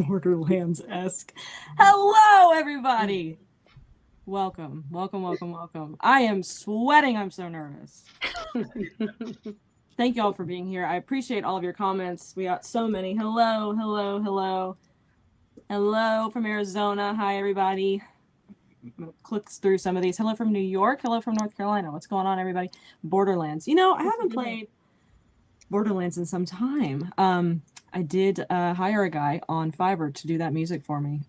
Borderlands-esque. Hello, everybody. Welcome. I am sweating. I'm so nervous. Thank you all for being here. I appreciate all of your comments. We got so many. Hello from Arizona. Hi, everybody. Click through some of these. Hello from New York. Hello from North Carolina. What's going on, everybody? Borderlands. You know, I haven't played Borderlands in some time. I did hire a guy on Fiverr to do that music for me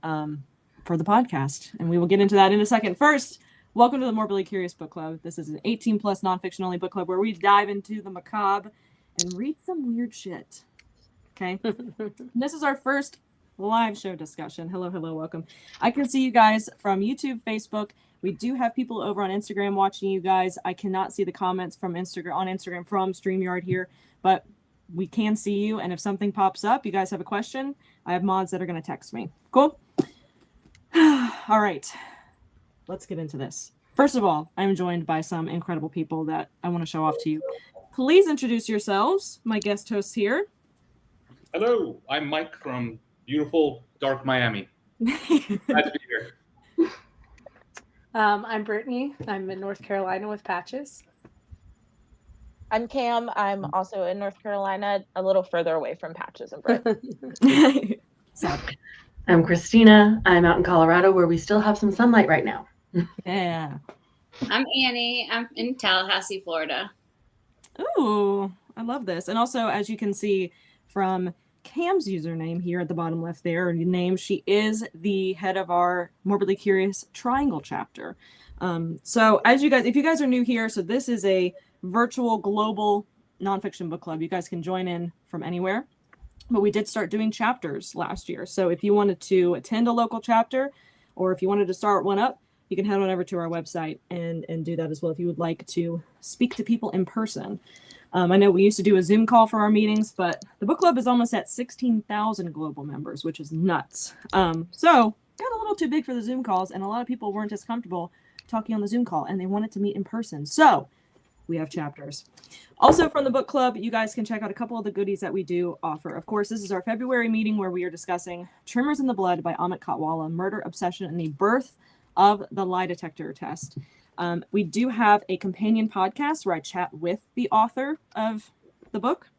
for the podcast, and we will get into that in a second. First, welcome to the Morbidly Curious Book Club. This is an 18-plus nonfiction only book club where we dive into the macabre and read some weird shit. Okay? This is our first live show discussion. Hello, welcome. I can see you guys from YouTube, Facebook. We do have people over on Instagram watching you guys. I cannot see the comments from Instagram from StreamYard here, but we can see you, and if something pops up, you guys have a question, I have mods that are going to text me. Cool? All right. Let's get into this. First of all, I'm joined by some incredible people that I want to show off to you. Please introduce yourselves, my guest hosts here. Hello, I'm Mike from beautiful, dark Miami. Glad to be here. I'm Brittany. I'm in North Carolina with Patches. I'm Cam. I'm also in North Carolina, a little further away from Patches and Britt. I'm Christina. I'm out in Colorado where we still have some sunlight right now. Yeah. I'm Annie. I'm in Tallahassee, Florida. Ooh, I love this. And also, as you can see from Cam's username here at the bottom left there, name, she is the head of our Morbidly Curious Triangle chapter. So as you guys, if you guys are new here, so this is a virtual global nonfiction book club. You guys can join in from anywhere, but we did start doing chapters last year. So if you wanted to attend a local chapter, or if you wanted to start one up, you can head on over to our website and do that as well if you would like to speak to people in person. I know we used to do a Zoom call for our meetings, but the book club is almost at 16,000 global members, which is nuts. So got a little too big for the Zoom calls, and a lot of people weren't as comfortable talking on the Zoom call, and they wanted to meet in person. So we have chapters. Also from the book club, you guys can check out a couple of the goodies that we do offer. Of course, this is our February meeting where we are discussing Tremors in the Blood by Amit Katwala, Murder, Obsession, and the Birth of the Lie Detector Test. We do have a companion podcast where I chat with the author of the book.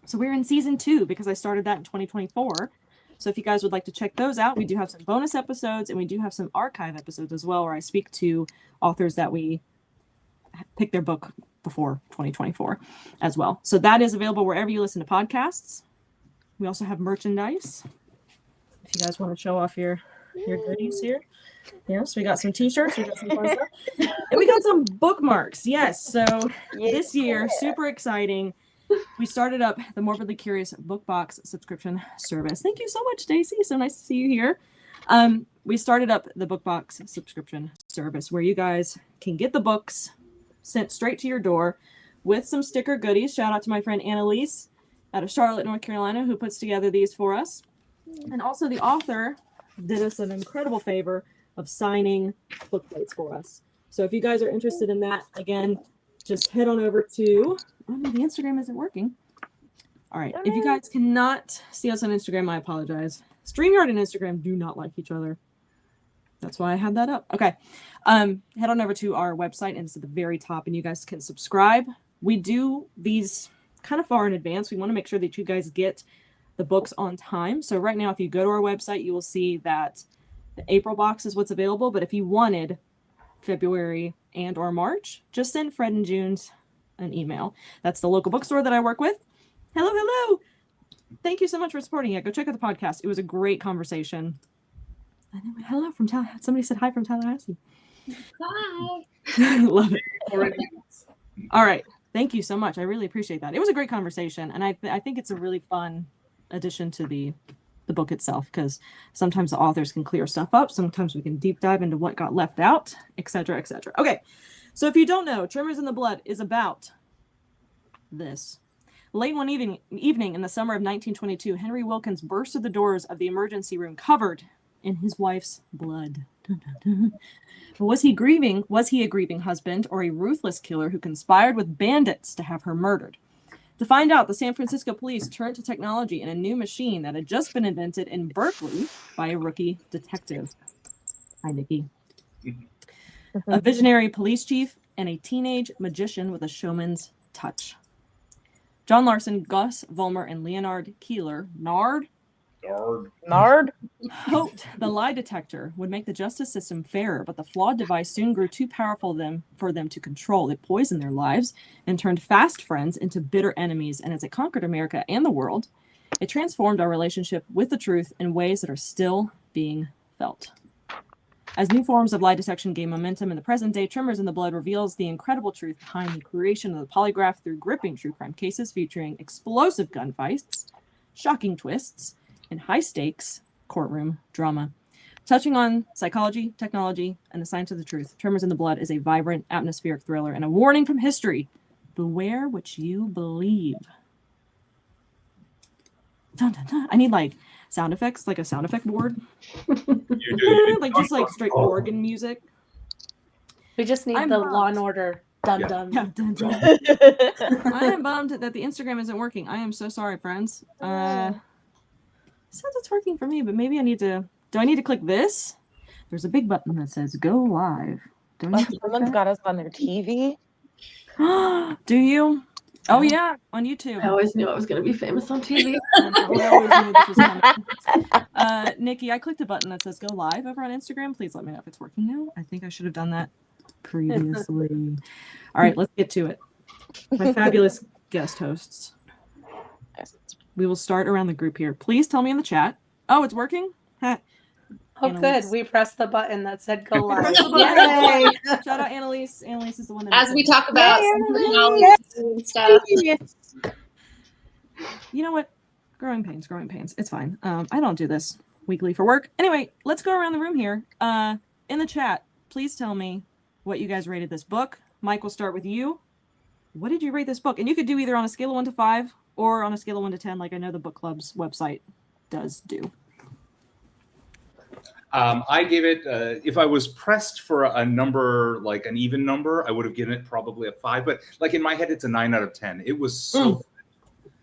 So we're in season 2 because I started that in 2024. So if you guys would like to check those out, we do have some bonus episodes, and we do have some archive episodes as well where I speak to authors that we pick their book before 2024 as well. So that is available wherever you listen to podcasts. We also have merchandise. If you guys want to show off your goodies here. Yes, we got some t-shirts, we got some fun stuff. And we got some bookmarks. Yes, so this year, super exciting. We started up the Morbidly Curious Book Box subscription service. Thank you so much, Stacy. So nice to see you here. We started up the Book Box subscription service where you guys can get the books sent straight to your door with some sticker goodies. Shout out to my friend Annalise out of Charlotte, North Carolina, who puts together these for us. And also the author did us an incredible favor of signing book plates for us. So if you guys are interested in that, again, just head on over to, oh no, the Instagram isn't working. All right, if you guys cannot see us on Instagram, I apologize. StreamYard and Instagram do not like each other. That's why I had that up. Okay. Head on over to our website, and it's at the very top, and you guys can subscribe. We do these kind of far in advance. We want to make sure that you guys get the books on time. So right now, if you go to our website, you will see that the April box is what's available. But if you wanted February and or March, just send Fred and June's an email. That's the local bookstore that I work with. Hello. Thank you so much for supporting it. Go check out the podcast. It was a great conversation. Anyway, hello from Tallahassee. Somebody said hi from Tallahassee. Hi. Love it. All right. Thank you so much. I really appreciate that. It was a great conversation, and I think it's a really fun addition to the book itself, because sometimes the authors can clear stuff up. Sometimes we can deep dive into what got left out, etc., etc. Okay. So if you don't know, Tremors in the Blood is about this. Late one evening in the summer of 1922, Henry Wilkens burst through the doors of the emergency room covered in his wife's blood. Dun, dun, dun. Was he a grieving husband or a ruthless killer who conspired with bandits to have her murdered? To find out, the San Francisco police turned to technology in a new machine that had just been invented in Berkeley by a rookie detective. Hi, Nikki. A visionary police chief and a teenage magician with a showman's touch. John Larson, Gus Vollmer, and Leonarde Keeler, Nard? hoped the lie detector would make the justice system fairer, but the flawed device soon grew too powerful for them to control. It poisoned their lives and turned fast friends into bitter enemies. And as it conquered America and the world, it transformed our relationship with the truth in ways that are still being felt. As new forms of lie detection gain momentum in the present day, Tremors in the Blood reveals the incredible truth behind the creation of the polygraph through gripping true crime cases featuring explosive gunfights, shocking twists, and high-stakes courtroom drama. Touching on psychology, technology, and the science of the truth, Tremors in the Blood is a vibrant, atmospheric thriller and a warning from history. Beware what you believe. Dun, dun, dun. I need, sound effects, like a sound effect board. Just straight organ music. We just need the Law and Order dun. Yeah, dun, dun. I am bummed that the Instagram isn't working. I am so sorry, friends. It says it's working for me, but maybe I need to. Do I need to click this? There's a big button that says go live. Do I need to click Someone's that? got us on their TV. Do you? Oh yeah, on YouTube. I always knew I was going to be famous on TV. I always knew this was coming. Nikki, I clicked a button that says go live over on Instagram. Please let me know if it's working now. I think I should have done that previously. All right, let's get to it. My fabulous guest hosts. We will start around the group here. Please tell me in the chat. Oh, it's working? Oh, good. We pressed the button that said go live. Yay! Shout out Annalise. Annalise is the one that. As we talk about technology and stuff. You know what? Growing pains. It's fine. I don't do this weekly for work. Anyway, let's go around the room here. In the chat, please tell me what you guys rated this book. Mike, we'll start with you. What did you rate this book? And you could do either on a scale of 1 to 5 or on a scale of 1 to 10, like I know the book club's website does do. I gave it, if I was pressed for a number, like an even number, I would have given it probably a 5. But in my head, it's a 9 out of 10. It was so good.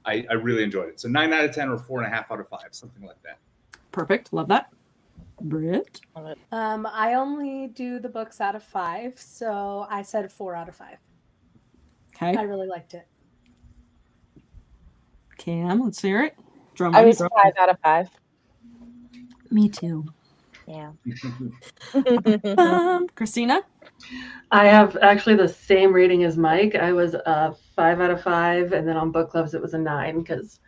I really enjoyed it. So 9 out of 10 or 4.5 out of 5, something like that. Perfect. Love that. Britt? I only do the books out of 5, so I said 4 out of 5. Okay. I really liked it. Cam, let's hear it. I was 5 out of 5. Me too. Yeah. Christina? I have actually the same rating as Mike. I was a 5 out of 5, and then on book clubs it was a 9 because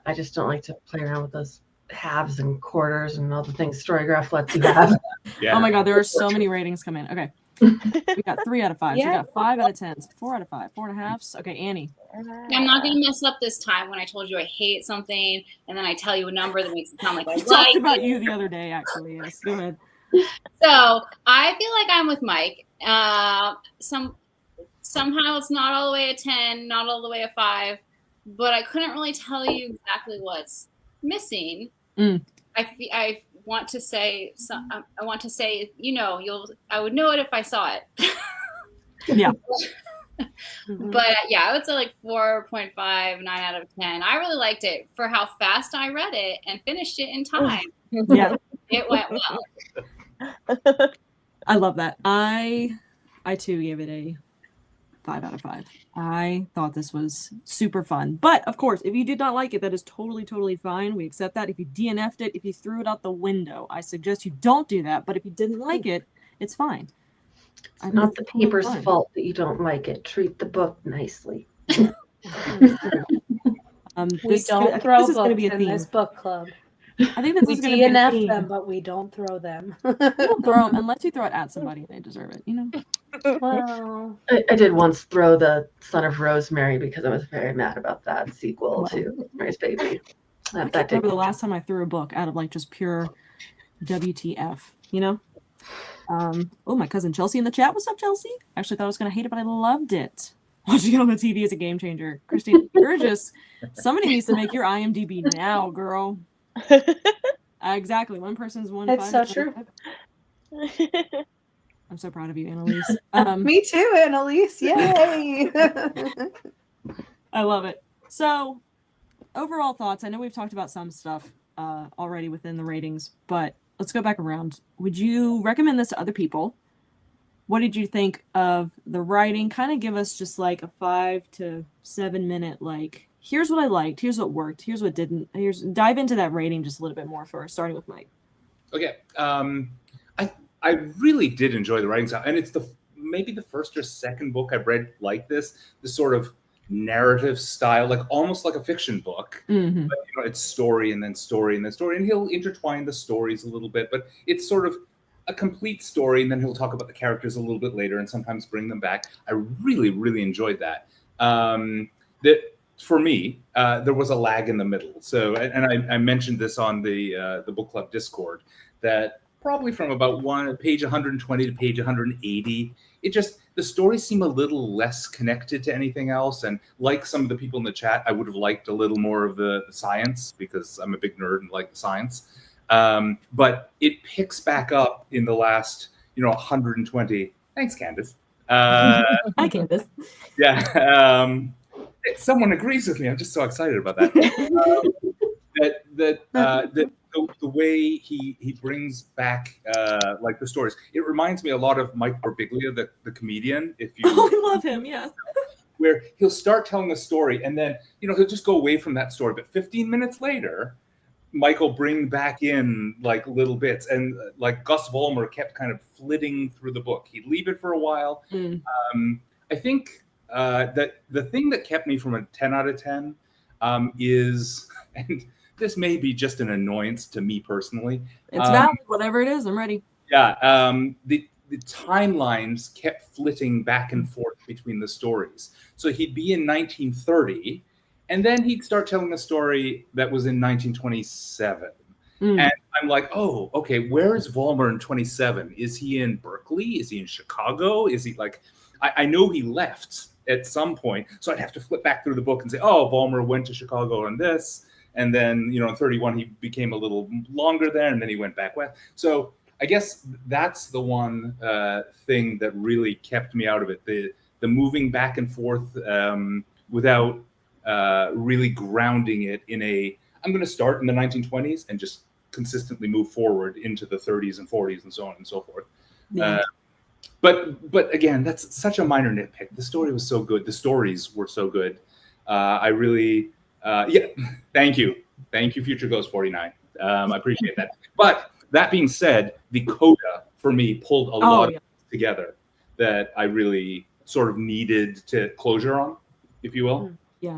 I just don't like to play around with those halves and quarters and all the things Storygraph lets you have. Yeah. Oh my God, there are so many ratings come in. Okay. We got 3 out of 5. Yeah. We got 5 out of 10s, 4 out of 5, 4.5. Okay, Annie. I'm not going to mess up this time when I told you I hate something and then I tell you a number that makes it sound like I talked about you the other day, actually. Yes, go ahead. So I feel like I'm with Mike. Somehow it's not all the way a 10, not all the way a 5, but I couldn't really tell you exactly what's missing. I want to say, I would know it if I saw it. Yeah. But yeah, I would say 4.5, 9 out of 10. I really liked it for how fast I read it and finished it in time. Yeah. It went well. I love that. I too gave it a 5 out of 5. I thought this was super fun. But of course, if you did not like it, that is totally, totally fine. We accept that. If you DNF'd it, if you threw it out the window, I suggest you don't do that. But if you didn't like it, it's fine. It's not the paper's fault that you don't like it. Treat the book nicely. We don't throw books in this book club. I think this we is going to be a theme. them, but we don't throw them. You don't throw them unless you throw it at somebody and they deserve it, you know? Well, I did once throw the Son of Rosemary because I was very mad about that sequel to Rosemary's Baby. I can't remember the last time I threw a book out of just pure WTF, you know? Oh, my cousin Chelsea in the chat. What's up, Chelsea? I actually thought I was going to hate it, but I loved it. Watching it on the TV is a game changer. Christine, you're just... Somebody needs to make your IMDb now, girl. Exactly. One person's 1. It's so true. I'm so proud of you, Annalise. Me too, Annalise. Yay! I love it. So, overall thoughts. I know we've talked about some stuff already within the ratings, but let's go back around. Would you recommend this to other people? What did you think of the writing? Kind of give us just like a 5 to 7 minute, like, here's what I liked, here's what worked, here's what didn't. Dive into that rating just a little bit more first, starting with Mike. Okay. I really did enjoy the writing style, and it's maybe the first or second book I've read like this sort of narrative style, like almost like a fiction book. Mm-hmm. But, it's story and then story and then story, and he'll intertwine the stories a little bit, but it's sort of a complete story, and then he'll talk about the characters a little bit later and sometimes bring them back. I really, really enjoyed that. That for me, there was a lag in the middle. So, and I mentioned this on the book club Discord, that probably from about page 120 to page 180, the stories seem a little less connected to anything else. And like some of the people in the chat, I would have liked a little more of the science, because I'm a big nerd and like the science. But it picks back up in the last, 120. Thanks, Candace. Hi, Candace. Yeah. Someone agrees with me. I'm just so excited about that. The way he brings back like the stories, it reminds me a lot of Mike Birbiglia, the comedian. If you, I love him, yeah. Where he'll start telling a story and then he'll just go away from that story, but 15 minutes later, Mike will bring back in like little bits, and like Gus Vollmer kept kind of flitting through the book. He'd leave it for a while. I think that the thing that kept me from a 10 out of 10 is, and this may be just an annoyance to me personally. It's valid, whatever it is, I'm ready. Yeah, the timelines kept flitting back and forth between the stories. So he'd be in 1930, and then he'd start telling a story that was in 1927. And I'm like, oh, okay, where is Vollmer in 27? Is he in Berkeley? Is he in Chicago? Is he like, I know he left at some point, so I'd have to flip back through the book and say, oh, Vollmer went to Chicago on this. And then, in 31, he became a little longer there, and then he went back west. So I guess that's the one thing that really kept me out of it, the moving back and forth without really grounding it in I'm going to start in the 1920s and just consistently move forward into the 30s and 40s and so on and so forth. Yeah. But again, that's such a minor nitpick. The story was so good. The stories were so good. I really... thank you, Future Ghost 49. I appreciate that. But that being said, the coda for me pulled a lot together that I really sort of needed to closure on, if you will. Yeah.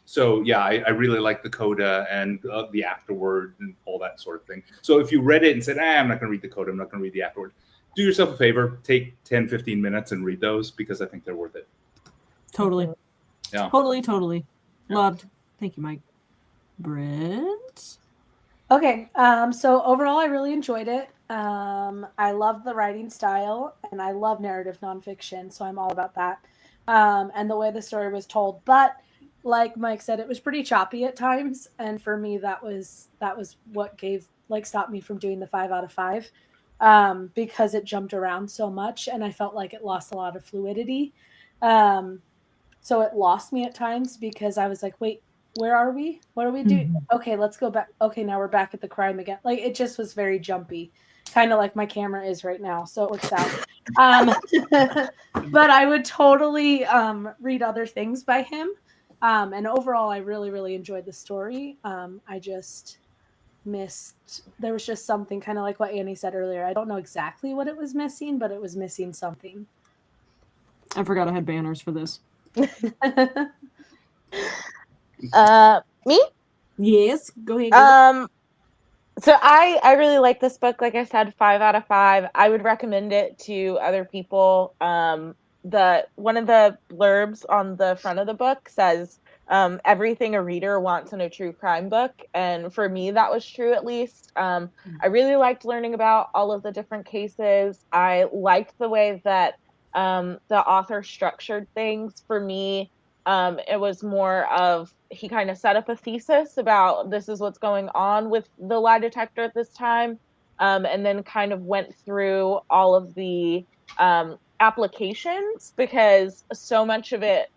So yeah, I really like the coda and the afterword and all that sort of thing. So if you read it and said, I'm not going to read the coda, I'm not going to read the afterword, do yourself a favor, take 10, 15 minutes and read those, because I think they're worth it. Totally. Yeah. Totally. Loved. Thank you, Mike. Brent? Okay, so overall, I really enjoyed it. I love the writing style, and I love narrative nonfiction, so I'm all about that. And the way the story was told. But like Mike said, it was pretty choppy at times, and for me, that was what stopped me from doing the 5 out of 5, because it jumped around so much, and I felt like it lost a lot of fluidity. So it lost me at times, because I was like, wait, where are we? What are we doing? Okay, let's go back. Okay, now we're back at the crime again. Like, it just was very jumpy, kind of like my camera is right now. So it works out. But I would totally read other things by him. And overall, I really, really enjoyed the story. I just missed, there was just something kind of like what Annie said earlier. I don't know exactly what it was missing, but it was missing something. I forgot I had banners for this. Me? Yes, go ahead. So I really like this book. Like I said, 5 out of 5. I would recommend it to other people. One of the blurbs on the front of the book says, everything a reader wants in a true crime book. And for me, that was true, at least. I really liked learning about all of the different cases. I liked the way that the author structured things. For me, it was more of, he kind of set up a thesis about this is what's going on with the lie detector at this time, and then kind of went through all of the applications, because so much of it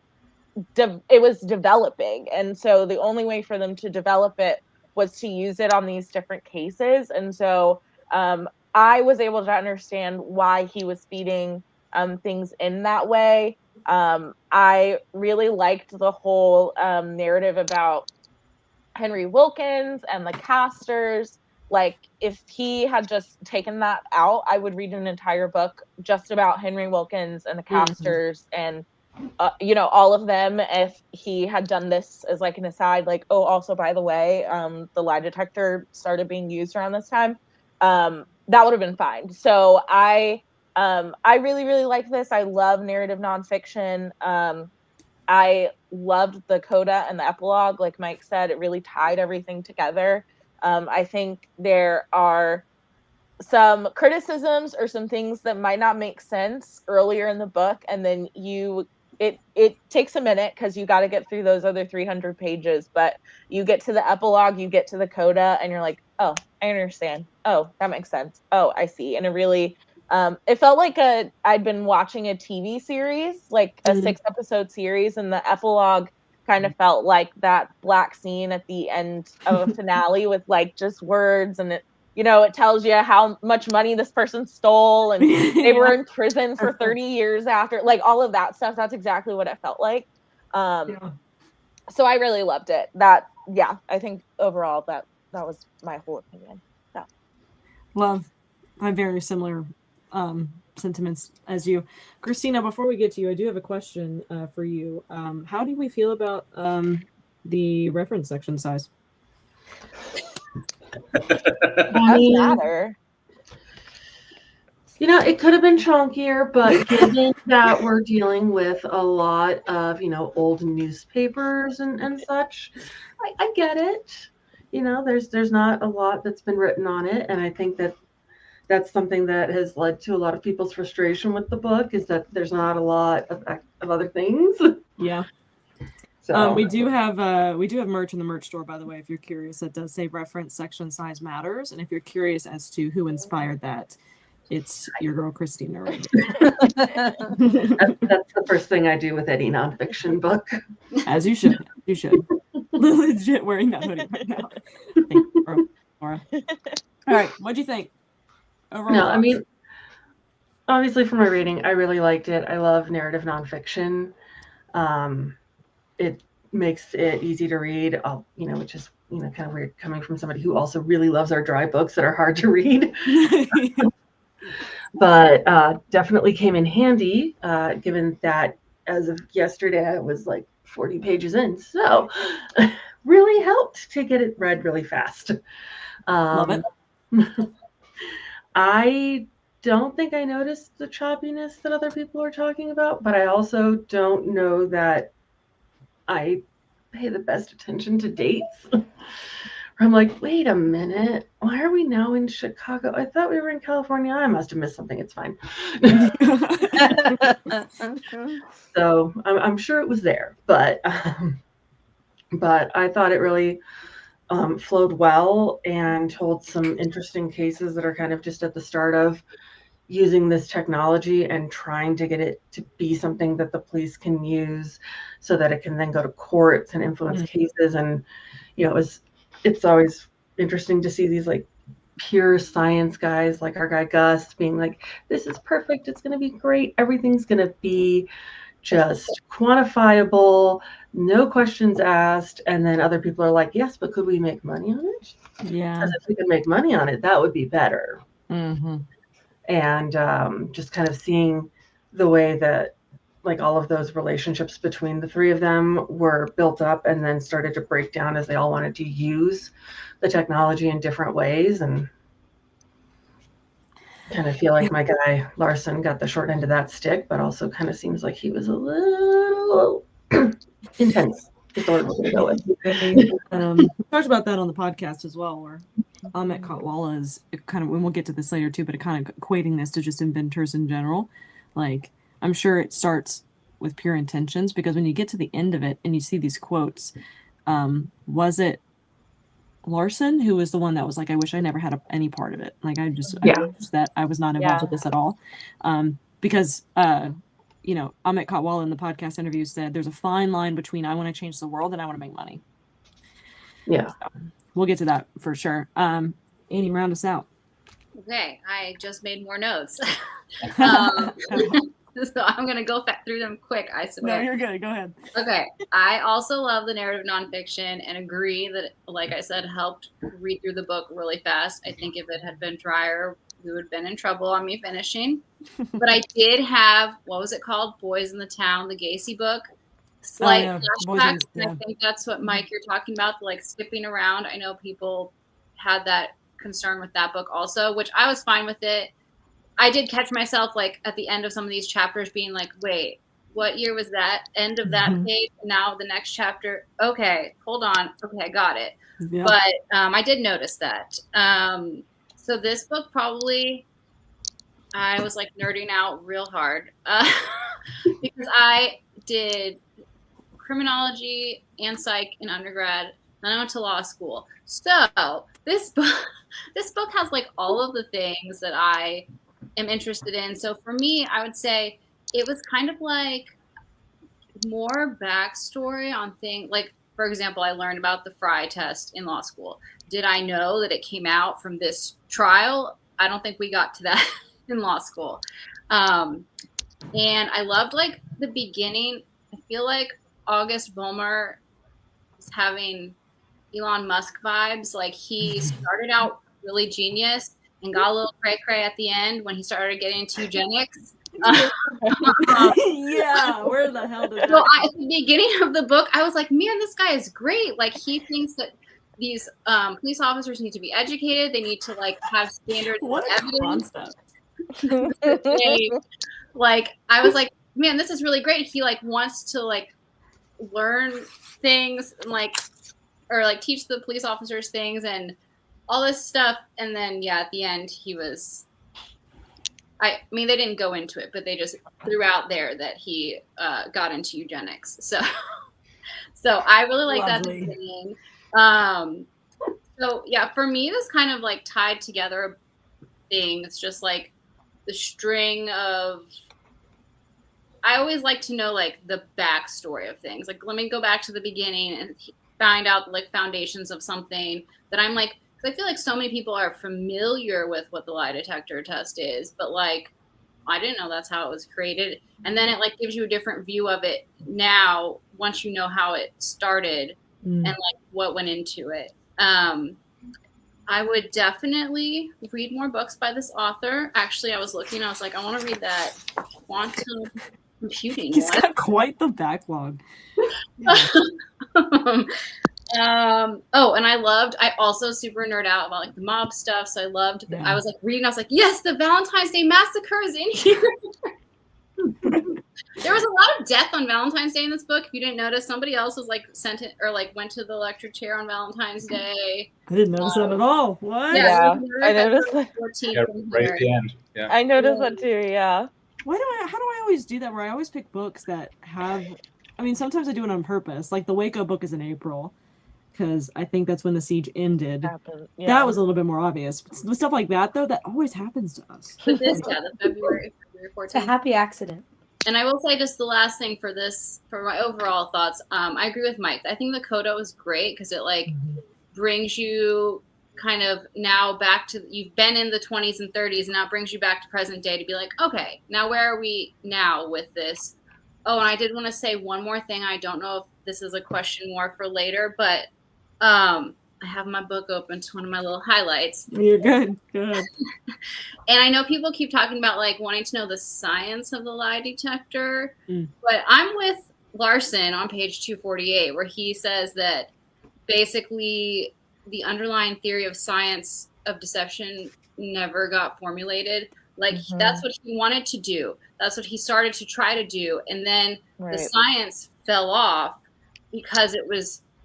it was developing, and so the only way for them to develop it was to use it on these different cases. And so I was able to understand why he was feeding things in that way. I really liked the whole narrative about Henry Wilkens and the casters. Like, if he had just taken that out, I would read an entire book just about Henry Wilkens and the casters and all of them. If he had done this as like an aside, like, oh, also by the way, the lie detector started being used around this time, that would have been fine. So I really, really like this. I love narrative nonfiction. I loved the coda and the epilogue. Like Mike said, it really tied everything together. I think there are some criticisms or some things that might not make sense earlier in the book, and then it takes a minute because you got to get through those other 300 pages, but you get to the epilogue, you get to the coda, and you're like, oh, I understand. Oh, that makes sense. Oh, I see. And it really it felt like I'd been watching a TV series, like a 6-episode series, and the epilogue kind of felt like that black scene at the end of a finale with like just words, and it tells you how much money this person stole, and they were in prison for 30 years after, like all of that stuff. That's exactly what it felt like. So I really loved it. I think overall that was my whole opinion. So. Love. I have very similar sentiments as you. Christina, before we get to you, I do have a question for you. How do we feel about the reference section size? Doesn't matter. It could have been chunkier, but given that we're dealing with a lot of, old newspapers and such, I get it. There's not a lot that's been written on it, and I think that's something that has led to a lot of people's frustration with the book, is that there's not a lot of other things. Yeah. So we do have merch in the merch store, by the way, if you're curious. It does say reference section size matters, and if you're curious as to who inspired that, it's your girl Christina. Right? That's the first thing I do with any nonfiction book. As you should. You should. Legit wearing that hoodie right now. Thank you, Laura. All right, what'd you think? Overall No, thoughts? I mean, obviously for my rating, I really liked it. I love narrative nonfiction. It makes it easy to read, which is, kind of weird coming from somebody who also really loves our dry books that are hard to read. But definitely came in handy, given that as of yesterday, I was like 40 pages in. So really helped to get it read really fast. Love it. I don't think I noticed the choppiness that other people are talking about, but I also don't know that I pay the best attention to dates. I'm like, wait a minute, why are we now in Chicago? I thought we were in California. I must have missed something. It's fine. So I'm sure it was there, but I thought it really flowed well and told some interesting cases that are kind of just at the start of using this technology and trying to get it to be something that the police can use so that it can then go to courts and influence cases. And, it's always interesting to see these like pure science guys like our guy Gus being like, this is perfect. It's going to be great. Everything's going to be just quantifiable, no questions asked. And then other people are like, yes, but could we make money on it? Yeah. Because if we could make money on it, that would be better. Mm-hmm. And just kind of seeing the way that like all of those relationships between the three of them were built up and then started to break down as they all wanted to use the technology in different ways. And kind of feel like my guy Larson got the short end of that stick, but also kind of seems like he was a little intense. Is the word we're gonna go with. We talked about that on the podcast as well, where Amit Katwala is kind of, and we'll get to this later too, but it kind of equating this to just inventors in general. Like, I'm sure it starts with pure intentions, because when you get to the end of it and you see these quotes, was it Larson who was the one that was like, I wish I never had any part of it. Like, I wish that I was not involved with this at all. Because you know, Amit Katwala in the podcast interview said there's a fine line between I want to change the world and I want to make money. Yeah. So, we'll get to that for sure. Annie, round us out. Okay, I just made more notes. So I'm going to go through them quick, I swear. No, you're good. Go ahead. Okay. I also love the narrative nonfiction and agree that, like I said, helped read through the book really fast. I think if it had been drier, we would have been in trouble on me finishing. But I did have, what was it called? Boys in the Town, the Gacy book. Slight flashbacks. And I think that's what, Mike, you're talking about, like skipping around. I know people had that concern with that book also, which I was fine with it. I did catch myself like at the end of some of these chapters being like, wait, what year was that? End of that page. Now the next chapter. Okay, hold on. Okay, got it. Yeah. But I did notice that. So this book probably, I was like nerding out real hard because I did criminology and psych in undergrad. Then I went to law school. So this book has like all of the things that I am interested in. So for me, I would say it was kind of like more backstory on things. Like, for example, I learned about the Fry test in law school. Did I know that it came out from this trial? I don't think we got to that in law school. And I loved like the beginning. I feel like August Vollmer was having Elon Musk vibes. Like he started out really genius and got a little cray-cray at the end when he started getting into eugenics. Yeah, where the hell did that So at the beginning of the book, I was like, man, this guy is great. Like he thinks that these police officers need to be educated. They need to like have standards of evidence. Like I was like, man, this is really great. He like wants to like learn things and like, or like teach the police officers things and all this stuff. And then, yeah, at the end, he was, I mean, they didn't go into it, but they just threw out there that he got into eugenics. So I really like that thing. So yeah, for me, this kind of like tied together thing. It's just like the string of, I always like to know like the backstory of things. Like, let me go back to the beginning and find out like foundations of something that I'm like, because I feel like so many people are familiar with what the lie detector test is, but like, I didn't know that's how it was created. And then it like gives you a different view of it now, once you know how it started and like what went into it. I would definitely read more books by this author. Actually, I was looking, I was like, I want to read that quantum computing. He's got quite the backlog. And I also super nerd out about like the mob stuff. So I loved that. I was like reading, I was like, yes, the Valentine's Day Massacre is in here. There was a lot of death on Valentine's Day in this book. If you didn't notice, somebody else was like sent it or like went to the electric chair on Valentine's Day. I didn't notice that at all. What? Yeah, I noticed that. Right at the end. Yeah. I noticed that too. Yeah. How do I always do that? Where I always pick books that have, I mean, sometimes I do it on purpose. Like the Waco book is in April, because I think that's when the siege ended. Yeah. That was a little bit more obvious. But stuff like that, though, that always happens to us. But this, the February 14th. It's a happy accident. And I will say just the last thing for this, for my overall thoughts, I agree with Mike. I think the coda was great because it like brings you kind of now back to, you've been in the 20s and 30s, and now it brings you back to present day to be like, okay, now where are we now with this? Oh, and I did want to say one more thing. I don't know if this is a question more for later, but I have my book open to one of my little highlights. You're good. Good. And I know people keep talking about like wanting to know the science of the lie detector, but I'm with Larson on page 248, where he says that basically the underlying theory of science of deception never got formulated. Like that's what he wanted to do. That's what he started to try to do. And then the science fell off because it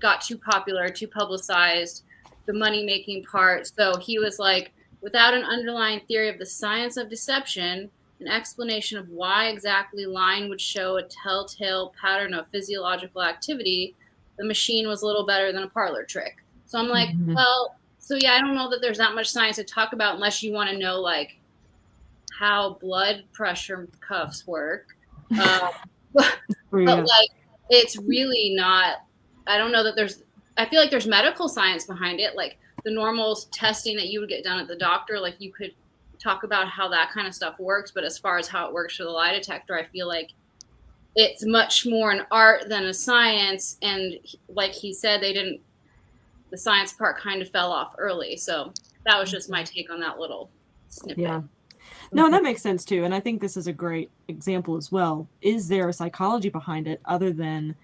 got too popular, too publicized, the money-making part. So he was like, without an underlying theory of the science of deception, an explanation of why exactly lying would show a telltale pattern of physiological activity, the machine was a little better than a parlor trick. So I'm like, well, so yeah, I don't know that there's that much science to talk about unless you want to know like how blood pressure cuffs work. But like, it's really not. I don't know that there's. I feel like there's medical science behind it, like the normal testing that you would get done at the doctor. Like you could talk about how that kind of stuff works, but as far as how it works for the lie detector, I feel like it's much more an art than a science. And like he said, the science part kind of fell off early. So that was just my take on that little snippet. Yeah. No, that makes sense too. And I think this is a great example as well. Is there a psychology behind it other than,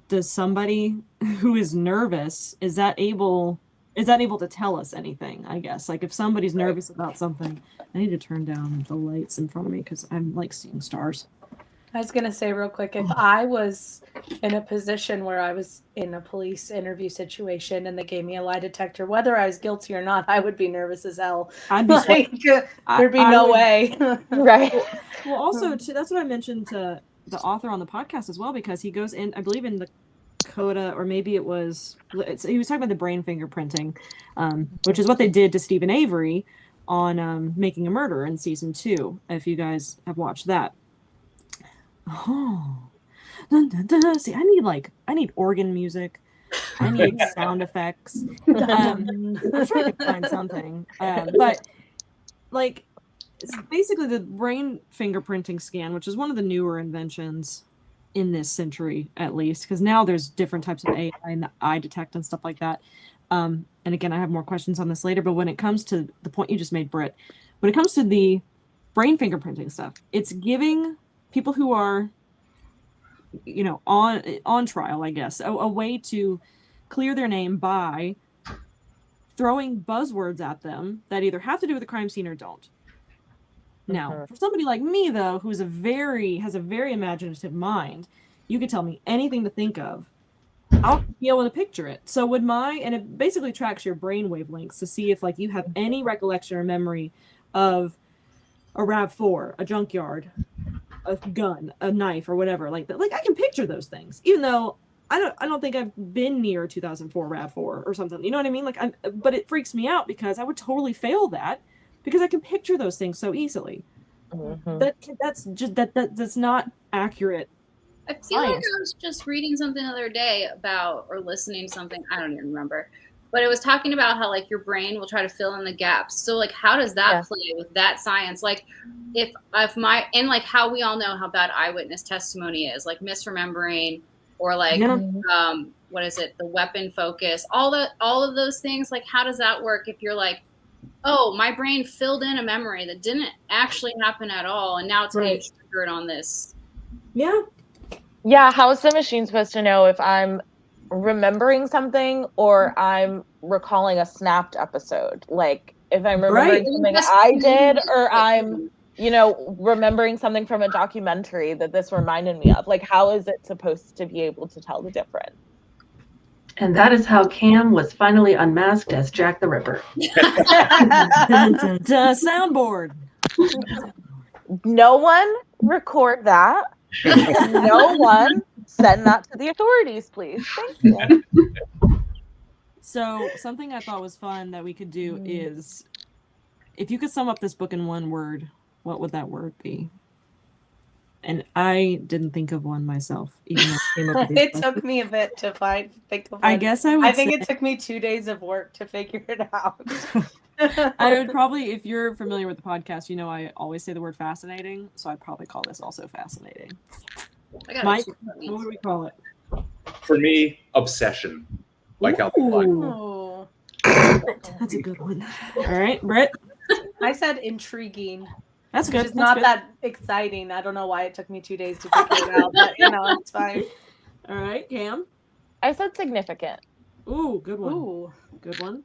does somebody who is nervous, is that able to tell us anything, I guess? Like if somebody's nervous about something, I need to turn down the lights in front of me because I'm like seeing stars. I was going to say real quick, if I was in a position where I was in a police interview situation and they gave me a lie detector, whether I was guilty or not, I would be nervous as hell. I'd be like, there'd be no way. Right. Well, also, that's what I mentioned to the author on the podcast as well, because he goes in, I believe in the Coda, or maybe he was talking about the brain fingerprinting, which is what they did to Stephen Avery on Making a Murder in season 2, if you guys have watched that. Oh, dun, dun, dun. See, I need organ music. I need sound effects. I'm trying to find something, but like, it's basically the brain fingerprinting scan, which is one of the newer inventions in this century, at least, because now there's different types of AI and the eye detect and stuff like that. And again, I have more questions on this later, but when it comes to the point you just made, Britt, when it comes to the brain fingerprinting stuff, it's giving people who are, on trial, I guess, a way to clear their name by throwing buzzwords at them that either have to do with the crime scene or don't. Now, for somebody like me, though, who has a very imaginative mind, you could tell me anything to think of, I'll be able to picture it. So and it basically tracks your brain wavelengths to see if, like, you have any recollection or memory of a RAV4, a junkyard, a gun, a knife, or whatever like that. Like, I can picture those things, even though I don't think I've been near 2004 RAV4 or something. You know what I mean? Like, but it freaks me out because I would totally fail that because I can picture those things so easily. That's not accurate. I feel like I was just reading something the other day about, or listening to something, I don't even remember, but it was talking about how, like, your brain will try to fill in the gaps. So, like, how does that play with that science? Like, if and like how we all know how bad eyewitness testimony is, like misremembering, or like, what is it? The weapon focus, all of those things. Like, how does that work if you're like, oh, my brain filled in a memory that didn't actually happen at all, and now it's being triggered on this. Yeah, how is the machine supposed to know if I'm remembering something or I'm recalling a snapped episode? Like, if I'm remembering something I did, or I'm, remembering something from a documentary that this reminded me of. Like, how is it supposed to be able to tell the difference? And that is how Cam was finally unmasked as Jack the Ripper. Dun, dun, dun, soundboard. No one record that. No one send that to the authorities, please. Thank you. So something I thought was fun that we could do is, if you could sum up this book in one word, what would that word be? And I didn't think of one myself, even though I came up with It took me a bit to think of one. I guess I think it took me 2 days of work to figure it out. I would probably, if you're familiar with the podcast, I always say the word fascinating, so I'd probably call this also fascinating. Mike, what would we call it? For me, obsession. Like Ooh. That's a good one. All right, Britt? I said intriguing. That's good. It's not that exciting. I don't know why it took me 2 days to figure it out, but it's fine. All right, Cam? I said significant. Ooh, good one. Ooh. Good one.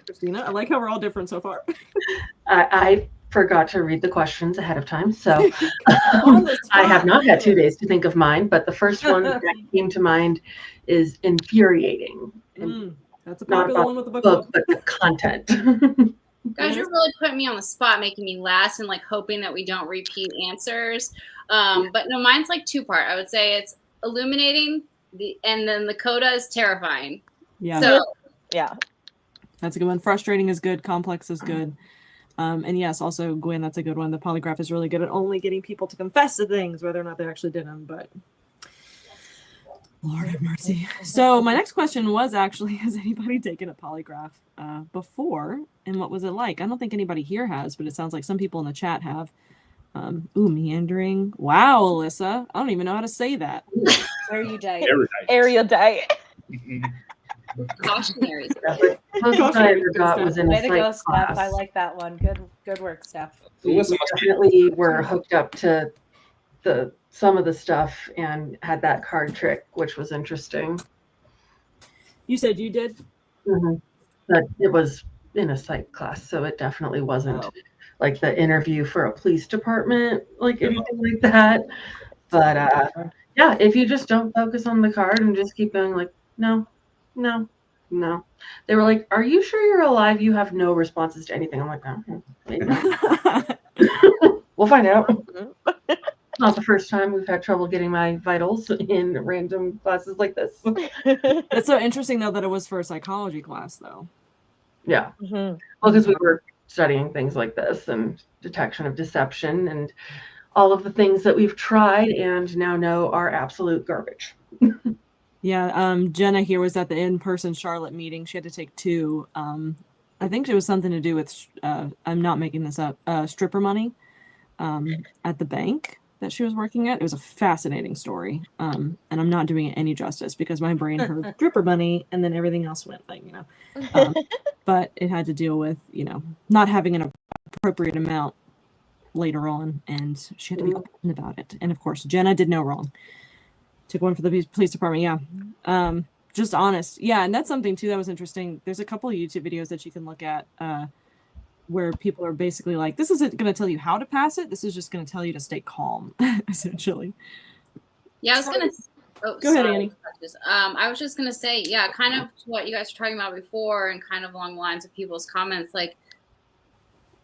Christina, I like how we're all different so far. I forgot to read the questions ahead of time, so I have not had 2 days to think of mine, but the first one that came to mind is infuriating. That's a popular one with the book, but the content. Guys, you're really putting me on the spot, making me last and like hoping that we don't repeat answers. But no, mine's like two-part. I would say it's illuminating, and then the coda is terrifying. Yeah. So yeah, that's a good one. Frustrating is good. Complex is good. And yes, also Gwen, that's a good one. The polygraph is really good at only getting people to confess to things, whether or not they actually did them. But Lord have mercy. So my next question was actually, has anybody taken a polygraph before, and what was it like? I don't think anybody here has, but it sounds like some people in the chat have. Meandering. Wow, Alyssa, I don't even know how to say that. Erudite. Erudite. Cautionary. The closest I ever got was in Way a to psych go, Steph. class. I like that one. Good work, Steph. We definitely were hooked up to some of the stuff and had that card trick, which was interesting. You said you did? Mm-hmm. But it was in a psych class, so it definitely wasn't like the interview for a police department, like anything like that. But yeah, if you just don't focus on the card and just keep going like, no. They were like, are you sure you're alive? You have no responses to anything. I'm like, no, maybe not. We'll find out. Not the first time we've had trouble getting my vitals in random classes like this. It's so interesting, though, that it was for a psychology class, though. Yeah. Well, because we were studying things like this and detection of deception and all of the things that we've tried and now know are absolute garbage. Yeah, Jenna here was at the in-person Charlotte meeting. She had to take 2. I think it was something to do with, I'm not making this up, stripper money at the bank that she was working at. It was a fascinating story. And I'm not doing it any justice because my brain heard stripper money and then everything else went but it had to deal with, not having an appropriate amount later on, and she had to be open about it. And of course, Jenna did no wrong. Took one for the police department. Yeah. Just honest. Yeah. And that's something too that was interesting. There's a couple of YouTube videos that you can look at where people are basically like, this isn't going to tell you how to pass it. This is just going to tell you to stay calm, essentially. Yeah, I was going to... Go ahead, Annie. I was just going to say, yeah, kind of what you guys were talking about before and kind of along the lines of people's comments, like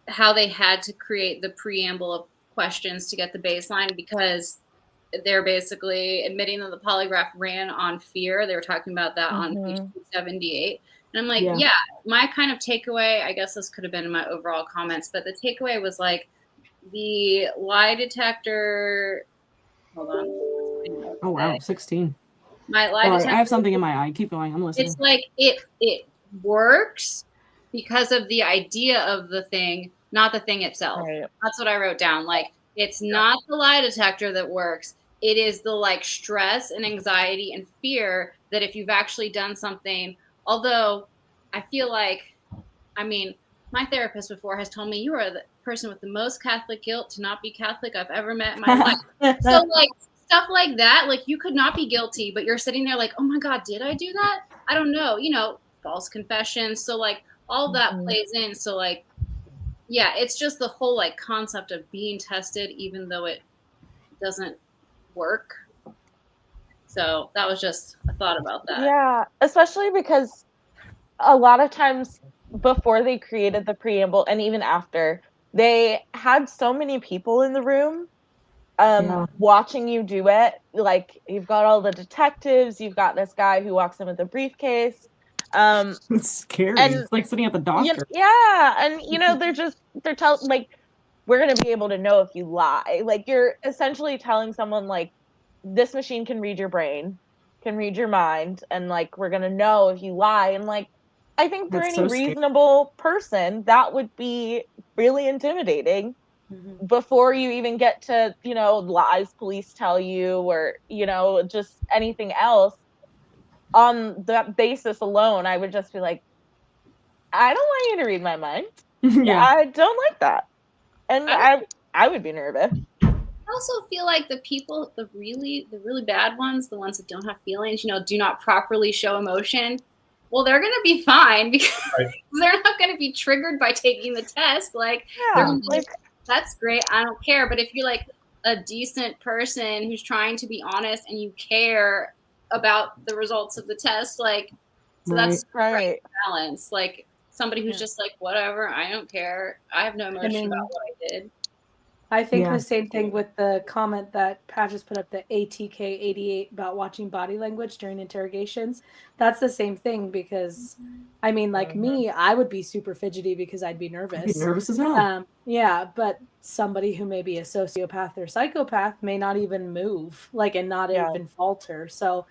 how they had to create the preamble of questions to get the baseline because they're basically admitting that the polygraph ran on fear. They were talking about that on page 278. And I'm like, yeah, my kind of takeaway, I guess this could have been in my overall comments, but the takeaway was like the lie detector. Hold on. Oh, wow. 16. My lie detector. I have something in my eye. Keep going. I'm listening. It's like it works because of the idea of the thing, not the thing itself. Right. That's what I wrote down. Like, it's not the lie detector that works. It is the like stress and anxiety and fear that if you've actually done something, although I feel like, I mean, my therapist before has told me you are the person with the most Catholic guilt to not be Catholic I've ever met in my life. So like stuff like that, like you could not be guilty, but you're sitting there like, oh my God, did I do that? I don't know, false confessions. So like all that plays in. So like, yeah, it's just the whole like concept of being tested, even though it doesn't work. So that was just a thought about that. Yeah, especially because a lot of times before they created the preamble and even after, they had so many people in the room watching you do it. Like you've got all the detectives, you've got this guy who walks in with a briefcase. It's scary. It's like sitting at the doctor. And they're telling like, we're gonna be able to know if you lie. Like you're essentially telling someone like, this machine can read your brain, can read your mind, and like we're gonna know if you lie. And like, I think for any reasonable person, that would be really intimidating. Before you even get to, lies police tell you or, just anything else. On that basis alone, I would just be like, I don't want you to read my mind. Yeah. I don't like that. And I would be nervous. I also feel like the people, the really bad ones, the ones that don't have feelings, do not properly show emotion. Well, they're going to be fine because they're not going to be triggered by taking the test. Like, that's great. I don't care. But if you're like a decent person who's trying to be honest and you care about the results of the test, like, so that's right balance. Like somebody who's just like, whatever, I don't care. I have no emotion about what I did. I think Yeah. the same thing with the comment that Patches put up, the ATK88 about watching body language during interrogations. That's the same thing because, I mean, like me, I would be super fidgety because I'd be I'd be nervous. nervous as hell. Yeah, but somebody who may be a sociopath or psychopath may not even move, like, and not Yeah. even falter. So,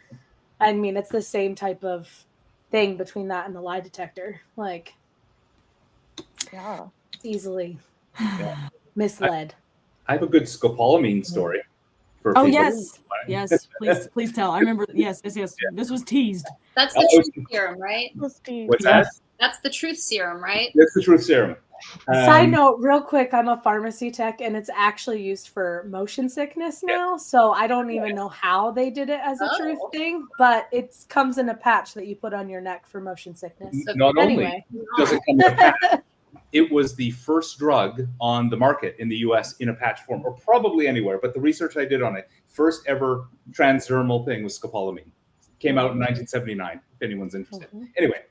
I mean, it's the same type of thing between that and the lie detector. Like, Yeah. it's easily misled. I have a good scopolamine story. For Oh people. yes, please tell. I remember. Yes. This was teased. That's the truth serum, right? What's that? That's the truth serum, right? That's the truth serum. Side note, real quick, I'm a pharmacy tech and it's actually used for motion sickness now. So I don't even know how they did it as a truth thing, but it comes in a patch that you put on your neck for motion sickness. Not Anyway. only does it come in a patch, it was the first drug on the market in the US in a patch form, or probably anywhere, but the research I did on it, first ever transdermal thing was scopolamine. Came out in 1979, if anyone's interested. Anyway,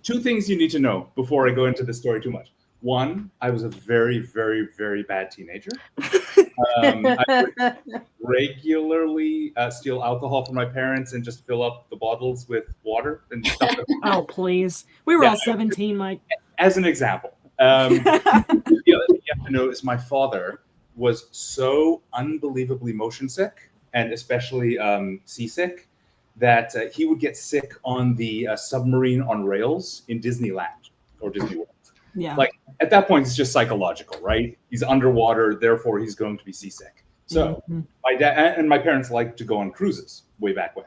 two things you need to know before I go into the story too much. One, I was a very, very, very bad teenager. I would regularly steal alcohol from my parents and just fill up the bottles with water and stuff. Oh, please. We were all 17, Mike. As an example. The other thing you have to know is my father was so unbelievably motion sick, and especially seasick, that he would get sick on the submarine on rails in Disneyland or Disney World. Yeah. Like, at that point, it's just psychological, right? He's underwater, therefore he's going to be seasick. So my dad and my parents liked to go on cruises way back when.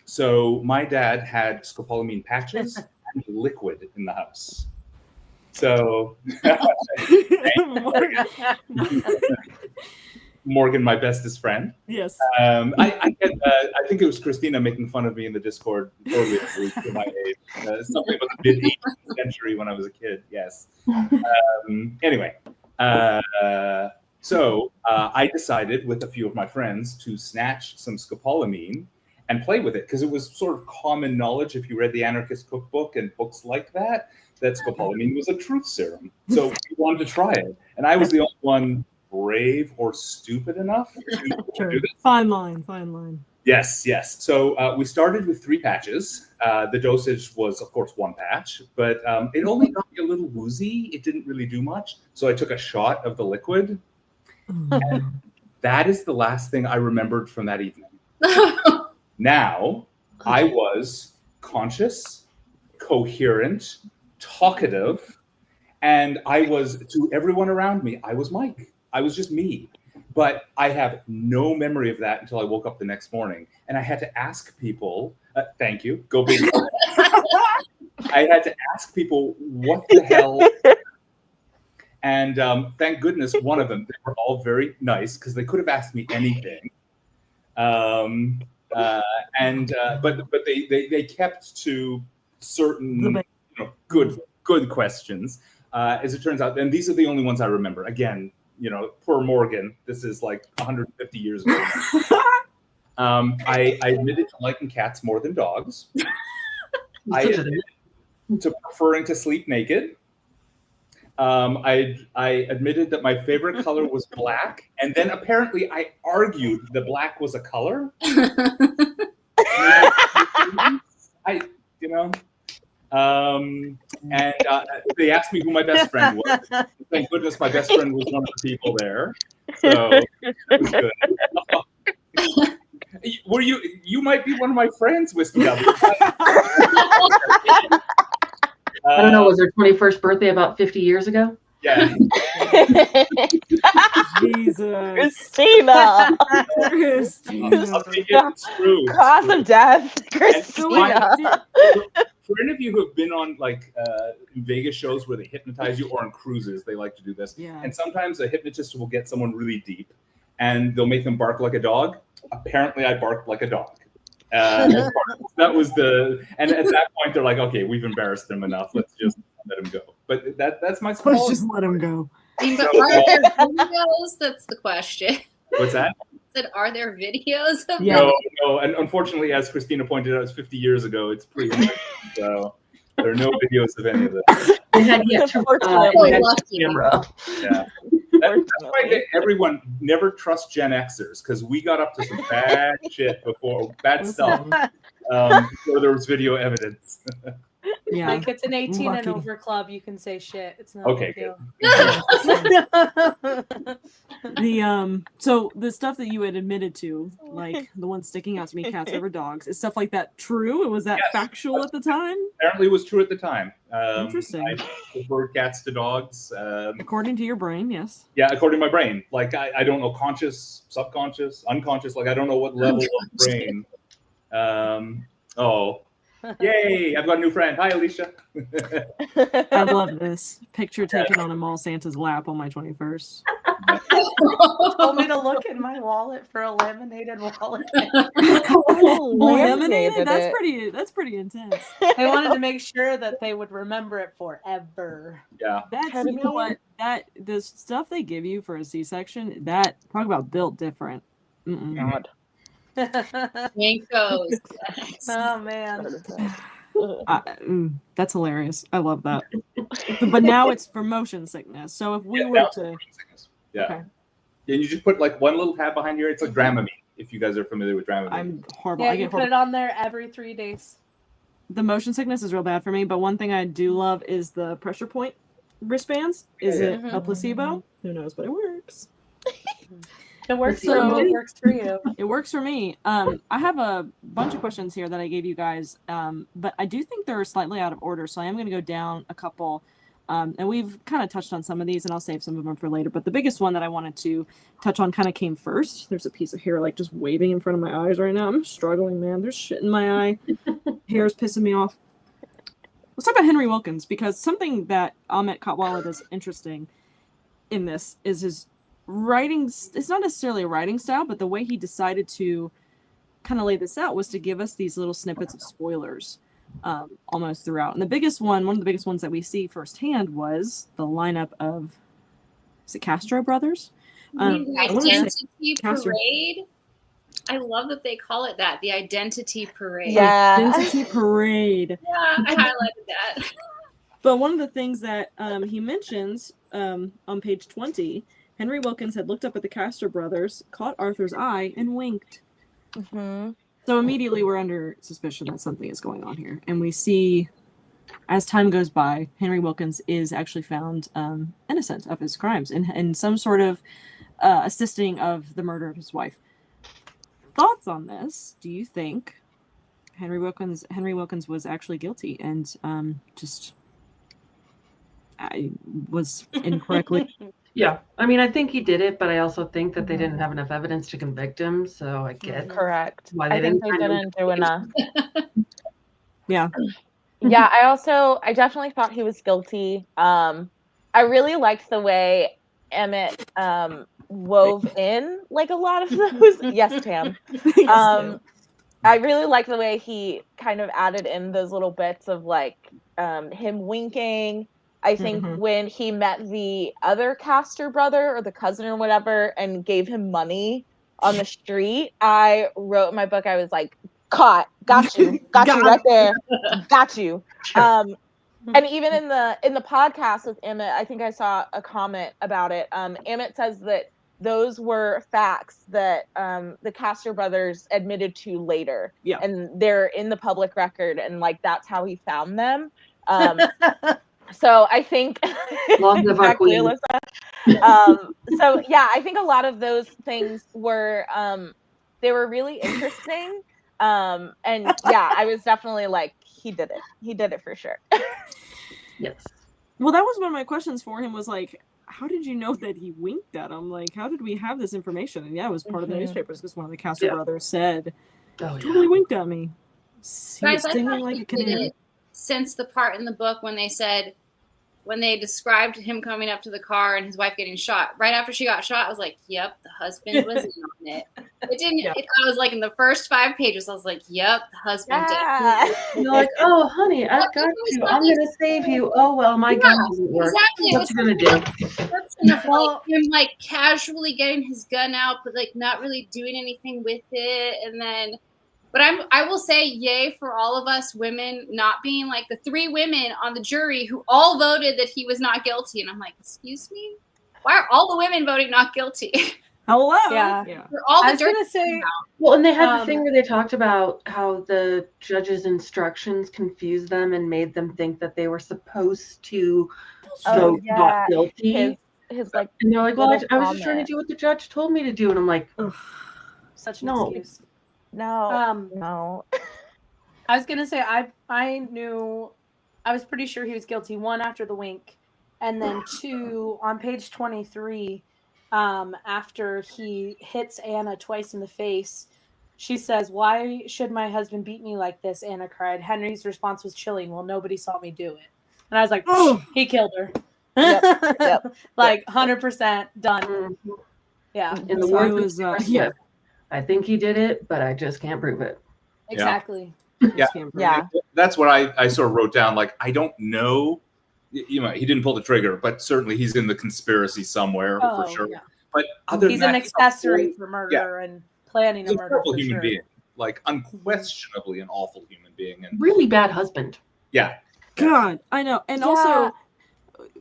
So my dad had scopolamine patches and liquid in the house. So Morgan, my bestest friend. Yes. I think it was Christina making fun of me in the Discord earlier for my age. Something about the mid 18th century when I was a kid. Yes. Anyway, so I decided with a few of my friends to snatch some scopolamine and play with it because it was sort of common knowledge if you read the Anarchist Cookbook and books like that scopolamine was a truth serum. So we wanted to try it, and I was the only one brave or stupid enough to do this. Fine line. Yes. So we started with 3 patches. The dosage was, of course, 1 patch, but it only got me a little woozy. It didn't really do much. So I took a shot of the liquid. And that is the last thing I remembered from that evening. Now, I was conscious, coherent, talkative, and I was, to everyone around me, I was Mike. I was just me. But I have no memory of that until I woke up the next morning. And I had to ask people, thank you, go big. I had to ask people, what the hell? And thank goodness one of them, they were all very nice because they could have asked me anything. But they kept to certain good questions. As it turns out, and these are the only ones I remember. Again, poor Morgan. This is like 150 years ago. I admitted to liking cats more than dogs. I admitted to preferring to sleep naked. I admitted that my favorite color was black, and then apparently I argued that black was a color. And they asked me who my best friend was. Thank goodness my best friend was one of the people there. So that was good. You might be one of my friends, Whiskey W. I don't know, was her 21st birthday about 50 years ago? Yeah. Jesus. Christina. It's true. Cause of death, Christina. For any of you who have been on Vegas shows where they hypnotize you, or on cruises, they like to do this. Yeah. And sometimes a hypnotist will get someone really deep, and they'll make them bark like a dog. Apparently, I barked like a dog. That was and at that point, they're like, "Okay, we've embarrassed him enough. Let's just let him go." But that's my. Let's just let him go. But are there videos? That's the question. What's that? Are there videos of Yeah. No, and unfortunately, as Christina pointed out, it's 50 years ago. It's pretty. So There are no videos of any of this. They had yet to Unfortunately. had Lucky. camera. Yeah. That's why everyone never trust Gen Xers, because we got up to some bad shit before, bad stuff, before there was video evidence. Yeah. Like it's an 18 and Lucky. over club, you can say shit. It's not Okay, a big good. deal. So the stuff that you had admitted to, like the one sticking out to me, cats over dogs, is stuff like that true? Was that Yes. factual at the time? Apparently, it was true at the time. Interesting. I preferred cats to dogs. According to your brain, yes. Yeah, according to my brain. Like I don't know, conscious, subconscious, unconscious. Like I don't know what level of brain. Yay! I've got a new friend. Hi, Alicia. I love this picture taken on a mall Santa's lap on my 21st. Told me to look in my wallet for a laminated wallet. Laminated? Laminated That's pretty intense. I wanted to make sure that they would remember it forever. Yeah. That's, you know what, that the stuff they give you for a C-section, that talk about built different. Mm-mm. God. Yankos. Oh man. That's hilarious. I love that. But now it's for motion sickness. So if we were to, Yeah. okay, And you just put like one little tab behind your ear. It's like Dramamine, if you guys are familiar with Dramamine. I'm horrible. Yeah, I you get put horrible. it on there every 3 days. The motion sickness is real bad for me. But one thing I do love is the pressure point wristbands. Is it a placebo? Who knows? But it works. It works for So- me. It works for you. It works for me. I have a bunch of questions here that I gave you guys, but I do think they're slightly out of order, so I am going to go down a couple. And we've kind of touched on some of these, and I'll save some of them for later. But the biggest one that I wanted to touch on kind of came first. There's a piece of hair like just waving in front of my eyes right now. I'm struggling, man. There's shit in my eye. Hair's pissing me off. Let's talk about Henry Wilkens, because something that Amit Katwala does interesting in this is his writing. It's not necessarily a writing style, but the way he decided to kind of lay this out was to give us these little snippets of spoilers almost throughout. And the biggest one of the biggest ones that we see firsthand was the lineup of, is it Castro brothers? The I wanna say Identity Castro. Parade. I love that they call it that. The Identity Parade. Yeah. Identity Parade. Yeah, I highlighted that. But one of the things that he mentions on page 20, Henry Wilkens had looked up at the Castro brothers, caught Arthur's eye, and winked. Mhm. So immediately we're under suspicion that something is going on here. And we see, as time goes by, Henry Wilkens is actually found innocent of his crimes and some sort of assisting of the murder of his wife. Thoughts on this? Do you think Henry Wilkens was actually guilty and I was incorrectly? Yeah, I mean, I think he did it, but I also think that they didn't have enough evidence to convict him. So I get Correct. why they I think didn't they find him. didn't do enough. Yeah. Yeah, I definitely thought he was guilty. I really liked the way Emmett wove in like a lot of those. Yes, Tam. I really liked the way he kind of added in those little bits of like him winking. I think when he met the other Castor brother or the cousin or whatever and gave him money on the street, I wrote in my book, I was like, got you right there, got you. And even in the podcast with Emmett, I think I saw a comment about it. Emmett says that those were facts that the Castor brothers admitted to later. Yeah. And they're in the public record, and like that's how he found them. So I think Long live our queen. So yeah, I think a lot of those things were they were really interesting. And yeah, I was definitely like, he did it for sure. Yes. Well, that was one of my questions for him, was like, how did you know that he winked at him? Like, how did we have this information? And yeah, it was part of the newspapers because one of the Castro brothers said, Oh, totally winked at me. He was Guys, I singing thought like he a did canary. it since the part in the book when they described him coming up to the car and his wife getting shot. Right after she got shot, I was like, yep, the husband was in on it. It didn't. Yeah. I was like, in the first 5 pages, I was like, yep, the husband Yeah. You're like, oh, honey, I got you. I'm going to save you. Oh, well, my gun doesn't work. Exactly. It What was you going to do? like him like casually getting his gun out, but like not really doing anything with it. And then But I will say yay for all of us women not being like the 3 women on the jury who all voted that he was not guilty. And I'm like, excuse me? Why are all the women voting not guilty? Hello. Yeah. For all I the was dirt. gonna say, Well, and they had the thing where they talked about how the judge's instructions confused them and made them think that they were supposed to vote not guilty. His like, And they're like, well, little I was just trying to comment. do what the judge told me to do. And I'm like, ugh. such an No. excuse. no, I was gonna say I knew, I was pretty sure he was guilty. 1, after the wink, and then 2, on page 23, after he hits Anna twice in the face, she says, "Why should my husband beat me like this?" Anna cried. Henry's response was chilling. "Well, nobody saw me do it." And I was like, Oh. he killed her. Yep. Like 100% done. Yeah. In the So words it was, of Taylor yeah. Swift, I think he did it, but I just can't prove it. Exactly. Yeah. That's what I sort of wrote down. Like, I don't know. You know, he didn't pull the trigger, but certainly he's in the conspiracy somewhere for sure. Yeah. But other He's than an that, accessory for murder and planning he's a a murder horrible for human sure. being. Like, unquestionably an awful human being. And Really bad husband. yeah. God, I know. And Yeah. also,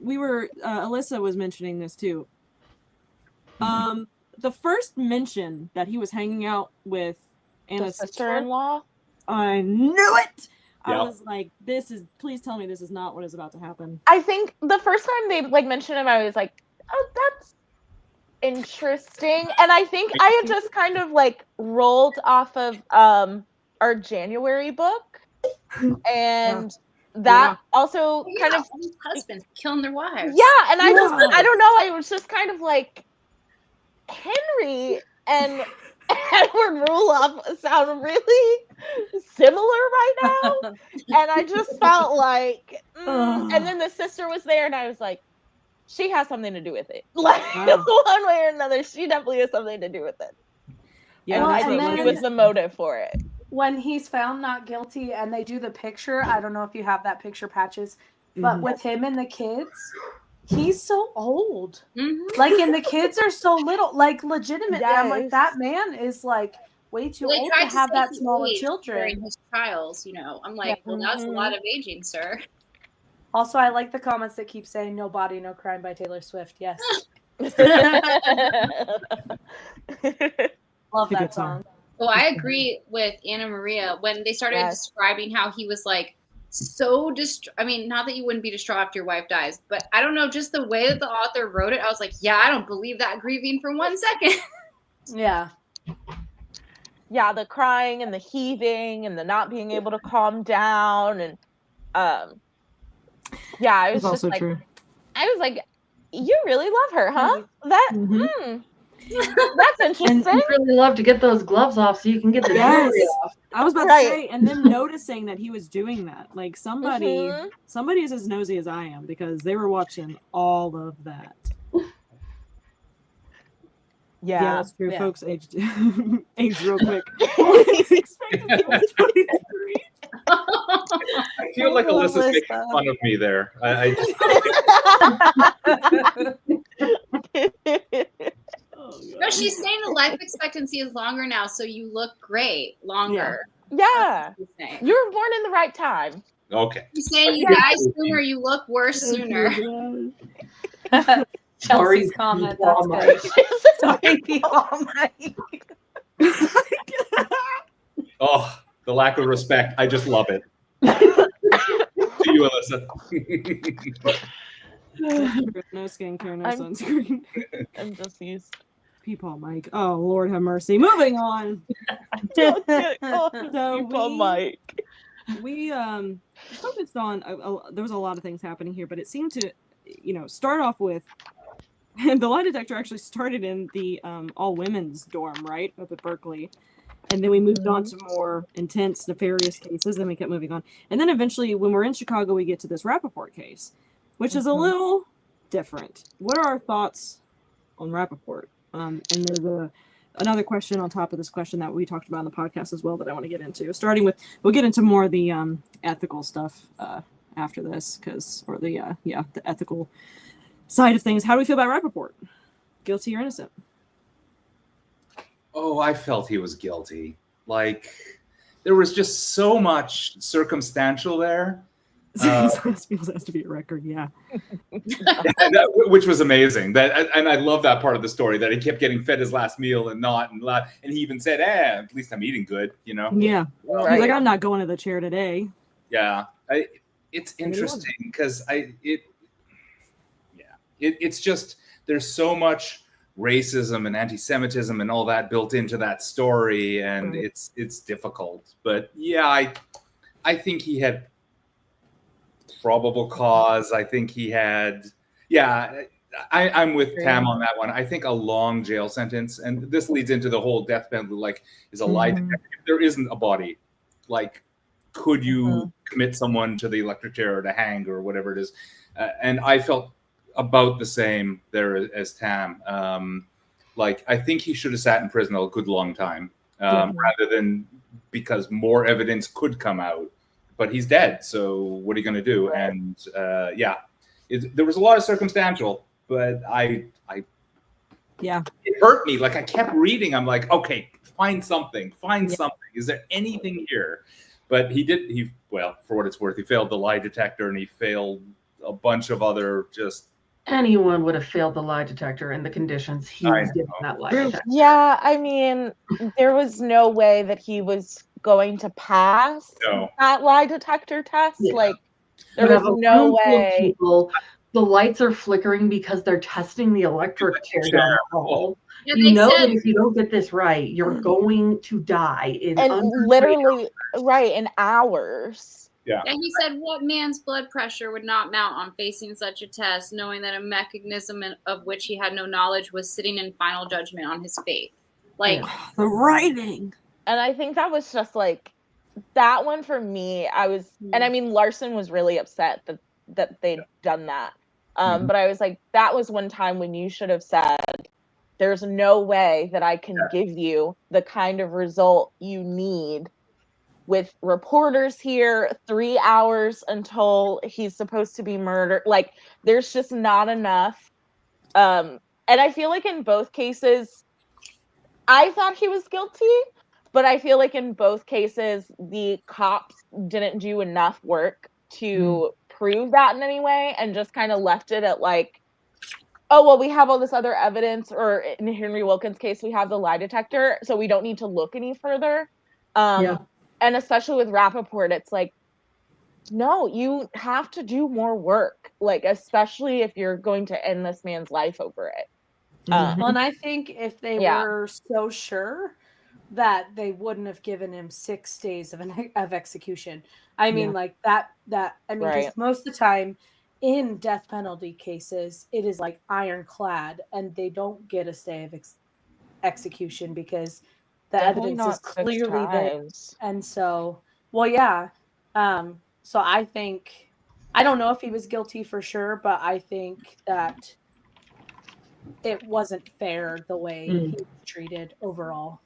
we were, Alyssa was mentioning this too. The first mention that he was hanging out with Anna's sister-in-law. I knew it! I Yeah. was like, please tell me this is not what is about to happen. I think the first time they like mentioned him, I was like, oh, that's interesting. And I think I had just kind of like rolled off of our January book, and that also kind of husbands killing their wives. yeah. And I just Yeah. I don't know. I was just kind of like Henry and Edward Ruloff sound really similar right now, and I just felt like and then the sister was there, and I was like, she has something to do with it, like one way or another, she definitely has something to do with it. Yeah, and I and think she then- was the motive for it. When he's found not guilty and they do the picture, I don't know if you have that picture, Patches, but Mhm. with him and the kids, he's so old. Mhm. Like, and the kids are so little. Like, legitimately, I'm like, Yes. that man is like way too Well, they old tried to have say that he small of aged children. during his trials. You know, I'm like, well, that's a lot of aging, sir. Also, I like the comments that keep saying "No Body, No Crime" by Taylor Swift. Yes, love It's a that good song. Well, I agree with Anna Maria when they started Yes. describing how he was like so I mean, not that you wouldn't be distraught after your wife dies, but I don't know, just the way that the author wrote it, I was like, yeah, I don't believe that grieving for 1 second. Yeah, Yeah, the crying and the heaving and the not being able to calm down, and yeah, I was That's just also like, true. I was like, you really love her, huh? That Mhm. that's interesting. I'd really love to get those gloves off so you can get the Yes. jewelry off. I was about Right. to say, and then noticing that he was doing that. Like, somebody is as nosy as I am, because they were watching all of that. Yeah, that's true. Yeah. Folks aged aged real quick. I was expecting he was 23. I feel like Alyssa's making fun of me there. I Oh, No, God. she's saying the life expectancy is longer now, so you look great longer. Yeah, She's saying. you were born in the right time. okay. She's saying you Yeah. die sooner, you look worse sooner. Chelsea's Sorry, comment. Paul That's Mike. good. Sorry, people. Oh, the lack of respect. I just love it. To you, Alyssa. No skincare, no I'm- sunscreen. I'm just used. People, Mike. Oh, Lord have mercy. Moving on. So People, we- Mike. We focused on there was a lot of things happening here, but it seemed to, start off with the lie detector actually started in the all women's dorm, right, up at Berkeley, and then we moved on to more intense, nefarious cases. Then we kept moving on, and then eventually, when we're in Chicago, we get to this Rappaport case, which is a little different. What are our thoughts on Rappaport? And there's another question on top of this question that we talked about on the podcast as well that I want to get into. Starting with, we'll get into more of the ethical stuff after this, the ethical side of things. How do we feel about Rappaport? Guilty or innocent? Oh, I felt he was guilty. Like, there was just so much circumstantial there. His last meal has to be a record, yeah. Which was amazing. And I love that part of the story, that he kept getting fed his last meal and he even said, at least I'm eating good, you know? Yeah. Right. He's like, I'm not going to the chair today. Yeah. It's interesting because it's just, there's so much racism and anti-Semitism and all that built into that story, and it's difficult. But yeah, I think he had probable cause. I think he had, I'm with Tam on that one. I think a long jail sentence, and this leads into the whole death penalty, like, is a lie detector. If there isn't a body, like, could you commit someone to the electric chair or to hang or whatever it is? And I felt about the same there as Tam. Like, I think he should have sat in prison a good long time, rather than, because more evidence could come out. But he's dead, so what are you going to do? Right. And there was a lot of circumstantial, but it hurt me. Like, I kept reading. I'm like, okay, find something. Is there anything here? But for what it's worth, he failed the lie detector, and he failed a bunch of other just. Anyone would have failed the lie detector in the conditions he was given that lie detector. Yeah, I mean, there was no way that he was going to pass that lie detector test. Yeah. Like, there was no way. People, the lights are flickering because they're testing the electric chair down the hall. Yeah, you know that if you don't get this right, you're going to die in literally in hours. Yeah. And he said, what man's blood pressure would not mount on facing such a test, knowing that a mechanism of which he had no knowledge was sitting in final judgment on his fate? Like, the writing. And I think that was just like, that one for me, and I mean, Larson was really upset that they'd done that. But I was like, that was one time when you should have said, there's no way that I can give you the kind of result you need with reporters here, 3 hours until he's supposed to be murdered. Like, there's just not enough. And I feel like in both cases, I thought he was guilty, but I feel like in both cases, the cops didn't do enough work to prove that in any way, and just kind of left it at like, oh, well, we have all this other evidence, or in Henry Wilkens' case, we have the lie detector, so we don't need to look any further. And especially with Rappaport, it's like, no, you have to do more work, like, especially if you're going to end this man's life over it. Well, and I think if they were so sure that they wouldn't have given him 6 days of execution. I mean, like that, I mean, because most of the time in death penalty cases, it is like ironclad, and they don't get a stay of execution because the evidence is clearly there. And so, so I think, I don't know if he was guilty for sure, but I think that it wasn't fair the way he was treated overall.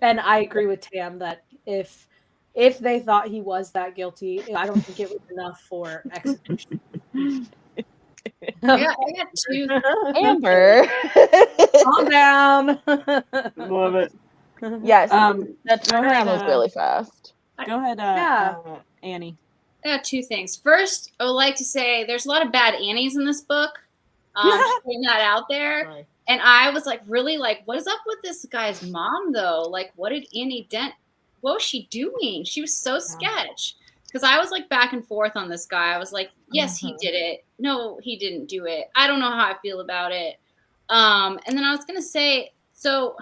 And I agree with Tam that if they thought he was that guilty, I don't think it was enough for execution. I got 2. Amber. Calm down. Love it. Yes. That turnaround was really fast. Go ahead, Annie. I got 2 things. First, I would like to say there's a lot of bad Annies in this book. Putting that out there. Right. And I was like, really, like, what is up with this guy's mom, though? Like, what did Annie Dent, what was she doing? She was so sketch. Because I was like back and forth on this guy. I was like, yes, he did it. No, he didn't do it. I don't know how I feel about it. And then I was going to say, so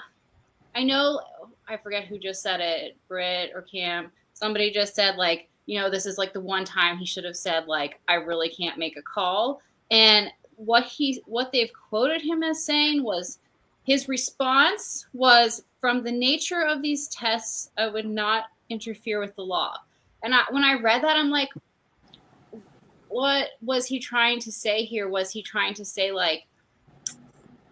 I know, I forget who just said it, Britt or Cam. Somebody just said, like, you know, this is like the one time he should have said, like, I really can't make a call. And what they've quoted him as saying was, his response was, from the nature of these tests, I would not interfere with the law. And when I read that, I'm like, what was he trying to say here? Was he trying to say, like,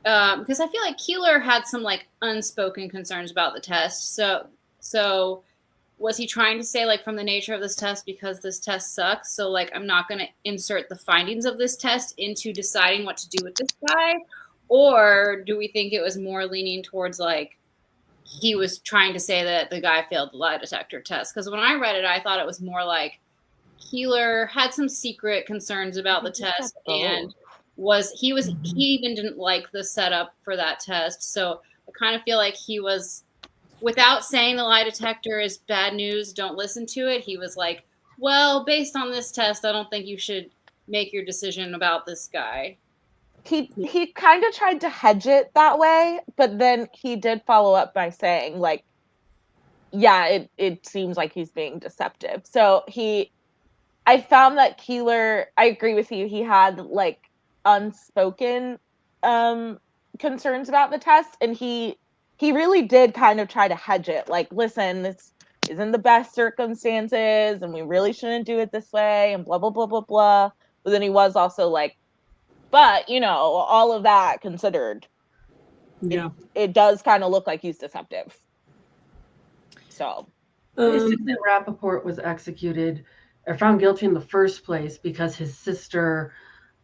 because I feel like Keeler had some, like, unspoken concerns about the test. So was he trying to say, like, from the nature of this test, because this test sucks, so, like, I'm not going to insert the findings of this test into deciding what to do with this guy? Or do we think it was more leaning towards, like, he was trying to say that the guy failed the lie detector test. Because when I read it, I thought it was more like Keeler had some secret concerns about the test, and he even didn't like the setup for that test. So I kind of feel like he was, without saying the lie detector is bad news, don't listen to it. He was like, well, based on this test, I don't think you should make your decision about this guy. He kind of tried to hedge it that way, but then he did follow up by saying, like, yeah, it seems like he's being deceptive. So I found that Keeler, I agree with you, he had like unspoken concerns about the test, and he really did kind of try to hedge it. Like, listen, this isn't the best circumstances, and we really shouldn't do it this way, and blah, blah, blah, blah, blah. But then he was also like, but, you know, all of that considered, it does kind of look like he's deceptive. So. Basically, Rappaport was executed or found guilty in the first place because his sister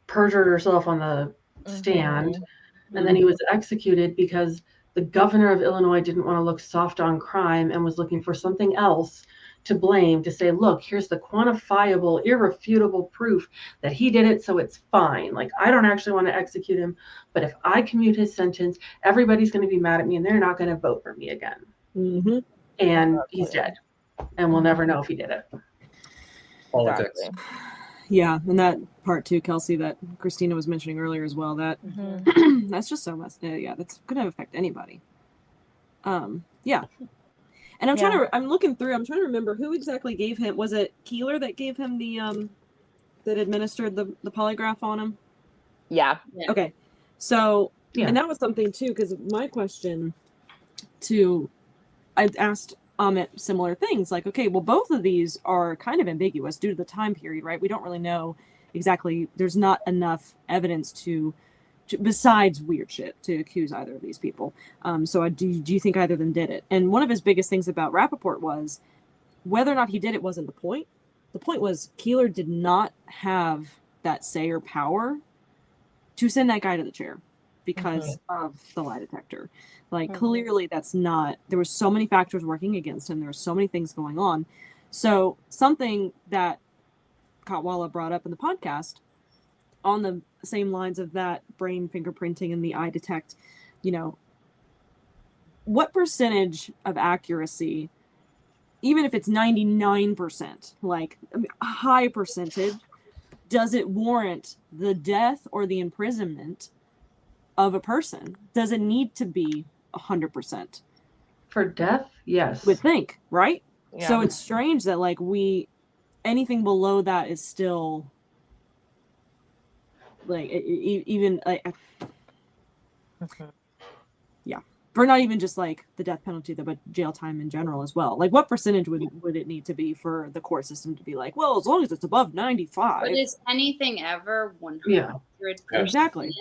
perjured herself on the stand. And then he was executed because the governor of Illinois didn't want to look soft on crime and was looking for something else to blame, to say, look, here's the quantifiable, irrefutable proof that he did it, so it's fine. Like, I don't actually want to execute him, but if I commute his sentence, everybody's going to be mad at me and they're not going to vote for me again. Mm-hmm. And he's dead. And we'll never know if he did it. Politics. Exactly. Yeah, and that part too, Kelsey, that Christina was mentioning earlier as well, that that's just so much. Yeah, that's going to affect anybody. Yeah. And I'm looking through, I'm trying to remember who exactly gave him, was it Keeler that gave him the, that administered the polygraph on him? Yeah. Okay. So, and that was something too, because my question I asked Amit similar things, like, okay, well, both of these are kind of ambiguous due to the time period, right? We don't really know exactly, there's not enough evidence to besides weird shit, to accuse either of these people. So do you think either of them did it? And one of his biggest things about Rappaport was whether or not he did it wasn't the point. The point was Keeler did not have that say or power to send that guy to the chair because of the lie detector. Like, clearly that's not, there were so many factors working against him. There were so many things going on. So something that Katwala brought up in the podcast on the same lines of that brain fingerprinting and the eye detect, you know, what percentage of accuracy, even if it's 99%, like a high percentage, does it warrant the death or the imprisonment of a person? Does it need to be 100%? For death, yes. Would think, right? Yeah. So it's strange that like anything below that is still like even like yeah, for not even just like the death penalty, but jail time in general as well. Like, what percentage would it need to be for the court system to be like, well, as long as it's above 95? But is anything ever 100%? Yeah, exactly.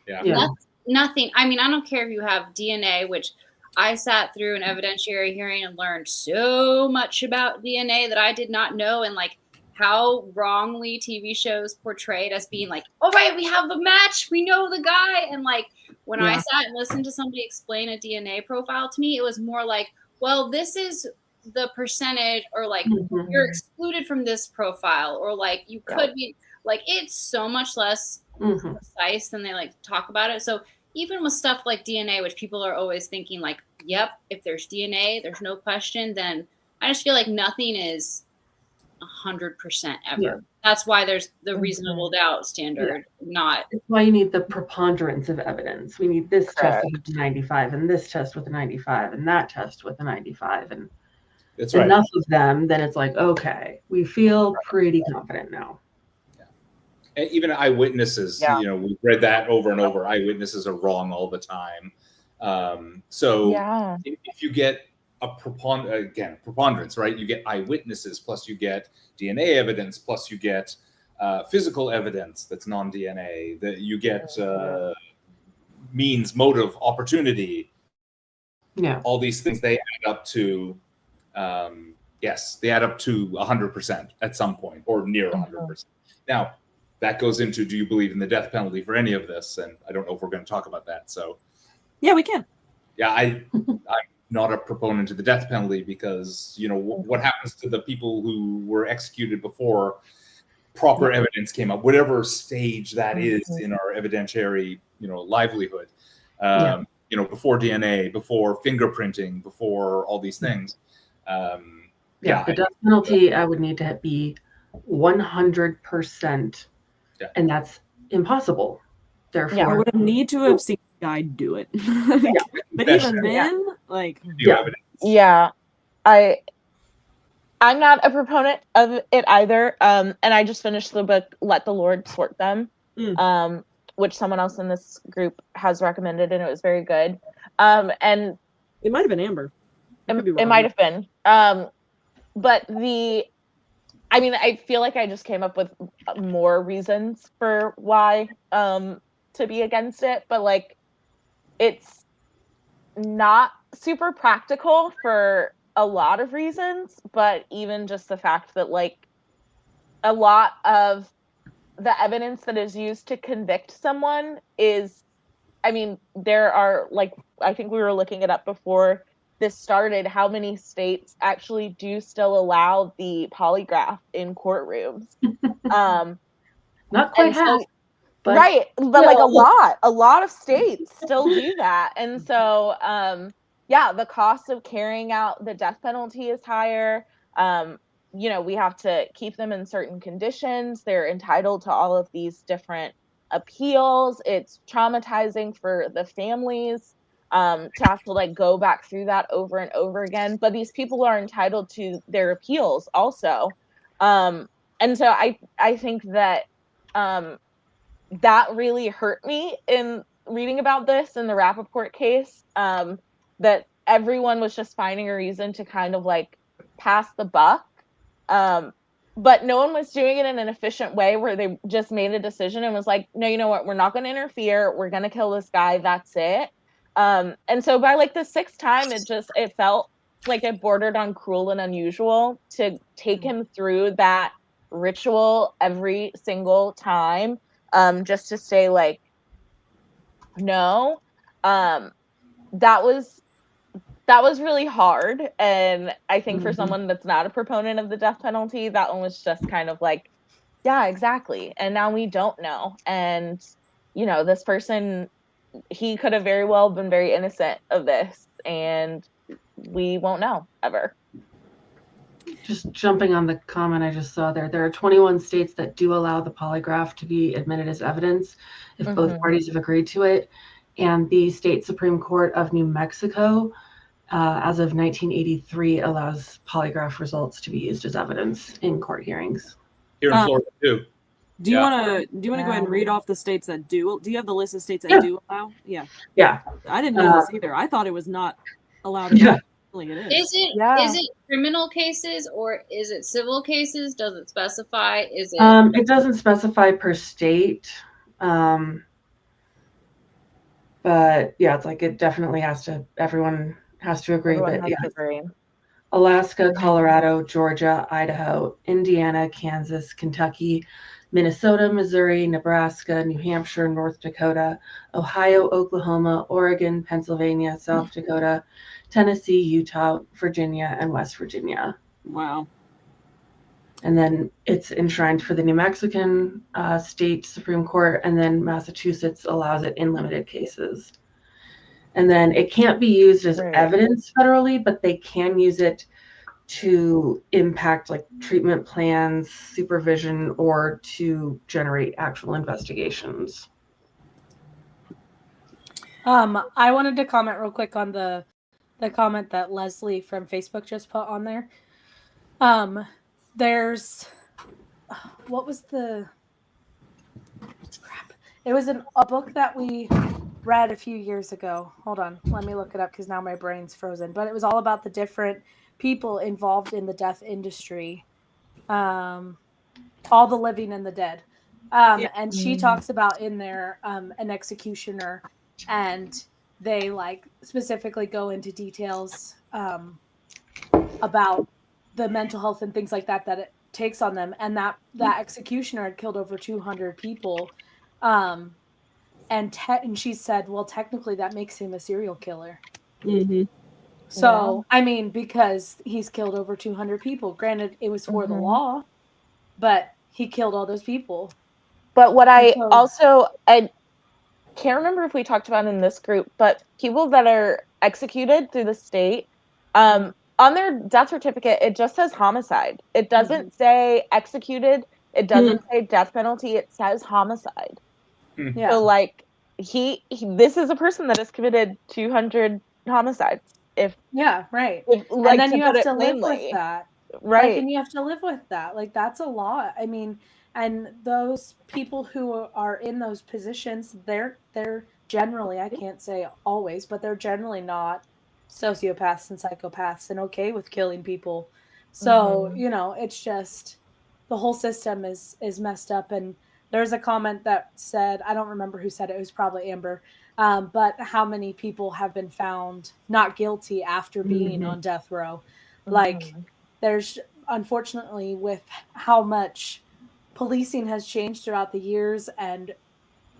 Yeah. That's nothing. I mean, I don't care if you have DNA, which I sat through an evidentiary hearing and learned so much about DNA that I did not know, and like how wrongly TV shows portrayed as being like, all right, we have the match, we know the guy. And like when I sat and listened to somebody explain a DNA profile to me, it was more like, well, this is the percentage, or like you're excluded from this profile, or like you could be, like, it's so much less precise than they like to talk about it. So even with stuff like DNA, which people are always thinking like, yep, if there's DNA, there's no question, then I just feel like nothing is 100% ever. Yeah. That's why there's the reasonable doubt standard, not. That's why you need the preponderance of evidence. We need this test with a 95, and this test with a 95, and that test with a 95, and that's enough of them. Then it's like, okay, we feel pretty confident now. And even eyewitnesses, you know, we've read that over and over. Eyewitnesses are wrong all the time. So if you get a preponderance, right? You get eyewitnesses, plus you get DNA evidence, plus you get physical evidence that's non-DNA, that you get means, motive, opportunity. Yeah. All these things, they add up to, they add up to 100% at some point, or near 100%. Now, that goes into, do you believe in the death penalty for any of this? And I don't know if we're going to talk about that. So, yeah, we can. Yeah, I'm not a proponent of the death penalty because, you know, what happens to the people who were executed before proper evidence came up, whatever stage that is in our evidentiary, you know, livelihood. You know, before DNA, before fingerprinting, before all these things. The death penalty, I would need to be 100%, and that's impossible. Therefore, I would have need to have seen the guy do it. But even then, like, I'm not a proponent of it either. And I just finished the book, Let the Lord Sort Them, which someone else in this group has recommended, and it was very good. And it might have been Amber. It might have been. But I mean, I feel like I just came up with more reasons for why to be against it, but like it's not super practical for a lot of reasons, but even just the fact that like a lot of the evidence that is used to convict someone is, I mean, there are like, I think we were looking it up before this started, how many states actually do still allow the polygraph in courtrooms. Not quite half. But right, but like a lot of states still do that. And so the cost of carrying out the death penalty is higher. You know, we have to keep them in certain conditions. They're entitled to all of these different appeals. It's traumatizing for the families to have to like go back through that over and over again. But these people are entitled to their appeals also. And so I think that that really hurt me in reading about this in the Rappaport case, that everyone was just finding a reason to kind of like pass the buck. But no one was doing it in an efficient way where they just made a decision and was like, no, you know what? We're not going to interfere. We're going to kill this guy. That's it. And so by like the sixth time, it felt like it bordered on cruel and unusual to take him through that ritual every single time. Just to say like, no, that was really hard. And I think for someone that's not a proponent of the death penalty, that one was just kind of like, yeah, exactly. And now we don't know. And, you know, this person, he could have very well been very innocent of this, and we won't know ever. Just jumping on the comment I just saw there are 21 states that do allow the polygraph to be admitted as evidence if both parties have agreed to it. And the state Supreme Court of New Mexico, as of 1983, allows polygraph results to be used as evidence in court hearings. Here in Florida too. Do you want to go ahead and read off the states that do? Do you have the list of states that do allow? Yeah. I didn't know this either. I thought it was not allowed at all. It is. Is it criminal cases or is it civil cases? Does it specify? Is it? It doesn't specify per state. But yeah, it's like it definitely has to. Everyone has to agree. Everyone but has to agree. Alaska, Colorado, Georgia, Idaho, Indiana, Kansas, Kentucky, Minnesota, Missouri, Nebraska, New Hampshire, North Dakota, Ohio, Oklahoma, Oregon, Pennsylvania, South Dakota, Tennessee, Utah, Virginia, and West Virginia. Wow. And then it's enshrined for the New Mexican state Supreme Court, and then Massachusetts allows it in limited cases. And then it can't be used as evidence federally, but they can use it to impact like treatment plans, supervision, or to generate actual investigations. I wanted to comment real quick on the comment that Leslie from Facebook just put on there. There's what was the crap? It was a book that we read a few years ago. Hold on, let me look it up because now my brain's frozen. But it was all about the different people involved in the death industry, all the living and the dead. And she talks about in there an executioner, and they like specifically go into details about the mental health and things like that it takes on them. And that executioner had killed over 200 people. And she said, well, technically that makes him a serial killer. Mm-hmm. So, I mean, because he's killed over 200 people. Granted, it was for the law, but he killed all those people. But what I can't remember if we talked about in this group, but people that are executed through the state, on their death certificate, it just says homicide. It doesn't say executed. It doesn't say death penalty. It says homicide. Yeah. So, like, this is a person that has committed 200 homicides. Right. Like, and then to you put have it to live with plainly. that. Right. Like, and you have to live with that. Like, that's a lot. I mean, and those people who are in those positions, they're generally, I can't say always, but they're generally not sociopaths and psychopaths and okay with killing people. So, you know, it's just the whole system is messed up. And there's a comment that said, I don't remember who said it, it was probably Amber, but how many people have been found not guilty after being on death row? Like, there's, unfortunately, with how much policing has changed throughout the years, and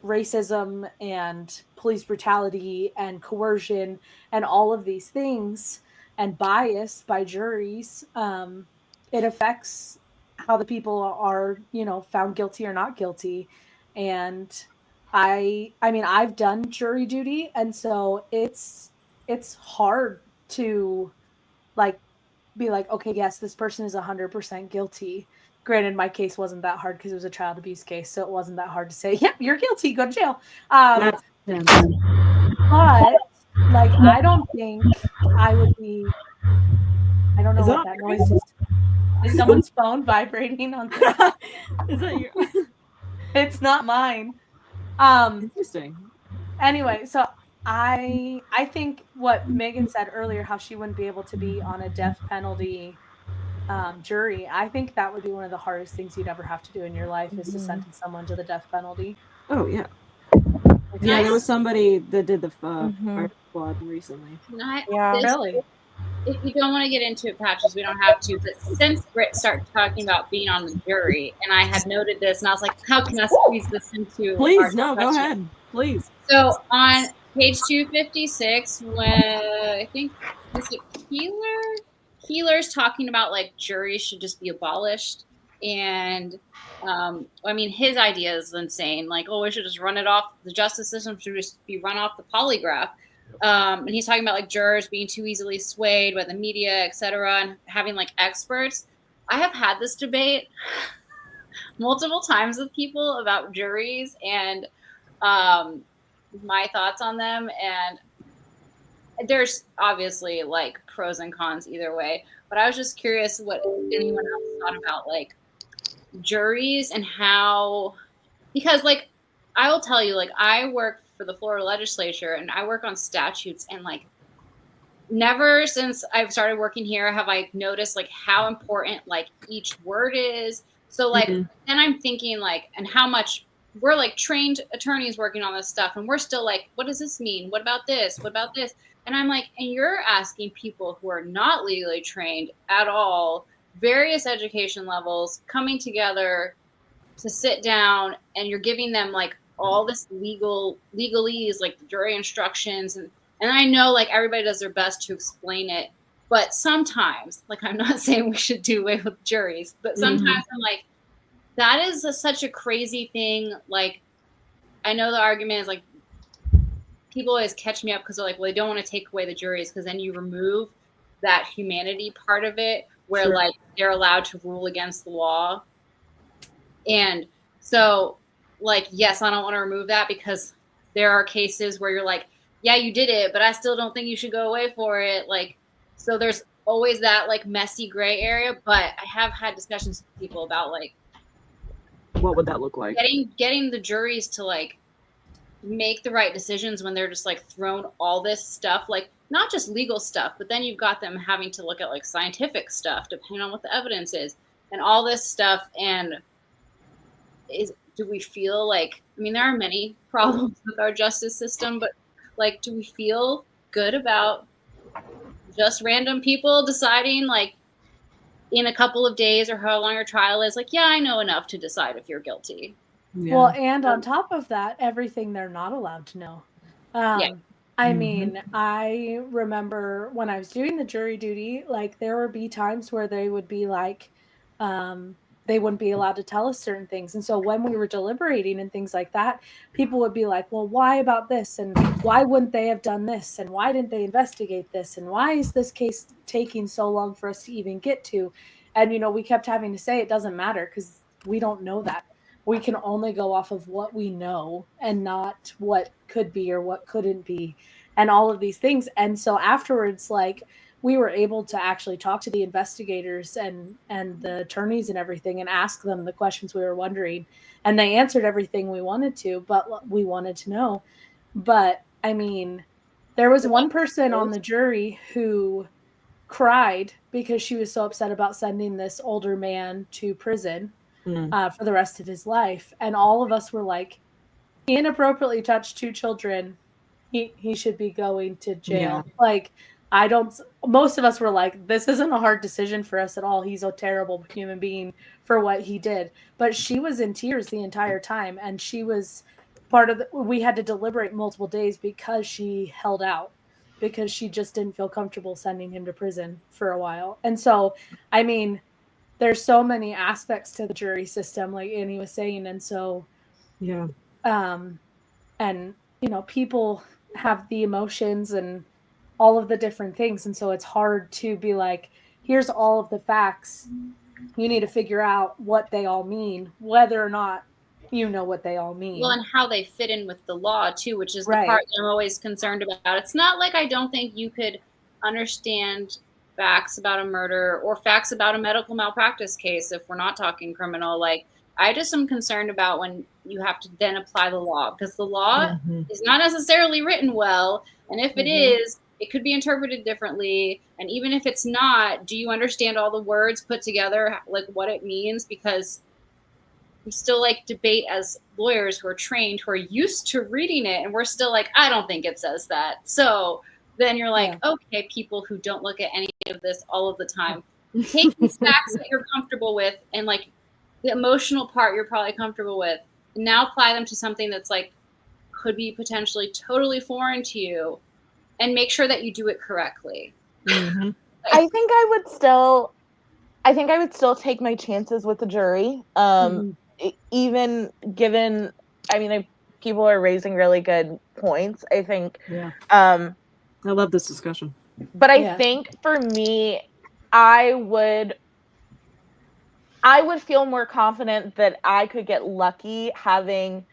racism and police brutality and coercion and all of these things and bias by juries, it affects how the people are, you know, found guilty or not guilty. And I mean, I've done jury duty, and so it's hard to, like, be like, okay, yes, this person is 100% guilty. Granted, my case wasn't that hard because it was a child abuse case, so it wasn't that hard to say, yeah, you're guilty, go to jail. But like, I don't think I would be. I don't know what that noise is. Is someone's phone vibrating on the... Is that your? It's not mine. Interesting. Anyway, so I think what Megan said earlier, how she wouldn't be able to be on a death penalty jury, I think that would be one of the hardest things you'd ever have to do in your life, is to sentence someone to the death penalty. Oh yeah. Yeah, there was somebody that did the flawed recently. Really? If you don't want to get into it, Patches, we don't have to. But since Britt started talking about being on the jury, and I had noted this, and I was like, how can I squeeze this into? Please, no, go ahead, please. So on page 256, when I think, is it Keeler? Keeler's talking about, like, juries should just be abolished. And I mean, his idea is insane. Like, oh, we should just run it off. The justice system should just be run off the polygraph. And he's talking about, like, jurors being too easily swayed by the media, etc., and having, like, experts. I have had this debate multiple times with people about juries and my thoughts on them. And there's obviously, like, pros and cons either way. But I was just curious what anyone else thought about, like, juries and how, because, like, I will tell you, like, I work for the Florida legislature and I work on statutes, and, like, never since I've started working here have I noticed, like, how important, like, each word is. So, like, then I'm thinking, like, and how much we're, like, trained attorneys working on this stuff, and we're still like, what does this mean? What about this? What about this? And I'm like, and you're asking people who are not legally trained at all, various education levels, coming together to sit down, and you're giving them, like, all this legalese, like the jury instructions, and I know, like, everybody does their best to explain it, but sometimes, like, I'm not saying we should do away with juries, but sometimes I'm like, that is such a crazy thing. Like, I know the argument is, like, people always catch me up because they're like, well, they don't want to take away the juries because then you remove that humanity part of it where, like, they're allowed to rule against the law. And so, like, yes, I don't want to remove that because there are cases where you're like, yeah, you did it, but I still don't think you should go away for it. Like, so there's always that, like, messy gray area. But I have had discussions with people about, like, what would that look like? Getting the juries to, like, make the right decisions when they're just, like, thrown all this stuff, like, not just legal stuff, but then you've got them having to look at, like, scientific stuff, depending on what the evidence is, and all this stuff. And do we feel like, I mean, there are many problems with our justice system, but, like, do we feel good about just random people deciding, like, in a couple of days or how long your trial is, like, yeah, I know enough to decide if you're guilty. Well, and on top of that, everything they're not allowed to know. I mean, I remember when I was doing the jury duty, like there would be times where they would be like, they wouldn't be allowed to tell us certain things. And so when we were deliberating and things like that, people would be like, well, why about this? And why wouldn't they have done this? And why didn't they investigate this? And why is this case taking so long for us to even get to? And, you know, we kept having to say it doesn't matter because we don't know that. We can only go off of what we know and not what could be or what couldn't be and all of these things. And so afterwards, like, we were able to actually talk to the investigators and the attorneys and everything and ask them the questions we were wondering. And they answered everything we wanted to, but we wanted to know. But I mean, there was one person on the jury who cried because she was so upset about sending this older man to prison for the rest of his life. And all of us were like, he inappropriately touched 2 children. He should be going to jail. Yeah. Like, most of us were like, this isn't a hard decision for us at all. He's a terrible human being for what he did. But she was in tears the entire time. And she was we had to deliberate multiple days because she held out, because she just didn't feel comfortable sending him to prison for a while. And so, I mean, there's so many aspects to the jury system, like Annie was saying. And so, yeah. And, you know, people have the emotions and all of the different things. And so it's hard to be like, here's all of the facts. You need to figure out what they all mean, whether or not you know what they all mean. Well, and how they fit in with the law, too, which is the part that I'm always concerned about. It's not like I don't think you could understand facts about a murder or facts about a medical malpractice case if we're not talking criminal. Like, I just am concerned about when you have to then apply the law, because the law is not necessarily written well. And if it is, it could be interpreted differently. And even if it's not, do you understand all the words put together, like what it means? Because we still like debate as lawyers who are trained, who are used to reading it. And we're still like, I don't think it says that. So then you're like, okay, people who don't look at any of this all of the time, take these facts that you're comfortable with and like the emotional part you're probably comfortable with, and now apply them to something that's like could be potentially totally foreign to you, and make sure that you do it correctly. I think I would still take my chances with the jury. Even given, I mean, people are raising really good points. I think. Yeah. I love this discussion. But I think for me, I would feel more confident that I could get lucky having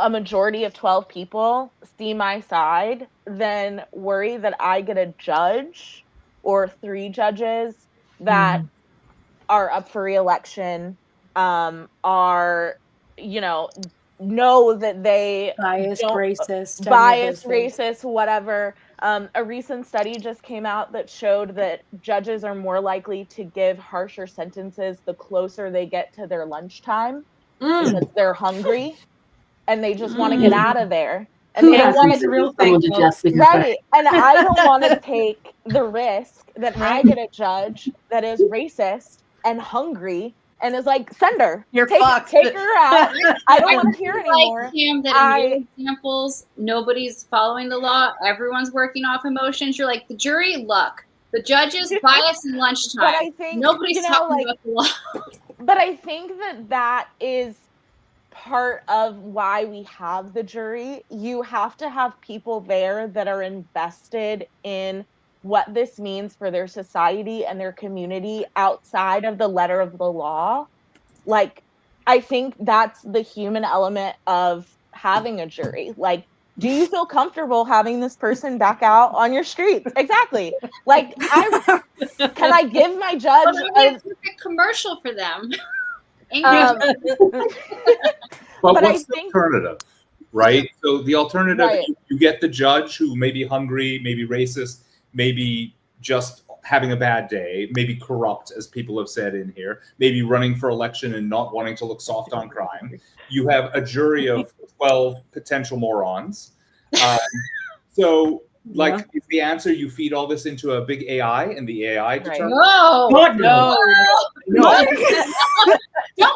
a majority of 12 people see my side than worry that I get a judge or 3 judges that are up for re-election, are, you know that they biased, racist, whatever. A recent study just came out that showed that judges are more likely to give harsher sentences the closer they get to their lunchtime because they're hungry and they just want to get out of there. And they don't want to real thing, right? And I don't want to take the risk that I get a judge that is racist and hungry and is like, send her. Take her out. I don't want to hear anymore. Like him that in examples, nobody's following the law. Everyone's working off emotions. You're like, the jury, luck. The judges, bias and lunchtime. But I think nobody's talking about the law. But I think that is part of why we have the jury. You have to have people there that are invested in what this means for their society and their community outside of the letter of the law. Like, I think that's the human element of having a jury. Like, do you feel comfortable having this person back out on your streets? Exactly. Like, can I give my judge a commercial for them? But what's the alternative, right? So the alternative, you get the judge who may be hungry, maybe racist, maybe just having a bad day, maybe corrupt, as people have said in here, maybe running for election and not wanting to look soft on crime. You have a jury of 12 potential morons. So, like, is the answer you feed all this into a big AI and the AI determines? No. Don't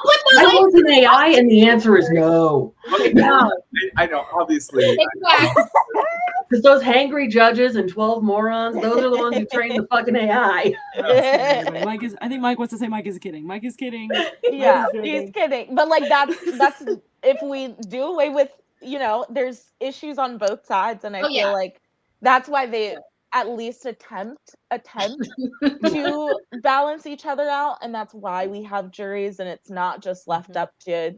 put the I want an AI and the answer is no. Okay, no. I know, obviously. Because those hangry judges and 12 morons, those are the ones who train the fucking AI. Mike is. I think Mike wants to say Mike is kidding. Mike is kidding. Yeah, Mike is he's joking. kidding. But like that's if we do away with, there's issues on both sides, and I feel like that's why they at least attempt to balance each other out, and that's why we have juries, and it's not just left up to,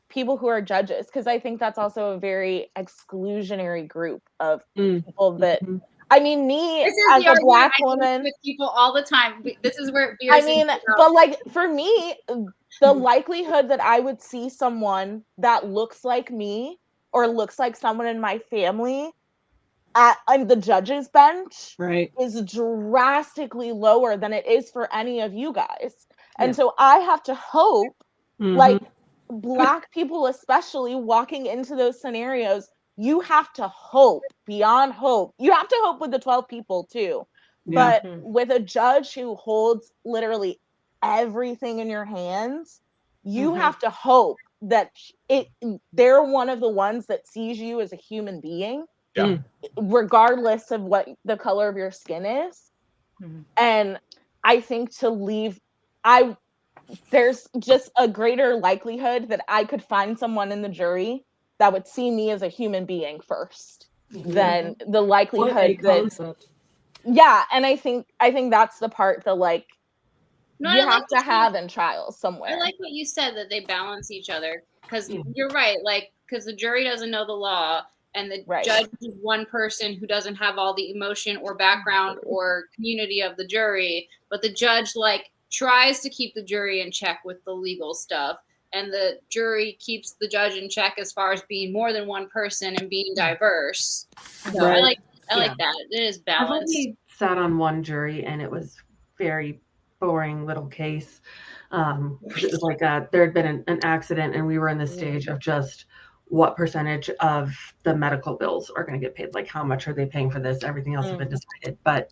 people who are judges, because I think that's also a very exclusionary group of people that. I mean, me as a Black woman, with people all the time. This is where I mean, but like for me, the likelihood that I would see someone that looks like me or looks like someone in my family on the judge's bench is drastically lower than it is for any of you guys. And so I have to hope, like Black people especially walking into those scenarios, you have to hope beyond hope. You have to hope with the 12 people too. But with a judge who holds literally everything in your hands, you have to hope that they're one of the ones that sees you as a human being, regardless of what the color of your skin is. And I think there's just a greater likelihood that I could find someone in the jury that would see me as a human being first than the likelihood concept. And I think that's the part that you have to have in trials somewhere. I like what you said, that they balance each other, because you're right, because the jury doesn't know the law, and the judge is one person who doesn't have all the emotion or background or community of the jury, but the judge tries to keep the jury in check with the legal stuff, and the jury keeps the judge in check as far as being more than one person and being diverse. So I like that. It is balanced. I've only sat on one jury, and it was very boring little case. It was like there had been an accident, and we were in the stage of just what percentage of the medical bills are going to get paid, like how much are they paying for this, everything else had been decided. But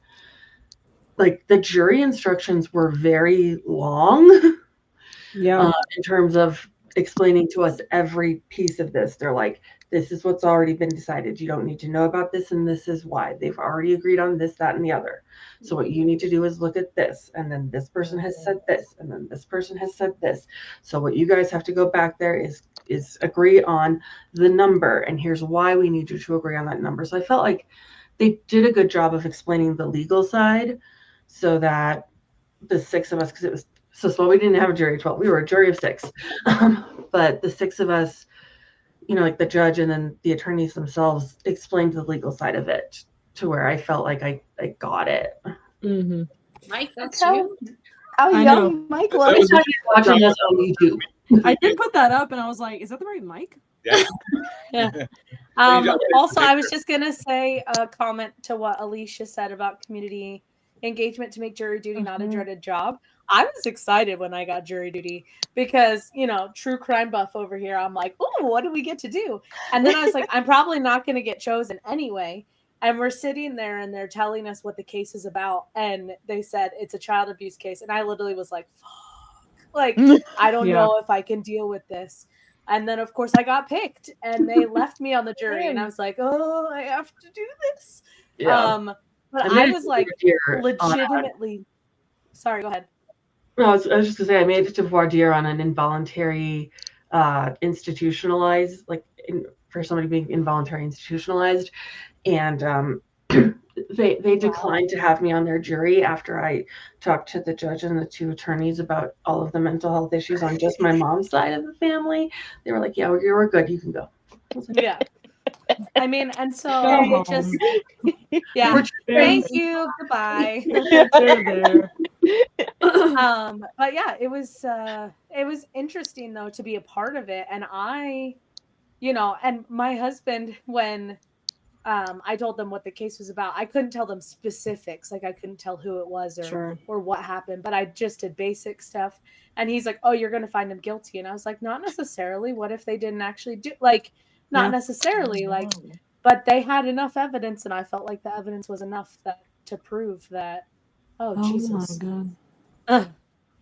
the jury instructions were very long in terms of explaining to us every piece of this. They're like, this is what's already been decided. You don't need to know about this, and this is why. They've already agreed on this, that, and the other. So what you need to do is look at this, and then this person has said this, and then this person has said this. So what you guys have to go back there is agree on the number, and here's why we need you to agree on that number. So I felt like they did a good job of explaining the legal side, so that the six of us, because it was so small, we didn't have a jury of 12, we were a jury of 6, but the 6 of us, the judge and then the attorneys themselves explained the legal side of it to where I felt like I got it. Mike, that's you. How young Mike was. Every time you're watching this on YouTube. I did put that up, and I was like, is that the right mic? Yeah. Also, I was just going to say a comment to what Alicia said about community engagement to make jury duty not a dreaded job. I was excited when I got jury duty because, true crime buff over here. I'm like, oh, what do we get to do? And then I was like, I'm probably not going to get chosen anyway. And we're sitting there and they're telling us what the case is about. And they said it's a child abuse case. And I literally was like, fuck. I don't know if I can deal with this. And then, of course, I got picked and they left me on the jury. And I was like, oh, I have to do this. Yeah. But I was like, legitimately. Sorry, go ahead. No, I was just gonna say I made it to voir dire on an involuntary institutionalized, for somebody being involuntary institutionalized, and they declined to have me on their jury after I talked to the judge and the 2 attorneys about all of the mental health issues on just my mom's side of the family. They were like, "Yeah, we're good. You can go." I was like, yeah. I mean, and so it just, thank you, goodbye. But yeah, it was interesting though to be a part of it, and I, and my husband, when I told them what the case was about, I couldn't tell them specifics, I couldn't tell who it was or what happened, but I just did basic stuff, and he's like, "Oh, you're gonna find him guilty," and I was like, "Not necessarily. What if they didn't actually do not necessarily but they had enough evidence, and I felt like the evidence was enough to prove that." Oh Jesus! My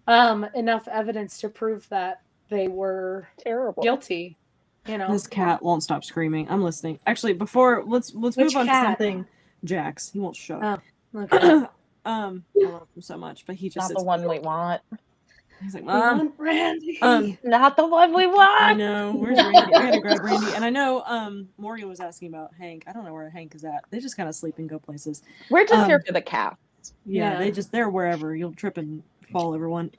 God. Enough evidence to prove that they were terrible, guilty. You know, This cat won't stop screaming. I'm listening. Actually, before let's Which move on cat? to something. Jax, he won't shut up. Oh, okay. I love him so much, but he just Not the sits one there. we want. He's like, We Mom. want Randy. Not the one we I want. know. Where's Randy? I gotta grab Randy. And I know Morgan was asking about Hank. I don't know where Hank is at. They just kind of sleep and go places. We're just here for the cow. Yeah, Yeah. they're wherever. You'll trip and fall, everyone.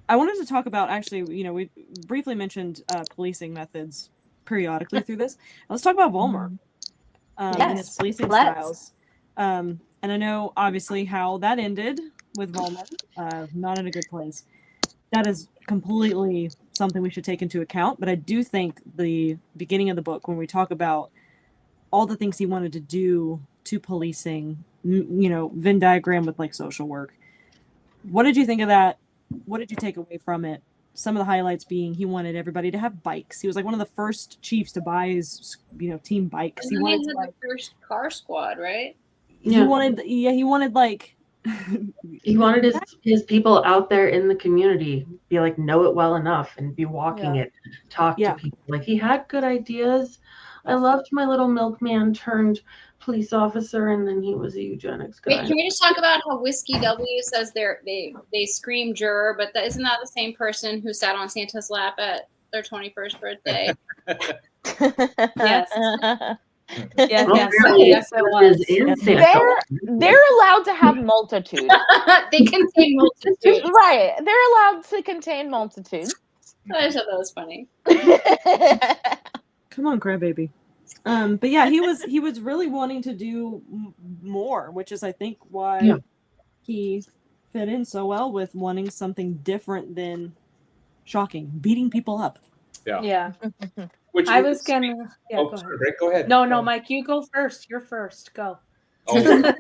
I wanted to talk about, actually, we briefly mentioned policing methods periodically through this. Let's talk about Vollmer and his policing styles. And I know, obviously, how that ended with Vollmer. Not in a good place. That is completely something we should take into account. But I do think the beginning of the book, when we talk about all the things he wanted to do to policing, Venn diagram with like social work. What did you think of that? What did you take away from it? Some of the highlights being he wanted everybody to have bikes. He was like one of the first chiefs to buy his, team bikes. And then they had the first car squad, right? He wanted like He wanted his people out there in the community be like, know it well enough and be walking it, talk to people. Like, he had good ideas. I loved my little milkman turned police officer, and then he was a eugenics guy. Wait, can we just talk about how Whiskey W says they scream juror, but isn't that the same person who sat on Santa's lap at their 21st birthday? Yes. Yes, it was. They're allowed to have multitudes. They contain multitudes. Right. They're allowed to contain multitudes. I just thought that was funny. Come on, crybaby. But yeah, he was really wanting to do more, which is I think why he fit in so well with wanting something different than shocking, beating people up. Yeah. Which I was gonna. Yeah, go ahead. Rick, go ahead. No, Mike, you go first. You're first. Go. First.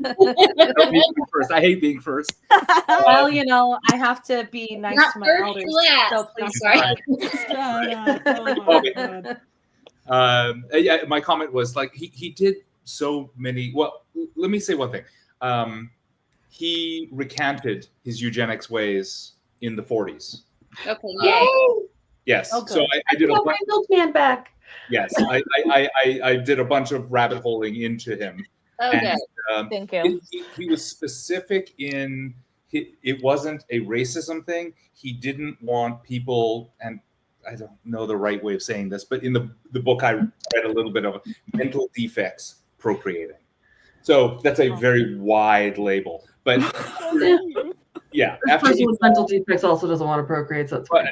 I hate being first. Well, I have to be nice to my elders. So please. Sorry. Shut up. Oh my God. Yeah, my comment was like he did so many. Well, let me say one thing. He recanted his eugenics ways in the 40s. Okay. Yay! Yes. Oh, so I did a my milkman back. Yes, I did a bunch of rabbit holing into him. Okay. And, Thank you. He was specific in it wasn't a racism thing. He didn't want people, and I don't know the right way of saying this, but in the book I read a little bit of mental defects procreating. So that's a very wide label. But yeah, Person with mental defects also doesn't want to procreate, so it's fine.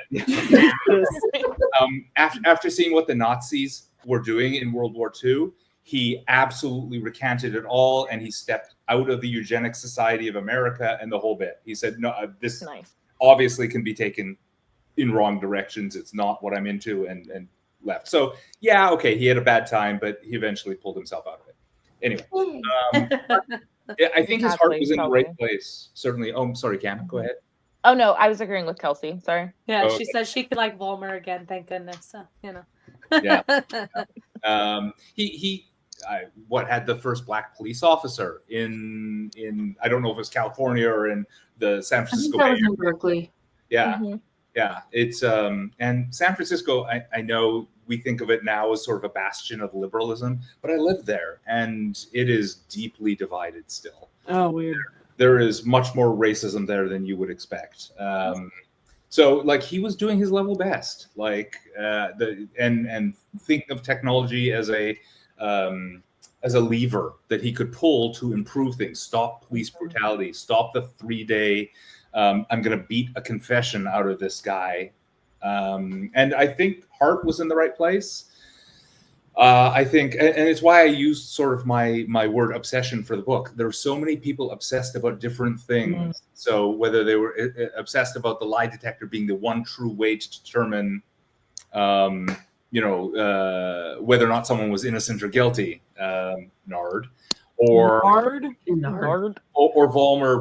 After seeing what the Nazis were doing in World War II, he absolutely recanted it all, and he stepped out of the Eugenics Society of America and the whole bit. He said, "No, this obviously can be taken in wrong directions. It's not what I'm into," and left. So yeah, okay, he had a bad time, but he eventually pulled himself out of it. Anyway, I think his heart was in the right place. Certainly. Oh, I'm sorry, Cam. Go ahead. Oh no, I was agreeing with Kelsey. Sorry. Yeah, Okay. she said she could like Vollmer again. Thank goodness. So, Yeah. He had the first black police officer in I don't know if it was California or in the San Francisco I think that Bay was in Berkeley. Yeah. Mm-hmm. Yeah. It's and San Francisco, I know we think of it now as sort of a bastion of liberalism, but I lived there and it is deeply divided still. Oh, weird. There is much more racism there than you would expect. So like he was doing his level best, like and thinking of technology as a lever that he could pull to improve things, stop police brutality, stop the 3-day I'm going to beat a confession out of this guy. And I think heart was in the right place. I think, and it's why I used sort of my word obsession for the book. There are so many people obsessed about different things. Mm-hmm. So whether they were obsessed about the lie detector being the one true way to determine, whether or not someone was innocent or guilty, Nard, or Vollmer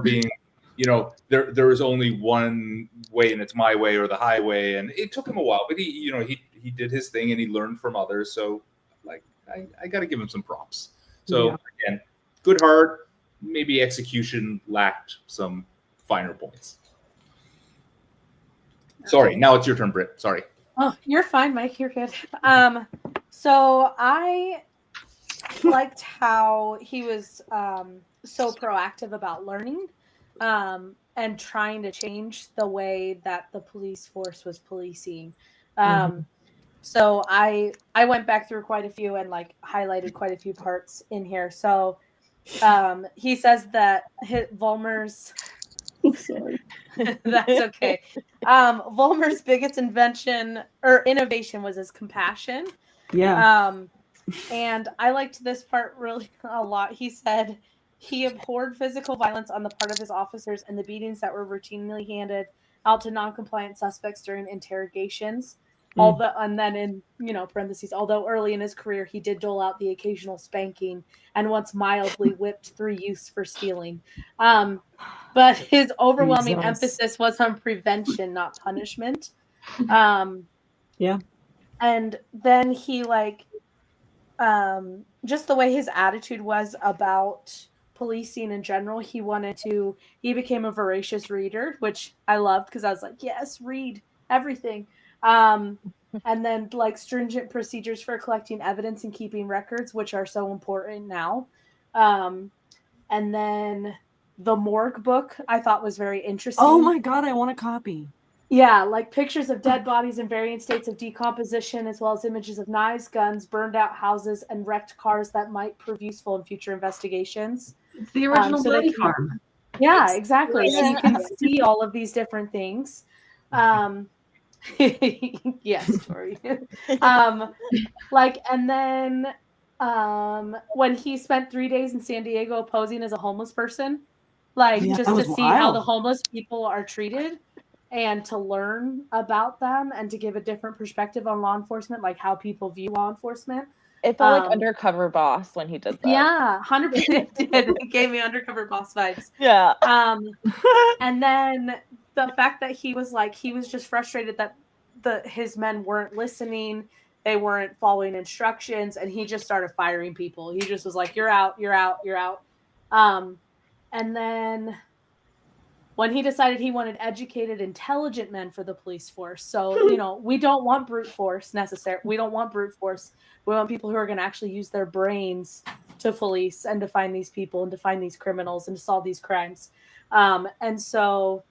being, there is only one way and it's my way or the highway. And it took him a while, but he did his thing and he learned from others. So like, I got to give him some props. So again, good heart, maybe execution lacked some finer points. Sorry. Now it's your turn, Britt. Sorry. Oh, you're fine, Mike. You're good. So I liked how he was so proactive about learning and trying to change the way that the police force was policing. So I went back through quite a few and like highlighted quite a few parts in here. So he says that Vollmer's Sorry. that's okay. Vollmer's biggest invention or innovation was his compassion. Yeah. And I liked this part really a lot. He said he abhorred physical violence on the part of his officers and the beatings that were routinely handed out to non-compliant suspects during interrogations. Although, and then in parentheses, although early in his career he did dole out the occasional spanking and once mildly whipped 3 youths for stealing. But his overwhelming Jesus. emphasis was on prevention, not punishment. Yeah. And then he just the way his attitude was about policing in general, he became a voracious reader, which I loved because I was like, yes, read everything. And then like stringent procedures for collecting evidence and keeping records, which are so important now. And then the morgue book I thought was very interesting. Oh my God, I want a copy. Yeah, like pictures of dead bodies in varying states of decomposition, as well as images of knives, guns, burned out houses, and wrecked cars that might prove useful in future investigations. It's the original so Bloody Farm. Yeah, exactly. So you Yeah. can see all of these different things. Yes, Tori. And then when he spent 3 days in San Diego posing as a homeless person, Yeah, just that to was see how wild. the homeless people are treated and to learn about them and to give a different perspective on law enforcement, like how people view law enforcement. It felt like Undercover Boss when he did that. Yeah, 100% did. It gave me Undercover Boss vibes. Yeah. And then the fact that he was just frustrated that his men weren't listening, they weren't following instructions, and he just started firing people. He just was like, "You're out, you're out, you're out." And then when he decided he wanted educated, intelligent men for the police force. So, we don't want brute force necessarily. We don't want brute force. We want people who are going to actually use their brains to police and to find these people and to find these criminals and to solve these crimes. And so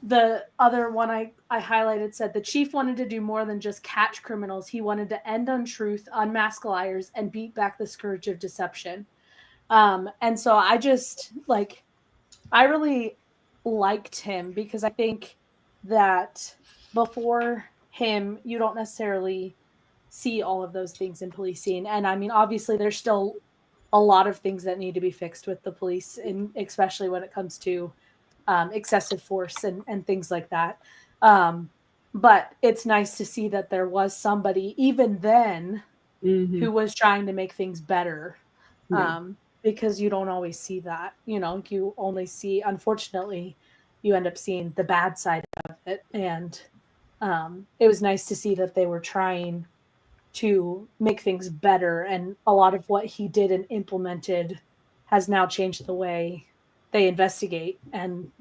the other one I highlighted said the chief wanted to do more than just catch criminals. He wanted to end untruth, unmask liars, and beat back the scourge of deception. And so I really liked him because I think that before him, you don't necessarily see all of those things in policing. And I mean, obviously, there's still a lot of things that need to be fixed with the police, and especially when it comes to excessive force and things like that. But it's nice to see that there was somebody even then who was trying to make things better. Because you don't always see that, you only see, unfortunately, you end up seeing the bad side of it. And it was nice to see that they were trying to make things better. And a lot of what he did and implemented has now changed the way they investigate. And,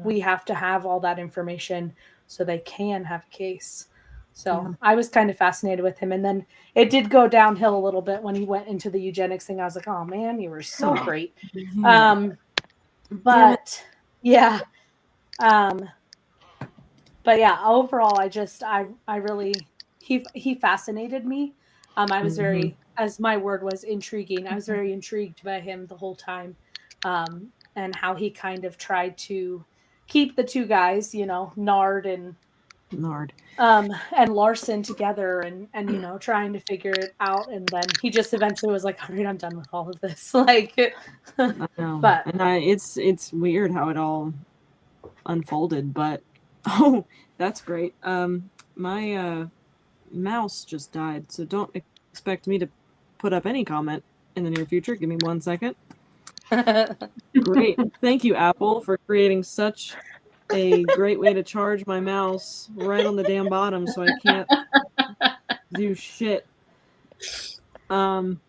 we have to have all that information so they can have a case. So I was kind of fascinated with him. And then it did go downhill a little bit when he went into the eugenics thing. I was like, oh man, you were so great. But yeah. But yeah, overall, I really, he fascinated me. I was very, as my word was, intriguing. I was very intrigued by him the whole time. And how he kind of tried to keep the two guys, Leonarde and Larson together and trying to figure it out. And then he just eventually was like, all right, I'm done with all of this. I know. But it's weird how it all unfolded, but that's great. My mouse just died, so don't expect me to put up any comment in the near future. Give me 1 second. Great. Thank you, Apple, for creating such a great way to charge my mouse right on the damn bottom so I can't do shit. Thank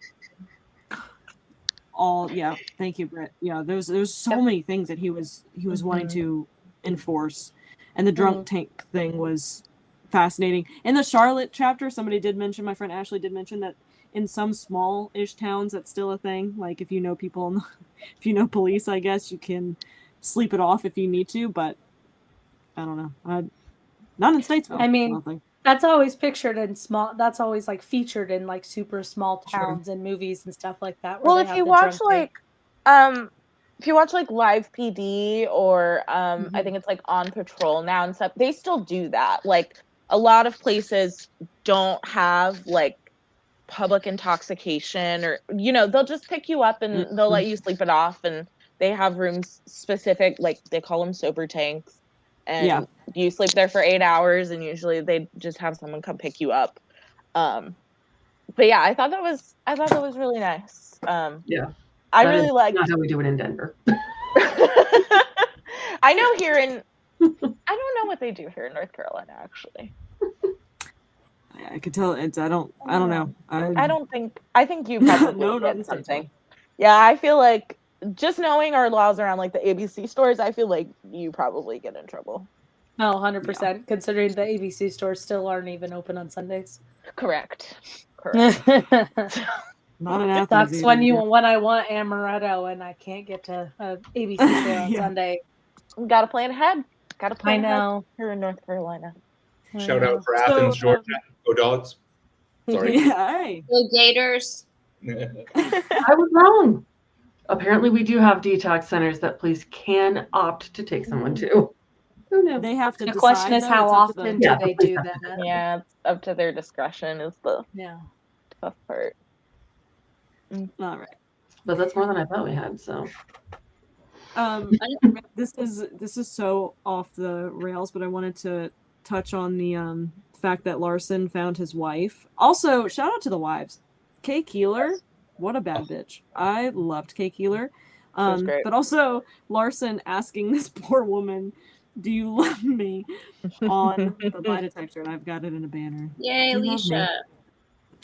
you, Britt. Yeah, there's so many things that he was wanting to enforce, and the drunk tank thing was fascinating. In the Charlotte chapter, somebody did mention, my friend Ashley did mention that in some small-ish towns that's still a thing. Like if you know people, if you know police, I guess you can sleep it off if you need to, but I don't know. Not in Statesville. I mean, that's always pictured in small. That's always like featured in like super small towns and movies and stuff like that. Well, if you watch like Live PD or I think it's like On Patrol now and stuff, they still do that. Like a lot of places don't have like public intoxication or they'll just pick you up and they'll let you sleep it off, and they have rooms specific, like they call them sober tanks, and you sleep there for 8 hours, and usually they just have someone come pick you up. But yeah, I thought that was really nice. I really like not how we do it in Denver. I know here in I don't know what they do here in North Carolina, actually. I could tell it's I don't know. I think you probably get something. Yeah, I feel like just knowing our laws around like the ABC stores, I feel like you probably get in trouble. No, 100%. Considering the ABC stores still aren't even open on Sundays. Correct. Not an Sucks when I want amaretto and I can't get to ABC store on Sunday. Got to plan ahead. I know. Here in North Carolina. Shout out for Athens, Georgia. Go Dogs. Sorry. Hey. Go Gators. I was wrong. Apparently, we do have detox centers that police can opt to take someone to. Who knows? They have to The decide, question is, though. how It's up to often them. do they do that? Yeah, it's up to their discretion is the tough part. All right. But that's more than I thought we had, so. This is so off the rails, but I wanted to touch on the fact that Larson found his wife. Also, shout out to the wives. Kay Keeler, what a bad bitch. I loved Kay Keeler. But also Larson asking this poor woman, "Do you love me?" on the lie detector, and I've got it in a banner. Yay, Alicia.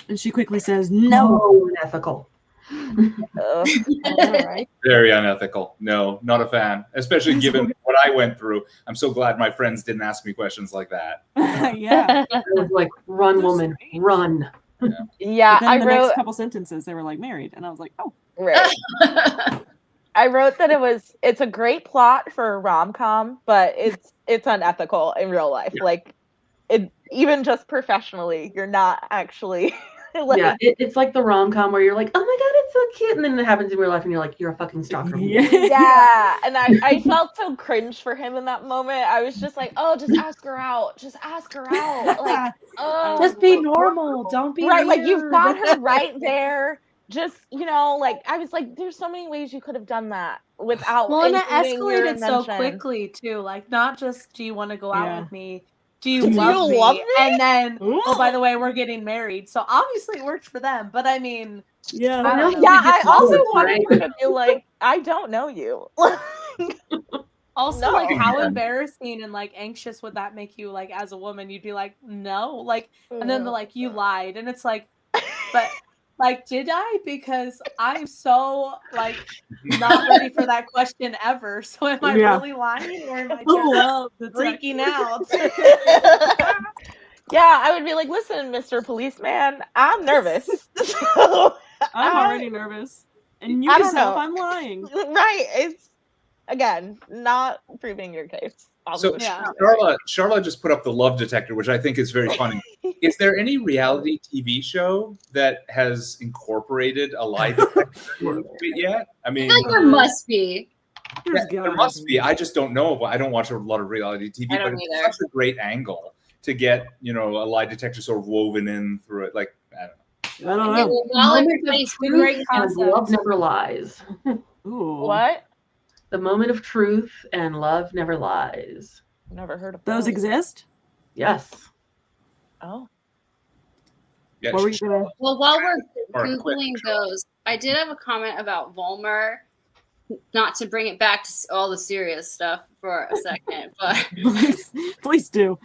And she quickly says, "No." Oh, unethical. All right. Very unethical. No, not a fan. Especially given what I went through. I'm so glad my friends didn't ask me questions like that. Yeah. It was like, run, woman, run. Yeah, I wrote the next couple sentences. They were like married, and I was like, oh. Right. I wrote that it's a great plot for a rom-com, but it's unethical in real life. Yeah. Like, it even just professionally, you're not actually. Like, it's like the rom-com where you're like, oh my god, it's so cute, and then it happens in real life, and you're like, you're a fucking stalker. Yeah, and I felt so cringe for him in that moment. I was just like, oh, just ask her out, like, oh, just be normal, don't be right. weird. Like you've got her right there. Just like I was like, there's so many ways you could have done that without. Well, and it escalated so quickly too. Like, not just do you want to go out with me. Do you love me? And then, oh, by the way, we're getting married. So obviously it worked for them. But I mean, I also wanted her to feel like, I don't know you. Also, like, how embarrassing and like anxious would that make you? Like, as a woman, you'd be like, no, like, and then like, you lied, and it's like, but like, did I? Because I'm so like not ready for that question ever. So am I really lying, or am I just freaking out? Yeah, I would be like, listen, Mr. Policeman, I'm nervous. So I'm already nervous, and you can tell if I'm lying. Right? It's again not proving your case. So Charlotte just put up the love detector, which I think is very funny. Is there any reality TV show that has incorporated a lie detector yet? I mean, I feel like there must be. There must be. I just don't know. I don't watch a lot of reality TV, but it's such a great angle to get, a lie detector sort of woven in through it. Like, I don't know. I don't know. Well, everybody's great concept. Love never lies. Ooh. What? The moment of truth and love never lies. Never heard of those. Exist? Yes. Oh. Yeah, what were you gonna... Well, while we're Googling those, I did have a comment about Vollmer. Not to bring it back to all the serious stuff for a second, but please do.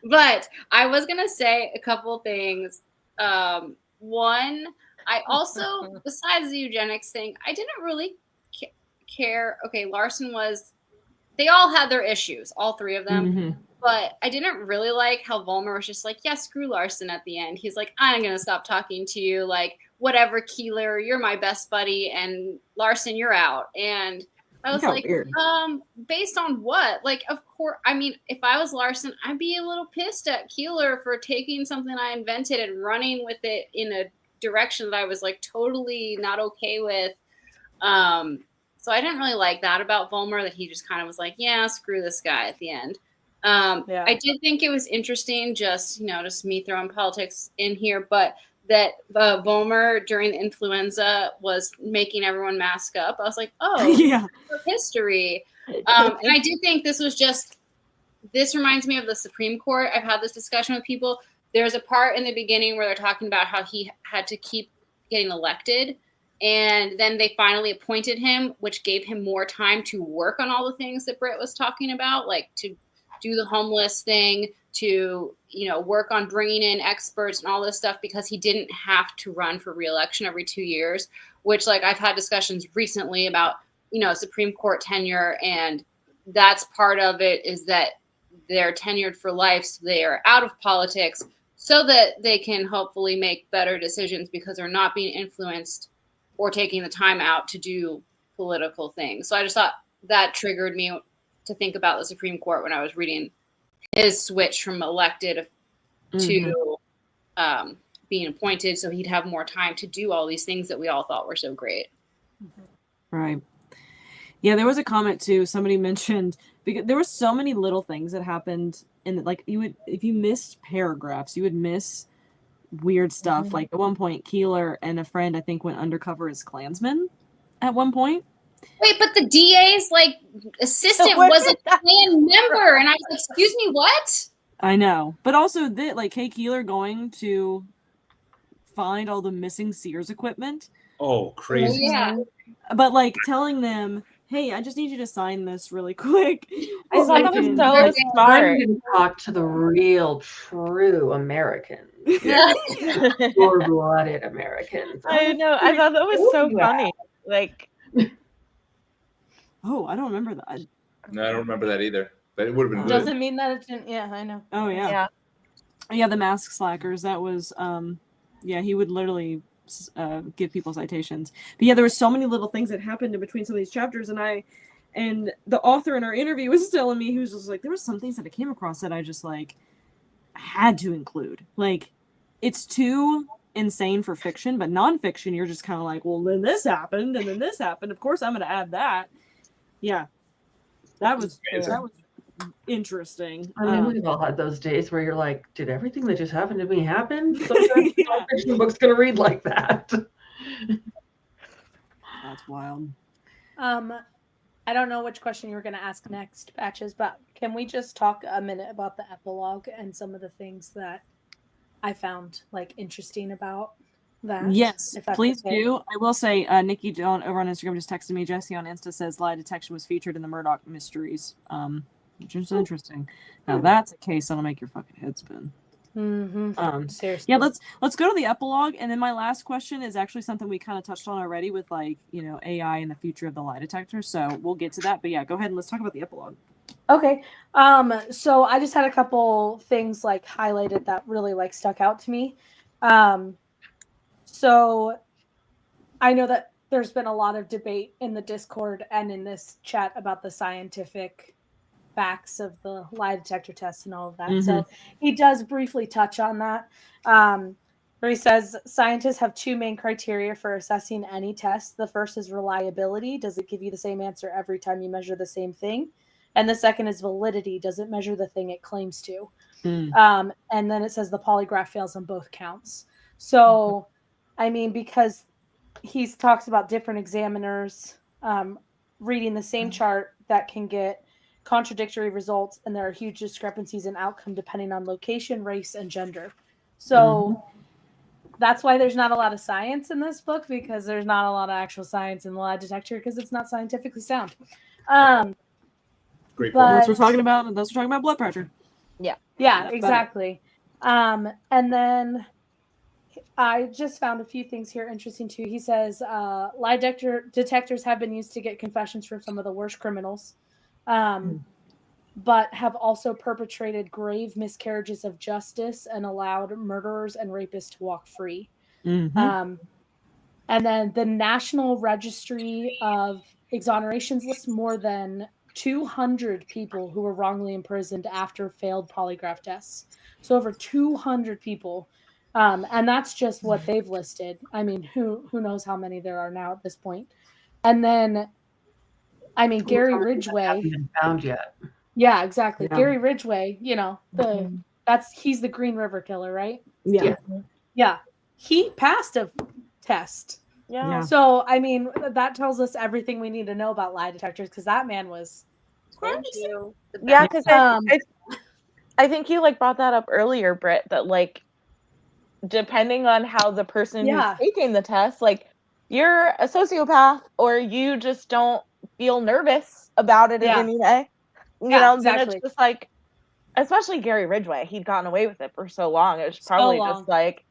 But I was gonna say a couple things. One, I also, besides the eugenics thing, I didn't really care. Okay, Larson was they all had their issues, all three of them. Mhm. But I didn't really like how Vollmer was just like, yeah, screw Larson at the end. He's like, I'm going to stop talking to you. Like, whatever, Keeler, you're my best buddy. And Larson, you're out. And I was How like, weird. based on what? Like, of course, I mean, if I was Larson, I'd be a little pissed at Keeler for taking something I invented and running with it in a direction that I was like totally not okay with. So I didn't really like that about Vollmer, that he just kind of was like, yeah, screw this guy at the end. I did think it was interesting, just me throwing politics in here, but that Vollmer during the influenza was making everyone mask up. I was like, oh, Yeah. history. And I do think this reminds me of the Supreme Court. I've had this discussion with people. There's a part in the beginning where they're talking about how he had to keep getting elected. And then they finally appointed him, which gave him more time to work on all the things that Britt was talking about, like to do the homeless thing, to, work on bringing in experts and all this stuff, because he didn't have to run for re-election every 2 years, which, like, I've had discussions recently about, Supreme Court tenure. And that's part of it, is that they're tenured for life. So they are out of politics so that they can hopefully make better decisions, because they're not being influenced or taking the time out to do political things. So I just thought that triggered me to think about the Supreme Court when I was reading his switch from elected to being appointed, so he'd have more time to do all these things that we all thought were so great. Right. Yeah, there was a comment too. Somebody mentioned, because there were so many little things that happened, and like if you missed paragraphs, you would miss weird stuff. Like at one point, Keeler and a friend, I think, went undercover as Klansmen at one point. Wait, but the DA's assistant was a Klan member, and I was like, excuse me, what? I know, but also Kay Keeler going to find all the missing Sears equipment. Oh, crazy! Yeah, but telling them, hey, I just need you to sign this really quick. I thought that was so smart. I'm going to talk to the real, true Americans. Full-blooded Americans. I know. I thought that was so funny. Oh, I don't remember that. No, I don't remember that either. But it would have been good. Doesn't mean that it didn't. Yeah, I know. Oh yeah. Yeah, the mask slackers. That was he would literally give people citations. But yeah, there were so many little things that happened in between some of these chapters, and the author in our interview was telling me, he was just like, there were some things that I came across that I just had to include. It's too insane for fiction, but nonfiction, you're just kind of like, well, then this happened, and then this happened. Of course, I'm going to add that. Yeah, that was interesting. I mean, we've all had those days where you're like, did everything that just happened to me happen? Sometimes the nonfiction book's going to read like that. That's wild. I don't know which question you were going to ask next, Patches, but can we just talk a minute about the epilogue and some of the things that I found interesting about that? Yes, please do. I will say, Nikki John over on Instagram just texted me. Jesse on Insta says lie detection was featured in the Murdoch Mysteries, which is interesting. Now that's a case that'll make your fucking head spin. Seriously. Yeah, let's go to the epilogue, and then my last question is actually something we kind of touched on already with AI and the future of the lie detector. So we'll get to that. But yeah, go ahead and let's talk about the epilogue. Okay. So I just had a couple things highlighted that really stuck out to me. So I know that there's been a lot of debate in the Discord and in this chat about the scientific facts of the lie detector test and all of that. So he does briefly touch on that. Where he says scientists have two main criteria for assessing any test. The first is reliability. Does it give you the same answer every time you measure the same thing? And the second is validity. Does it measure the thing it claims to? And then it says the polygraph fails on both counts. So, I mean, because he talks about different examiners reading the same chart that can get contradictory results, and there are huge discrepancies in outcome depending on location, race, and gender. So that's why there's not a lot of science in this book, because there's not a lot of actual science in the lie detector, because it's not scientifically sound. Great point. That's what we're talking about. That's what we're talking about blood pressure. Yeah, exactly. And then I just found a few things here interesting too. He says lie detectors have been used to get confessions from some of the worst criminals. but have also perpetrated grave miscarriages of justice and allowed murderers and rapists to walk free. Mhm. And then the National Registry of Exonerations lists more than 200 people who were wrongly imprisoned after failed polygraph tests. So over 200 people. And that's just what they've listed. I mean, who knows how many there are now at this point. And then, I mean, Gary Ridgway. Haven't been found yet. Yeah, exactly. Yeah. Gary Ridgway, you know, he's the Green River Killer, right? Yeah. Yeah. He passed a test. Yeah. So, I mean, that tells us everything we need to know about lie detectors because that man was Told you. Yeah, because Um, I think you like brought that up earlier, Britt, that like depending on how the person Yeah. who's taking the test, like you're a sociopath or you just don't feel nervous about it in Yeah. any way. You Yeah, know, exactly. then it's just like, especially Gary Ridgway, he'd gotten away with it for so long. It was probably just like,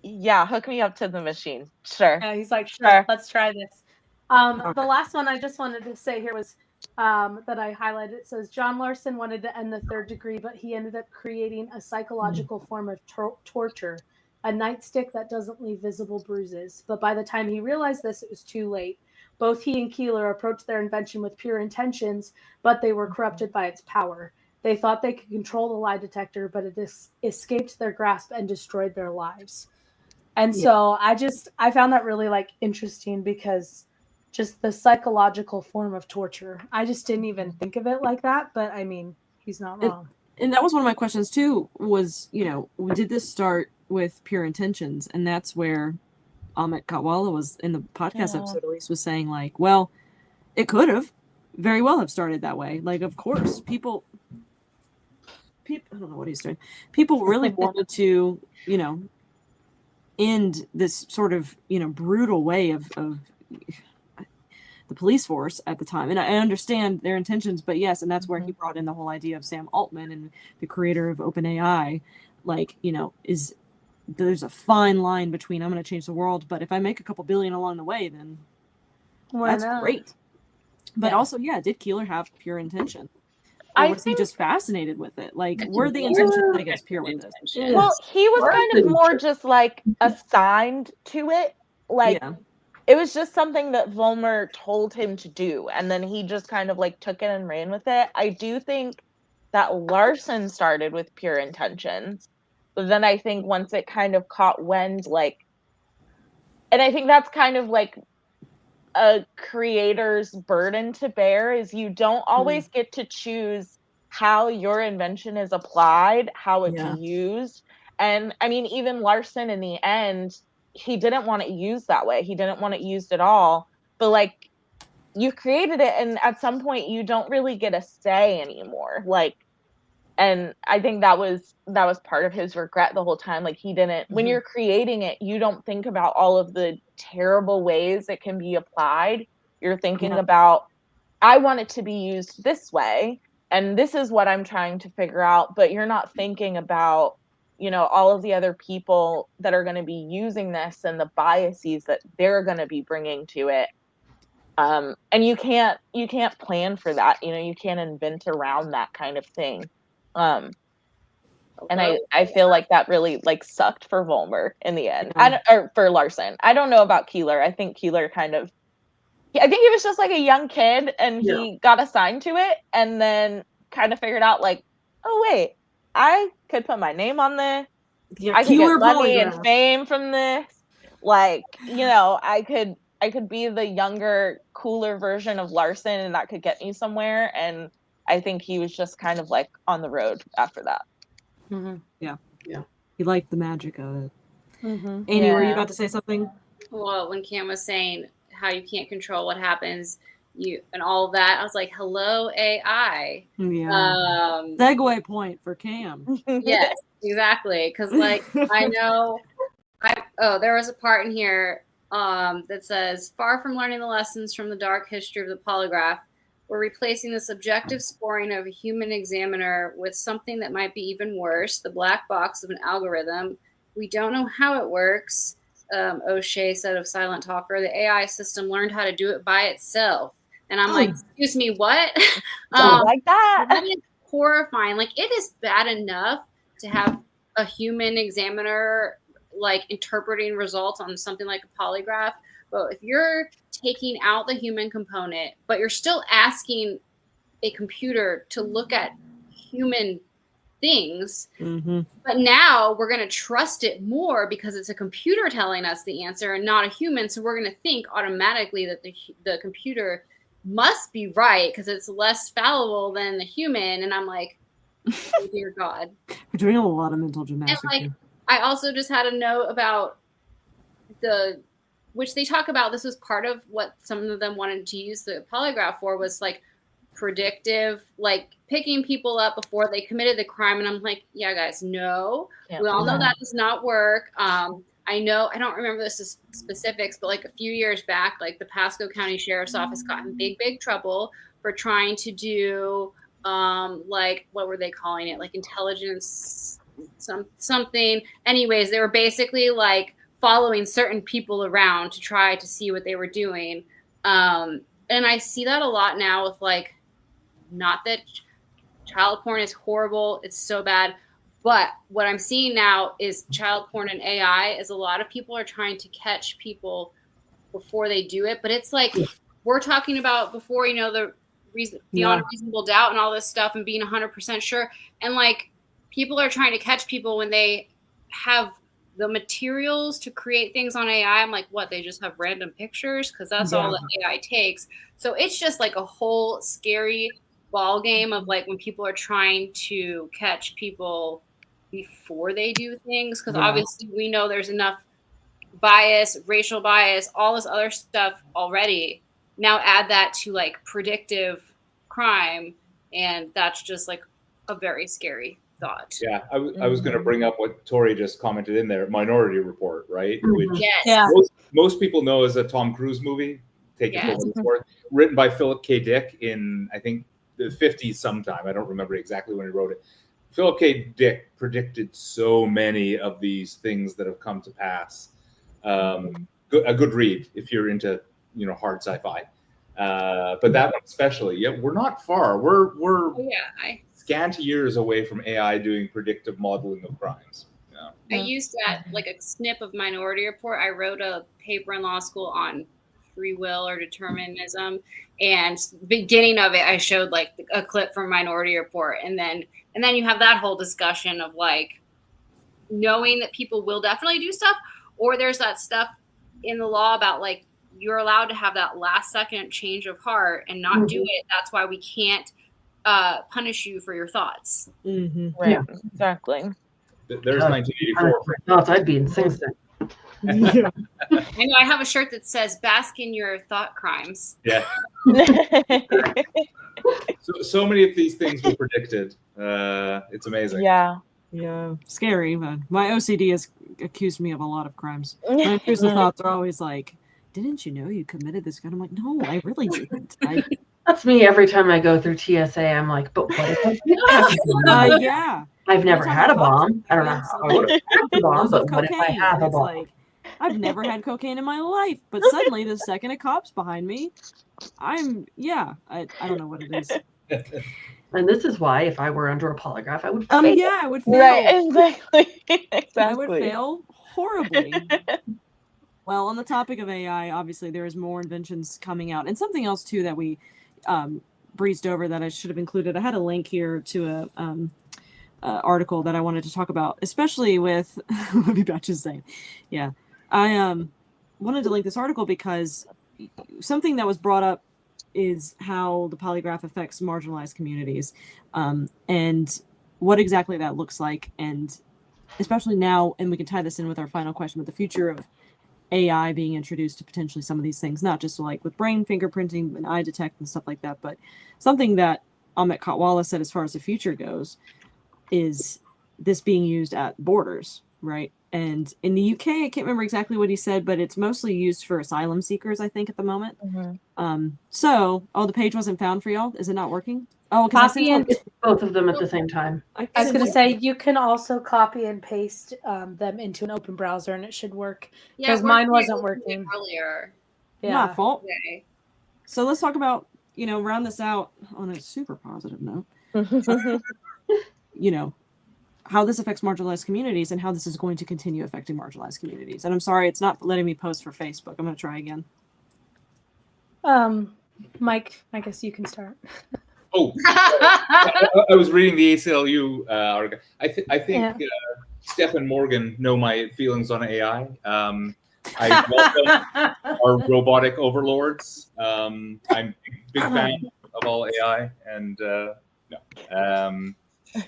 yeah, hook me up to the machine. Sure. Yeah, he's like, Sure. let's try this. The last one I just wanted to say here was that I highlighted. It says John Larson wanted to end the third degree, but he ended up creating a psychological form of torture, a nightstick that doesn't leave visible bruises. But by the time he realized this, it was too late. Both he and Keeler approached their invention with pure intentions, but they were corrupted by its power. They thought they could control the lie detector, but it escaped their grasp and destroyed their lives. And so I found that really like interesting because just the psychological form of torture. I just didn't even think of it like that, but I mean, he's not wrong. And that was one of my questions too, was, you know, did this start with pure intentions? And that's where Amit Katwala was in the podcast episode, at least, was saying like, well, it could have very well have started that way. Like, of course, people I don't know what he's doing. People really wanted to, you know, end this sort of, you know, brutal way of the police force at the time. And I understand their intentions, but yes, and that's where he brought in the whole idea of Sam Altman and the creator of OpenAI. Like, you know, there's a fine line between I'm going to change the world, but if I make a couple billion along the way, then that's great. But also, did Keeler have pure intention? Or was he just fascinated with it? Like, were the intentions, I guess, pure with this? Well, he was kind of more just like assigned to it. Like, it was just something that Vollmer told him to do. And then he just kind of like took it and ran with it. I do think that Larson started with pure intentions. But then I think once it kind of caught wind, like, and I think that's kind of like a creator's burden to bear, is you don't always get to choose how your invention is applied, how it's used. And I mean, even Larson in the end, he didn't want it used that way. He didn't want it used at all. But like, you created it, and at some point you don't really get a say anymore. Like, and I think that was part of his regret the whole time. Like, he didn't, when you're creating it, you don't think about all of the terrible ways it can be applied. You're thinking about, I want it to be used this way, and this is what I'm trying to figure out. But you're not thinking about, you know, all of the other people that are going to be using this and the biases that they're going to be bringing to it. And you can't plan for that. You know, you can't invent around that kind of thing. And I feel like that really like sucked for Vollmer in the end. Or for Larson. I don't know about Keeler. I think Keeler I think he was just like a young kid, and he got assigned to it and then kind of figured out like, oh wait, I could put my name on this. I could get money and fame from this. Like, you know, I could be the younger, cooler version of Larson, and that could get me somewhere. And I think he was just kind of like on the road after that. Yeah. He liked the magic of it. Amy, were you about to say something? Well, when Cam was saying how you can't control what happens, and all of that, I was like, hello, AI. Segue point for Cam. Yes, exactly. Because like, I know, there was a part in here that says, far from learning the lessons from the dark history of the polygraph, we're replacing the subjective scoring of a human examiner with something that might be even worse, the black box of an algorithm. We don't know how it works, O'Shea said of Silent Talker. The AI system learned how to do it by itself. And I'm like, excuse me, what? Don't like that. That is horrifying. Like, it is bad enough to have a human examiner like interpreting results on something like a polygraph. But if you're taking out the human component, but you're still asking a computer to look at human things, but now we're going to trust it more because it's a computer telling us the answer and not a human. So we're going to think automatically that the computer must be right because it's less fallible than the human. And I'm like, oh, dear God. We're doing a lot of mental gymnastics. And like, I also just had a note about which they talk about, this was part of what some of them wanted to use the polygraph for, was like predictive, like picking people up before they committed the crime. And I'm like, yeah, guys, no, we all know that does not work. I know, I don't remember the specifics, but like a few years back, like the Pasco County Sheriff's Office got in big trouble for trying to do, like, what were they calling it? Like intelligence, something. Anyways, they were basically like following certain people around to try to see what they were doing. And I see that a lot now with like, not that child porn is horrible, it's so bad, but what I'm seeing now is child porn and AI is a lot of people are trying to catch people before they do it. But it's like, we're talking about before, you know, the reason beyond reasonable doubt and all this stuff and being 100% sure. And like, people are trying to catch people when they have the materials to create things on AI. I'm like, what? They just have random pictures? Because that's all that AI takes. So it's just like a whole scary ball game of like when people are trying to catch people before they do things. Because obviously we know there's enough bias, racial bias, all this other stuff already. Now add that to like predictive crime, and that's just like a very scary thought. Yeah, I was going to bring up what Tori just commented in there, Minority Report, right? Which most people know as a Tom Cruise movie, take it for what it's worth, written by Philip K. Dick in, I think, the 50s sometime. I don't remember exactly when he wrote it. Philip K. Dick predicted so many of these things that have come to pass. A good read if you're into, you know, hard sci-fi. But that one especially, we're not far. We're scant years away from AI doing predictive modeling of crimes. I used that like a snip of Minority Report. I wrote a paper in law school on free will or determinism, and beginning of it I showed like a clip from Minority Report, and then you have that whole discussion of like knowing that people will definitely do stuff, or there's that stuff in the law about like you're allowed to have that last second change of heart and not do it. That's why we can't punish you for your thoughts. Right, exactly. There's 1984. Thoughts, I'd be in Sing Sing. I know, I have a shirt that says "Bask in your thought crimes." Yeah. so many of these things were predicted. It's amazing. Yeah, scary. But my OCD has accused me of a lot of crimes. My intrusive thoughts are always like, "Didn't you know you committed this?" And I'm like, "No, I really didn't." That's me every time I go through TSA. I'm like, "But what if I did have I've never had a bomb. I don't know how I would have had a bomb, but what if I have a bomb?" Like, I've never had cocaine in my life, but suddenly the second a cop's behind me, I don't know what it is. And this is why if I were under a polygraph, I would fail. I would fail. Right, exactly. I would fail horribly. Well, on the topic of AI, obviously there is more inventions coming out, and something else too that we breezed over that I should have included. I had a link here to a article that I wanted to talk about, especially with what you about to say. Yeah, I wanted to link this article because something that was brought up is how the polygraph affects marginalized communities, and what exactly that looks like, and especially now, and we can tie this in with our final question, with the future of AI being introduced to potentially some of these things, not just like with brain fingerprinting and eye detect and stuff like that, but something that Amit Katwala said as far as the future goes is this being used at borders, right? And in the UK, I can't remember exactly what he said, but it's mostly used for asylum seekers, I think, at the moment. So, the page wasn't found for y'all. Is it not working? Oh, because both of them at the same time. I was going to say, you can also copy and paste them into an open browser, and it should work. Because mine wasn't working earlier. My fault. Okay. So let's talk about round this out on a super positive note, how this affects marginalized communities and how this is going to continue affecting marginalized communities. And I'm sorry, it's not letting me post for Facebook. I'm going to try again. Mike, I guess you can start. Oh, I was reading the ACLU article. I think Steph and Morgan know my feelings on AI. I welcome our robotic overlords. I'm a big fan of all AI, and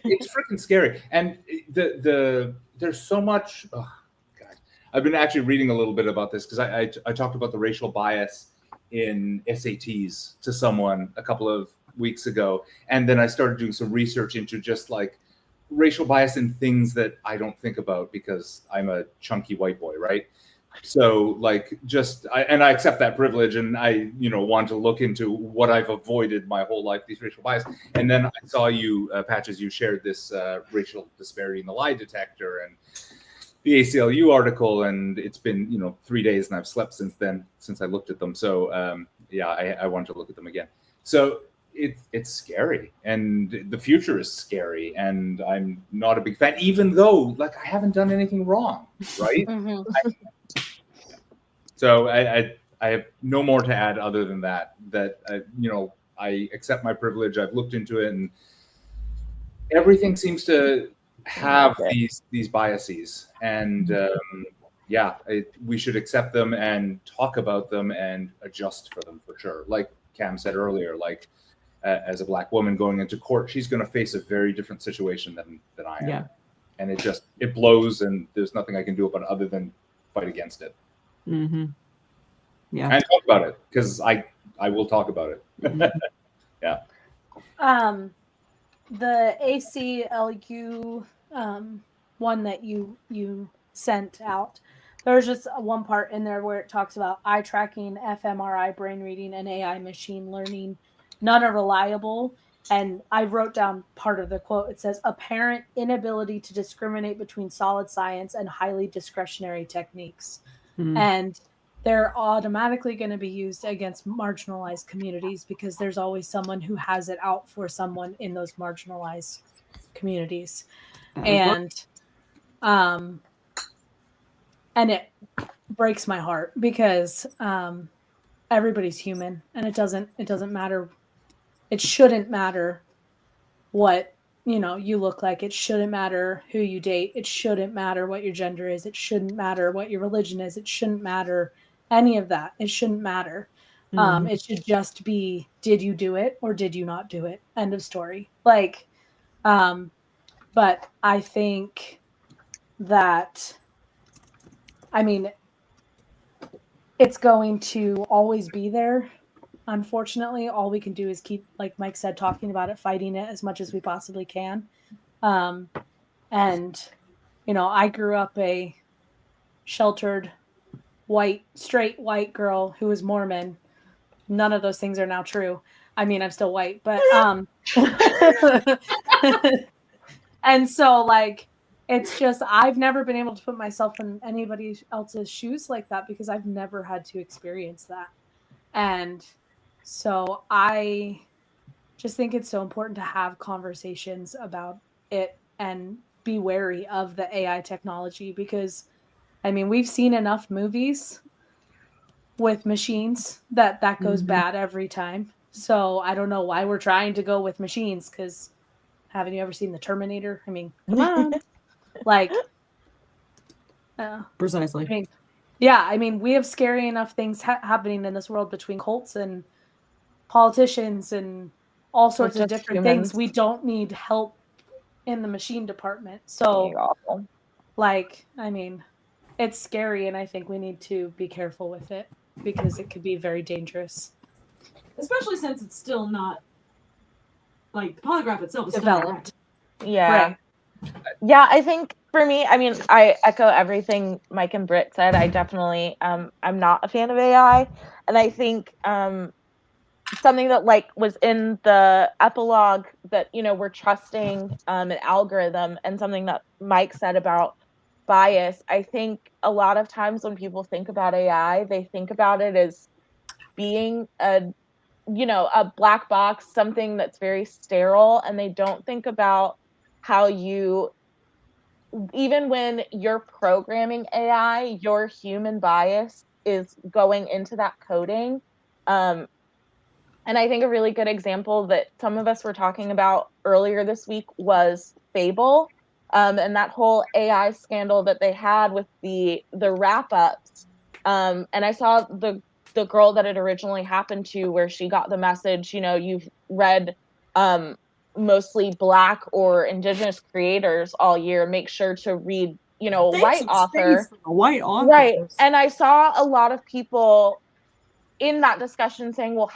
it's freaking scary. And there's so much. Oh, God, I've been actually reading a little bit about this because I talked about the racial bias in SATs to someone a couple of weeks ago, and then I started doing some research into just like racial bias in things that I don't think about because I'm a chunky white boy, right? So like I accept that privilege, and I want to look into what I've avoided my whole life, these racial bias. And then I saw you Patches, you shared this racial disparity in the lie detector and the ACLU article, and it's been 3 days and I've slept since then, since I looked at them. So I want to look at them again. So it's scary, and the future is scary, and I'm not a big fan, even though like I haven't done anything wrong, right? So I have no more to add other than that I accept my privilege. I've looked into it, and everything seems to have these biases, and we should accept them and talk about them and adjust for them for sure. Like Cam said earlier, like as a Black woman going into court, she's going to face a very different situation than I am. Yeah. And it blows, and there's nothing I can do about it other than fight against it. Mm-hmm. Yeah. And talk about it, because I will talk about it. Mm-hmm. Yeah. The ACLU one that you sent out, there's just one part in there where it talks about eye tracking, fMRI, brain reading, and AI machine learning. None are reliable. And I wrote down part of the quote. It says, apparent inability to discriminate between solid science and highly discretionary techniques. Mm-hmm. And they're automatically going to be used against marginalized communities because there's always someone who has it out for someone in those marginalized communities. And it breaks my heart because everybody's human, and it doesn't matter. It shouldn't matter what you look like. It shouldn't matter who you date. It shouldn't matter what your gender is. It shouldn't matter what your religion is. It shouldn't matter any of that. It shouldn't matter. Mm-hmm. It should just be, did you do it or did you not do it? End of story. Like, but I think that, it's going to always be there. Unfortunately, all we can do is keep, like Mike said, talking about it, fighting it as much as we possibly can. And, I grew up a sheltered, straight white girl who was Mormon. None of those things are now true. I'm still white, but, and so like, it's just, I've never been able to put myself in anybody else's shoes like that because I've never had to experience that. And so I just think it's so important to have conversations about it and be wary of the AI technology because, we've seen enough movies with machines that goes Mm-hmm. bad every time. So I don't know why we're trying to go with machines because haven't you ever seen The Terminator? Come on. Like, Precisely. we have scary enough things happening in this world between cults and politicians and all sorts of different things. We don't need help in the machine department. So, it's scary, and I think we need to be careful with it because it could be very dangerous. Especially since it's still not, like, the polygraph itself is developed. Yeah. Right. Yeah, I think for me, I echo everything Mike and Britt said. I definitely, I'm not a fan of AI. And I think something that was in the epilogue that, we're trusting an algorithm, and something that Mike said about bias. I think a lot of times when people think about AI, they think about it as being a a black box, something that's very sterile, and they don't think about how even when you're programming AI, your human bias is going into that coding. And I think a really good example that some of us were talking about earlier this week was Fable, and that whole AI scandal that they had with the wrap-ups. And I saw the girl that it originally happened to, where she got the message, you've read mostly Black or Indigenous creators all year. Make sure to read, a white author. A white author. Right. And I saw a lot of people in that discussion saying, well,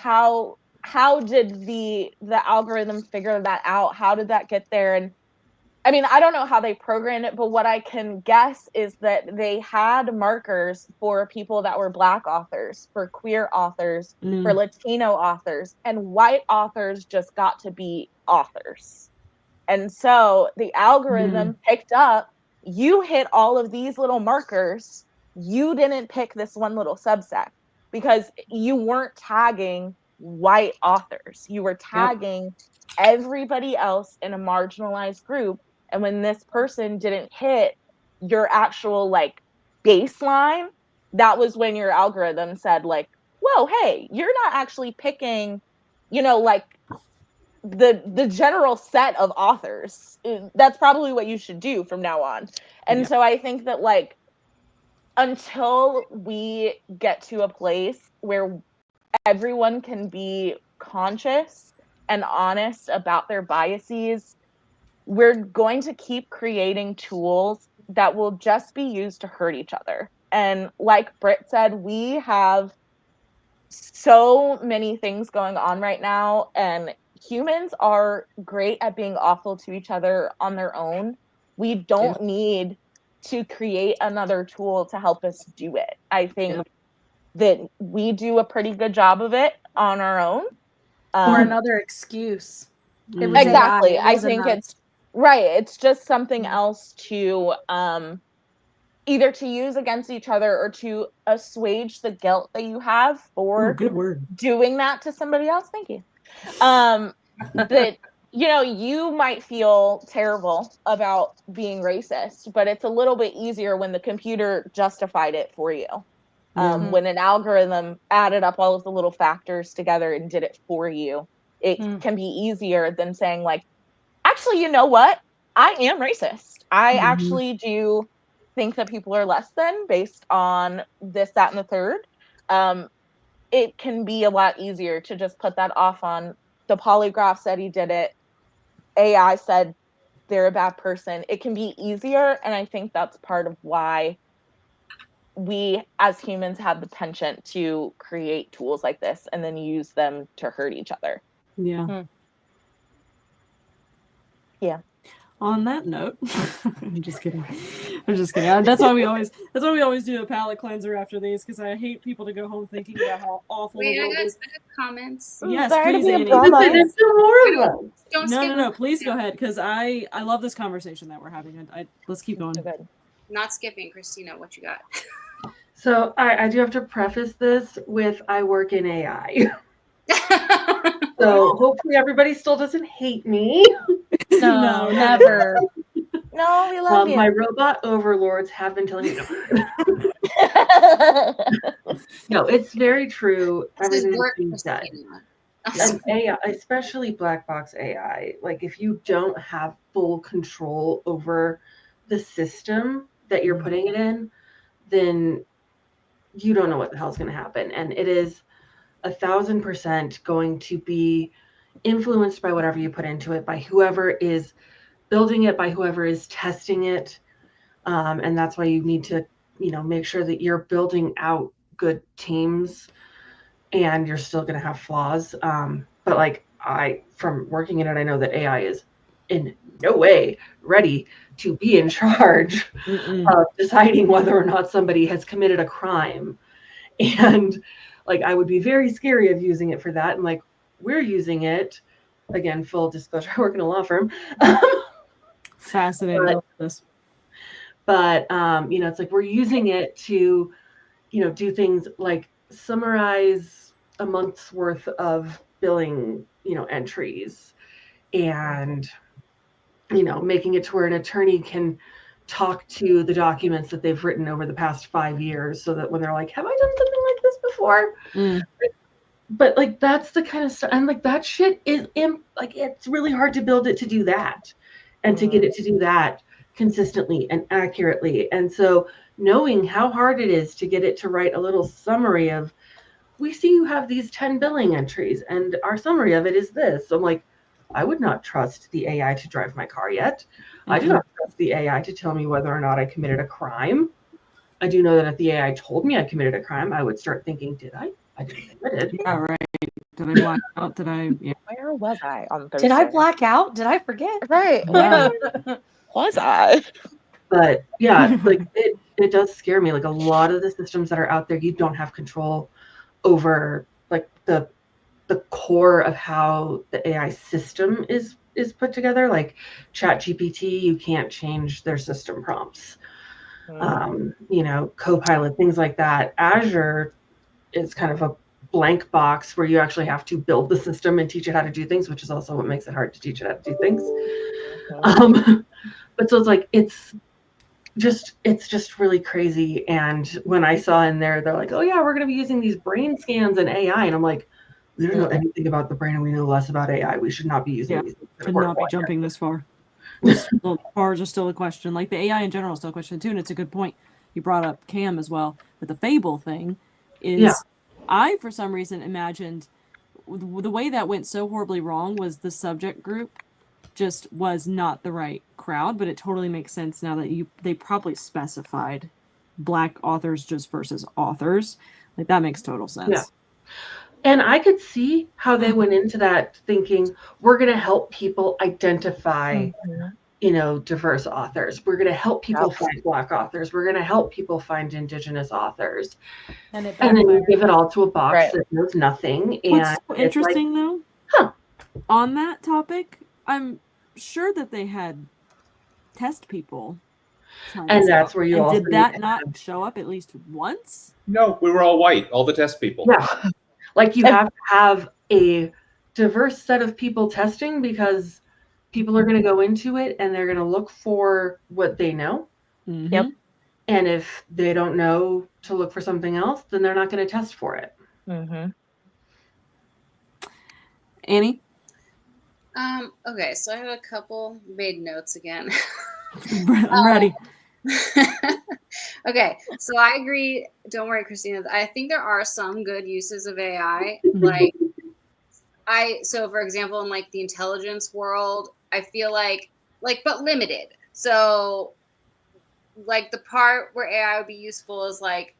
how did the algorithm figure that out? How did that get there? And I mean, I don't know how they programmed it, but what I can guess is that they had markers for people that were Black authors, for queer authors, for Latino authors, and white authors just got to be authors. And so the algorithm picked up, you hit all of these little markers, you didn't pick this one little subset, because you weren't tagging white authors. You were tagging everybody else in a marginalized group. And when this person didn't hit your actual baseline, that was when your algorithm said whoa, hey, you're not actually picking, the general set of authors. That's probably what you should do from now on. And so I think that until we get to a place where everyone can be conscious and honest about their biases, we're going to keep creating tools that will just be used to hurt each other. And like Britt said, we have so many things going on right now, and humans are great at being awful to each other on their own. We don't need to create another tool to help us do it. I think that we do a pretty good job of it on our own. Or another excuse. Exactly. I think it's right. It's just something else to either to use against each other or to assuage the guilt that you have for doing that to somebody else. Thank you. That you might feel terrible about being racist, but it's a little bit easier when the computer justified it for you. When an algorithm added up all of the little factors together and did it for you, it can be easier than saying actually, you know what? I am racist. I actually do think that people are less than based on this, that, and the third. It can be a lot easier to just put that off on the polygraph said he did it. AI said they're a bad person. It can be easier. And I think that's part of why we as humans have the penchant to create tools like this and then use them to hurt each other. Yeah. Yeah. On that note, I'm just kidding. That's why we always do a palate cleanser after these, because I hate people to go home thinking about how awful the world is. I got comments. Yes, sorry please, to be Annie. a drama. There's still more of them. No. Please go ahead, because I love this conversation that we're having. Let's keep going. Not skipping, Christina. What you got? So I do have to preface this with I work in AI. So hopefully everybody still doesn't hate me. No, never. No, we love you. My robot overlords have been telling me no. No, it's very true. Everything you said. And AI, especially black box AI, if you don't have full control over the system that you're putting it in, then you don't know what the hell's going to happen. And it is 1,000% going to be influenced by whatever you put into it, by whoever is building it, by whoever is testing it. And that's why you need to, make sure that you're building out good teams, and you're still going to have flaws. But from working in it, I know that AI is in no way ready to be in charge of deciding whether or not somebody has committed a crime. And I would be very scary of using it for that. And we're using it, again, full disclosure, I work in a law firm. Fascinating. But it's we're using it to, do things like summarize a month's worth of billing, entries, and making it to where an attorney can talk to the documents that they've written over the past 5 years, so that when they're like, have I done something like this before? But like, that's the kind of stuff, and like that shit is like, it's really hard to build it to do that, and to get it to do that consistently and accurately. And so knowing how hard it is to get it to write a little summary of, we see you have these 10 billing entries and our summary of it is this. So I'm like, I would not trust the AI to drive my car yet. I do not trust the AI to tell me whether or not I committed a crime. I do know that if the AI told me I committed a crime, I would start thinking, did I? I didn't admit it. Yeah, right. Did I black out? Did I? Yeah. Where was I on Thursday? Did I black out? Did I forget? Right. Yeah. Where was I? But yeah, like it does scare me. Like, a lot of the systems that are out there, you don't have control over, like the core of how the AI system is put together. Like ChatGPT, you can't change their system prompts. Copilot, things like that. Azure is kind of a blank box where you actually have to build the system and teach it how to do things, which is also what makes it hard to teach it how to do things. But so it's like, it's just really crazy. And when I saw in there, they're like, oh yeah, we're going to be using these brain scans and AI. And I'm like, we don't know anything about the brain, and we know less about AI. We should not be using these. Should not be jumping this far. Bars are still a question. Like, the AI in general is still a question too. And it's a good point. You brought up Cam as well. But the Fable thing is, I, for some reason, imagined the way that went so horribly wrong was the subject group just was not the right crowd, but it totally makes sense now that they probably specified Black authors just versus authors. Like, that makes total sense. Yeah. And I could see how they went into that thinking, we're going to help people identify, diverse authors. We're going to help people find Black authors. We're going to help people find Indigenous authors. And then you give it all to a box that knows nothing. And what's so interesting, though, on that topic, I'm sure that they had test people. And that's where you also did that not show up at least once? No, we were all white, all the test people. Yeah. Like, you have to have a diverse set of people testing, because people are going to go into it and they're going to look for what they know. Yep. And if they don't know to look for something else, then they're not going to test for it. Annie? Okay, so I have a couple made notes again. I'm ready. Okay, so I agree. Don't worry, Christina. I think there are some good uses of AI. Like, so for example, in like the intelligence world, I feel like, but limited. So like, the part where AI would be useful is like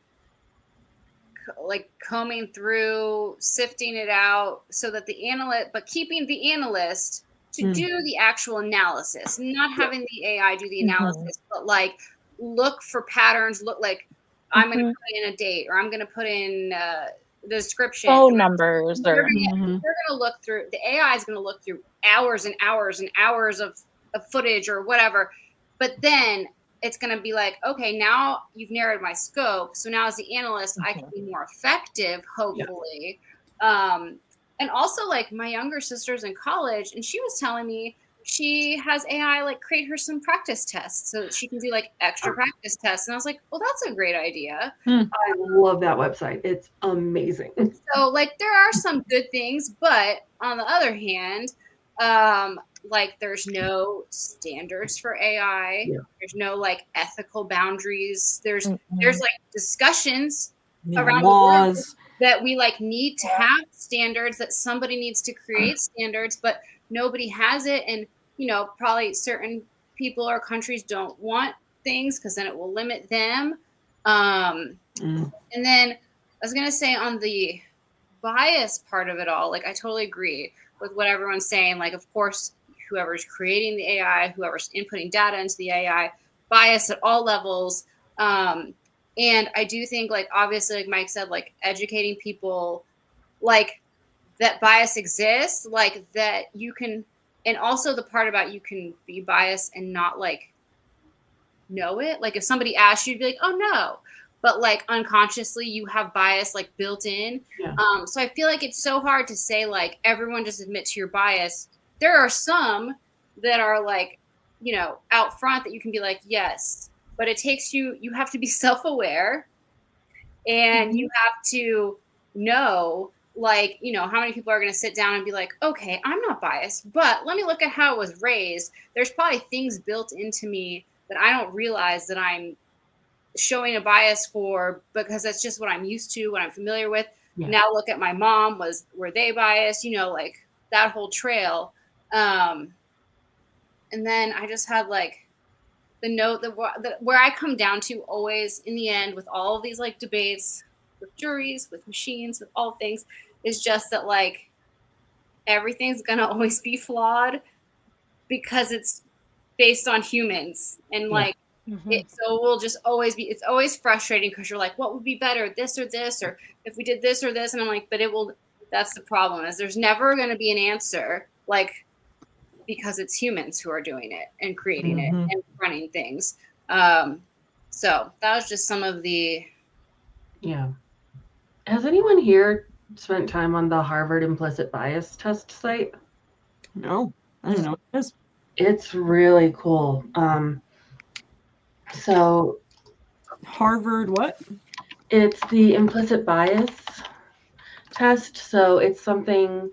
combing through, sifting it out, so that the analyst, but keeping the analyst to do the actual analysis, not having the AI do the analysis, but like, look for patterns. Look, like, I'm going to put in a date, or I'm going to put in the description, phone numbers, you're going to look through, the AI is going to look through hours and hours and hours of footage or whatever, but then it's going to be like, okay, now you've narrowed my scope, so now as the analyst I can be more effective, hopefully. And also, like, my younger sister's in college, and she was telling me she has AI like create her some practice tests so that she can do like extra practice tests. And I was like, well, that's a great idea. I love that website. It's amazing. So like, there are some good things, but on the other hand, like, there's no standards for AI. There's no like ethical boundaries. There's like discussions around laws. The world that we like need to have standards, that somebody needs to create standards, but nobody has it. And, probably certain people or countries don't want things because then it will limit them. And then I was going to say, on the bias part of it all, like, I totally agree with what everyone's saying. Like, of course, whoever's creating the AI, whoever's inputting data into the AI, bias at all levels. And I do think, like, obviously, like Mike said, like, educating people, like, that bias exists, like, that you can, and also the part about you can be biased and not like know it. Like, if somebody asks you, you'd be like, oh no. but like unconsciously you have bias like built in. Yeah. So I feel like it's so hard to say like everyone just admit to your bias. There are some that are like, you know, out front that you can be like, yes, but it takes you have to be self-aware, and you have to know, like, you know, how many people are going to sit down and be like, okay, I'm not biased, but let me look at how it was raised. There's probably things built into me that I don't realize that I'm showing a bias for, because that's just what I'm used to, what I'm familiar with. Yeah. Now look at my mom, were they biased? You know, like that whole trail. And then I just had like the note that where I come down to always in the end with all of these like debates with juries, with machines, with all things, is just that like everything's gonna always be flawed because it's based on humans, and like so we'll just always be, it's always frustrating because you're like, what would be better, this or this, or if we did this or this, and I'm like, but it will, that's the problem, is there's never going to be an answer, like, because it's humans who are doing it and creating it and running things. So that was just some of the. Yeah. Has anyone here spent time on the Harvard implicit bias test site? No, I don't know what it is. It's really cool. So Harvard what? it's the implicit bias test. So it's something,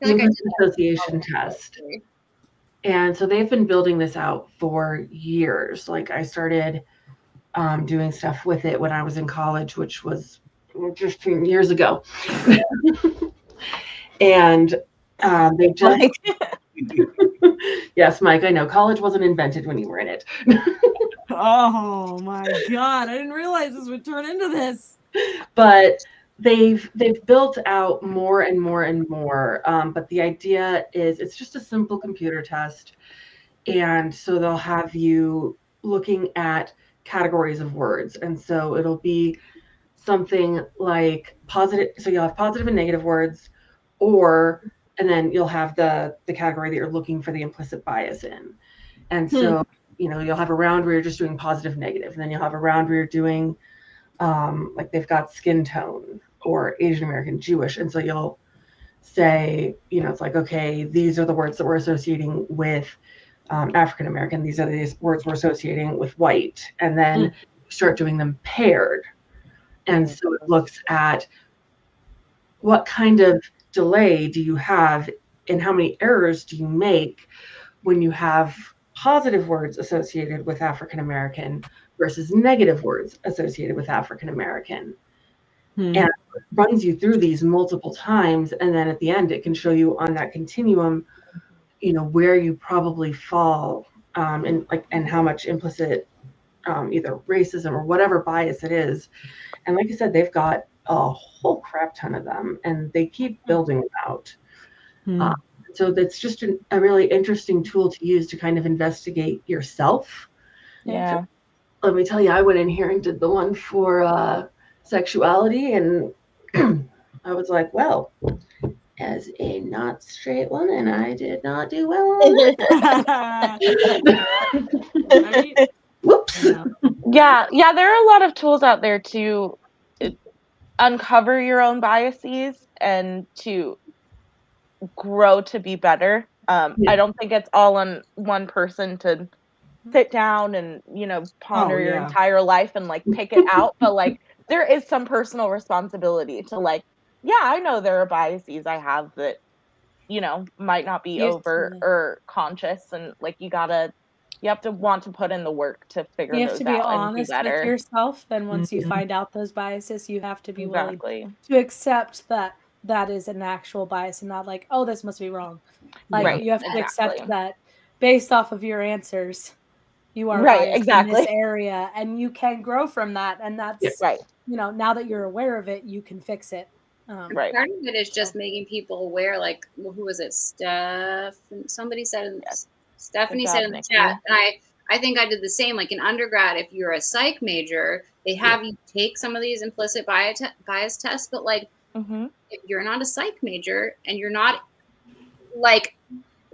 the implicit association test. And so they've been building this out for years. Like I started doing stuff with it when I was in college, which was just years ago. And they just, yes, Mike, I know college wasn't invented when you were in it. Oh my God, I didn't realize this would turn into this. But they've built out more and more and more. But the idea is it's just a simple computer test. And so they'll have you looking at categories of words. And so it'll be something like positive. So you'll have positive and negative words, and then you'll have the category that you're looking for the implicit bias in. And so, you know, you'll have a round where you're just doing positive, negative. And then you'll have a round where you're doing, like they've got skin tone or Asian American, Jewish. And so you'll say, you know, it's like, okay, these are the words that we're associating with African American. These are the words we're associating with white. And then start doing them paired. And so it looks at what kind of delay do you have and how many errors do you make when you have positive words associated with African American versus negative words associated with African American. And it runs you through these multiple times. And then at the end, it can show you on that continuum, you know, where you probably fall and how much implicit either racism or whatever bias it is. And like I said, they've got a whole crap ton of them, and they keep building them out. So that's just a really interesting tool to use to kind of investigate yourself. Yeah. So, let me tell you, I went in here and did the one for sexuality, and I was like, well, as a not straight woman, I did not do well on that. Whoops. Yeah, there are a lot of tools out there to uncover your own biases and to grow to be better. I don't think it's all on one person to sit down and, you know, ponder your entire life and like pick it out, but like there is some personal responsibility to like, yeah, I know there are biases I have that, you know, might not be overt or conscious, and like you have to want to put in the work to figure those out. You have to be honest with yourself. Then once you find out those biases, you have to be willing to accept that that is an actual bias and not like, oh, this must be wrong. Like you have to accept that based off of your answers, you are biased in this area, and you can grow from that. And that's you know, now that you're aware of it, you can fix it. Part of it is just making people aware. Like, who was it? Somebody said, Stephanie said in the chat, and I think I did the same. Like in undergrad, if you're a psych major, they have you take some of these implicit bias tests. But like, if you're not a psych major and you're not like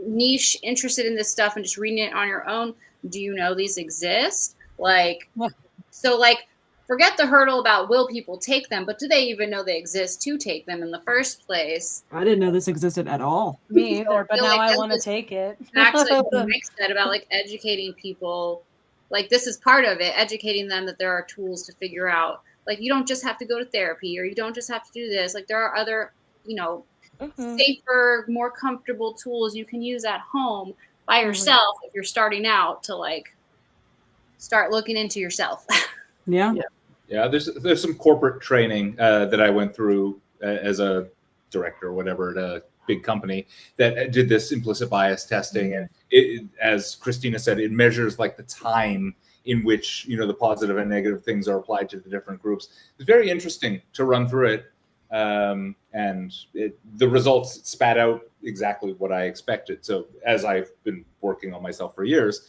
niche interested in this stuff and just reading it on your own, do you know these exist? Like, so like forget the hurdle about will people take them, but do they even know they exist to take them in the first place? I didn't know this existed at all. Me either, but feel now like I this want to is take it. back to like what Mike said about like educating people. Like this is part of it, educating them that there are tools to figure out. Like you don't just have to go to therapy, or you don't just have to do this. Like there are other, safer, more comfortable tools you can use at home by yourself if you're starting out to like start looking into yourself. Yeah. Yeah, there's some corporate training that I went through as a director or whatever at a big company that did this implicit bias testing, and it, as Christina said, it measures like the time in which the positive and negative things are applied to the different groups. It's very interesting to run through it, and the results spat out exactly what I expected. So as I've been working on myself for years,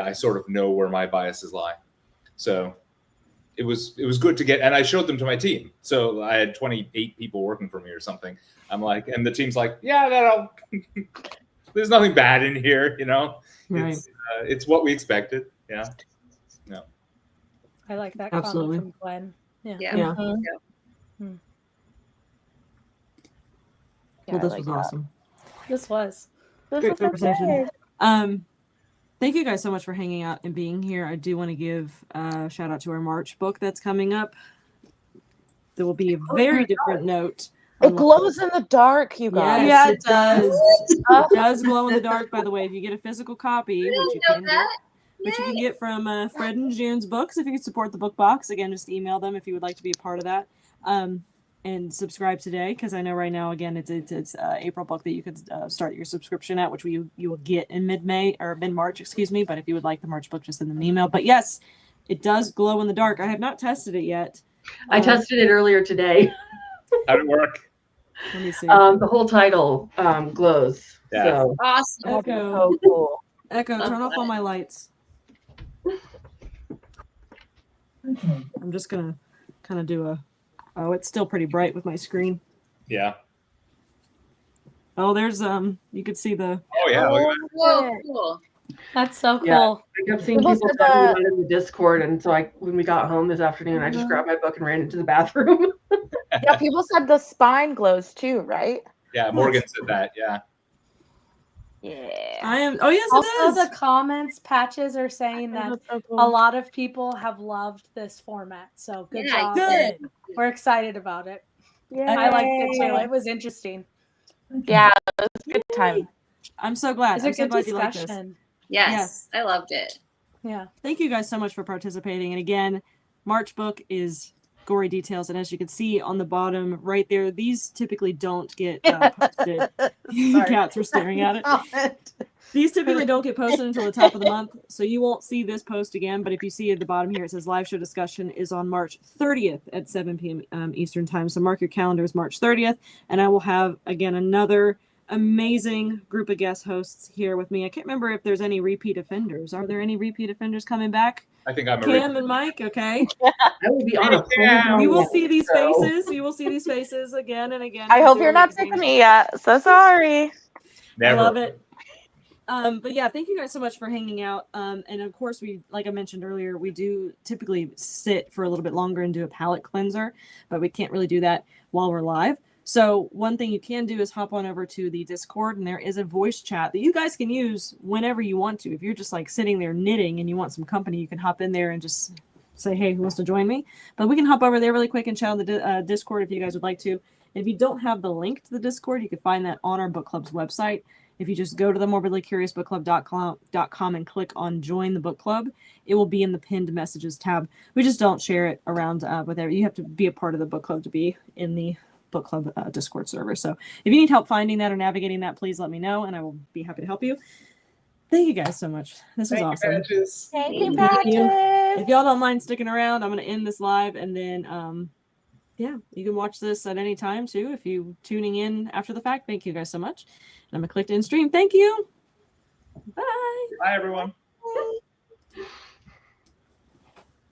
I sort of know where my biases lie. So it was good to get, and I showed them to my team. So I had 28 people working for me or something. I'm like, and the team's like, yeah, there's nothing bad in here, Right. It's what we expected. Yeah. No. I like that Absolutely. comment from Glenn. Yeah. Yeah. Yeah, Well, this I like was that. awesome. This was. This Great was conversation. okay. Thank you guys so much for hanging out and being here. I do want to give a shout out to our March book that's coming up. There will be a very different note. It glows in the dark, you guys. Yes, Yeah, it does. It does glow in the dark, by the way. If you get a physical copy, which you can get from Fred and June's books, if you could support the book box, again, just email them if you would like to be a part of that. And subscribe today, because I know right now, again, it's April book that you could start your subscription at, which you will get in mid-May or mid-March, excuse me. But if you would like the March book, just send them an email. But yes, it does glow in the dark. I have not tested it yet. I tested it earlier today. How'd it work? Let me see. The whole title glows. Yeah. So Awesome. Echo, So cool. Echo, Love turn off that. all my lights. I'm just gonna kind of do a. Oh, it's still pretty bright with my screen. Yeah. Oh, there's you could see the. Oh yeah. Look at that. Whoa, cool. That's so cool. Yeah. I kept seeing People people said talking that- about it in the Discord, and so when we got home this afternoon, I just grabbed my book and ran into the bathroom. Yeah, people said the spine glows too, right? Yeah, Morgan said that. Yeah. Yeah. I am. Oh yes, Also, it is. the comments patches are saying that That's so a cool. lot of people have loved this format. So good Yeah, job. Good. We're excited about it. Yay. I liked it too. It was interesting. Yeah, it was a good time. I'm so glad. It was a I'm so good glad you like this. discussion. Yes, I loved it. Yeah. Thank you guys so much for participating. And again, March book is Gory Details, and as you can see on the bottom right there, these typically don't get posted. Cats were staring at it. These typically don't get posted until the top of the month, so you won't see this post again. But if you see at the bottom here, it says live show discussion is on March 30th at 7 p.m. Eastern time. So mark your calendars, March 30th, and I will have again another amazing group of guest hosts here with me. I can't remember if there's any repeat offenders. Are there any repeat offenders coming back? I think I'm a Cam and Mike, okay. I will be on a phone. You will see these so- faces. You will see these faces again and again. I hope They're you're not amazing. picking me yet. So sorry. Never. I love it. But yeah, thank you guys so much for hanging out. And of course, we, like I mentioned earlier, we do typically sit for a little bit longer and do a palate cleanser, but we can't really do that while we're live. So one thing you can do is hop on over to the Discord, and there is a voice chat that you guys can use whenever you want to. If you're just like sitting there knitting and you want some company, you can hop in there and just say, hey, who wants to join me? But we can hop over there really quick and chat on the Discord if you guys would like to. If you don't have the link to the Discord, you can find that on our book club's website. If you just go to the morbidlycuriousbookclub.com and click on join the book club, it will be in the pinned messages tab. We just don't share it around with everyone. You have to be a part of the book club to be in the book club Discord server. So if you need help finding that or navigating that, please let me know and I will be happy to help you. Thank you guys so much. This was awesome. Thank you, Thank you. Patches. If y'all don't mind sticking around, I'm going to end this live, and then yeah, you can watch this at any time too if you tuning in after the fact. Thank you guys so much. And I'm going to click to end stream. Thank you. Bye. Bye, everyone. Bye.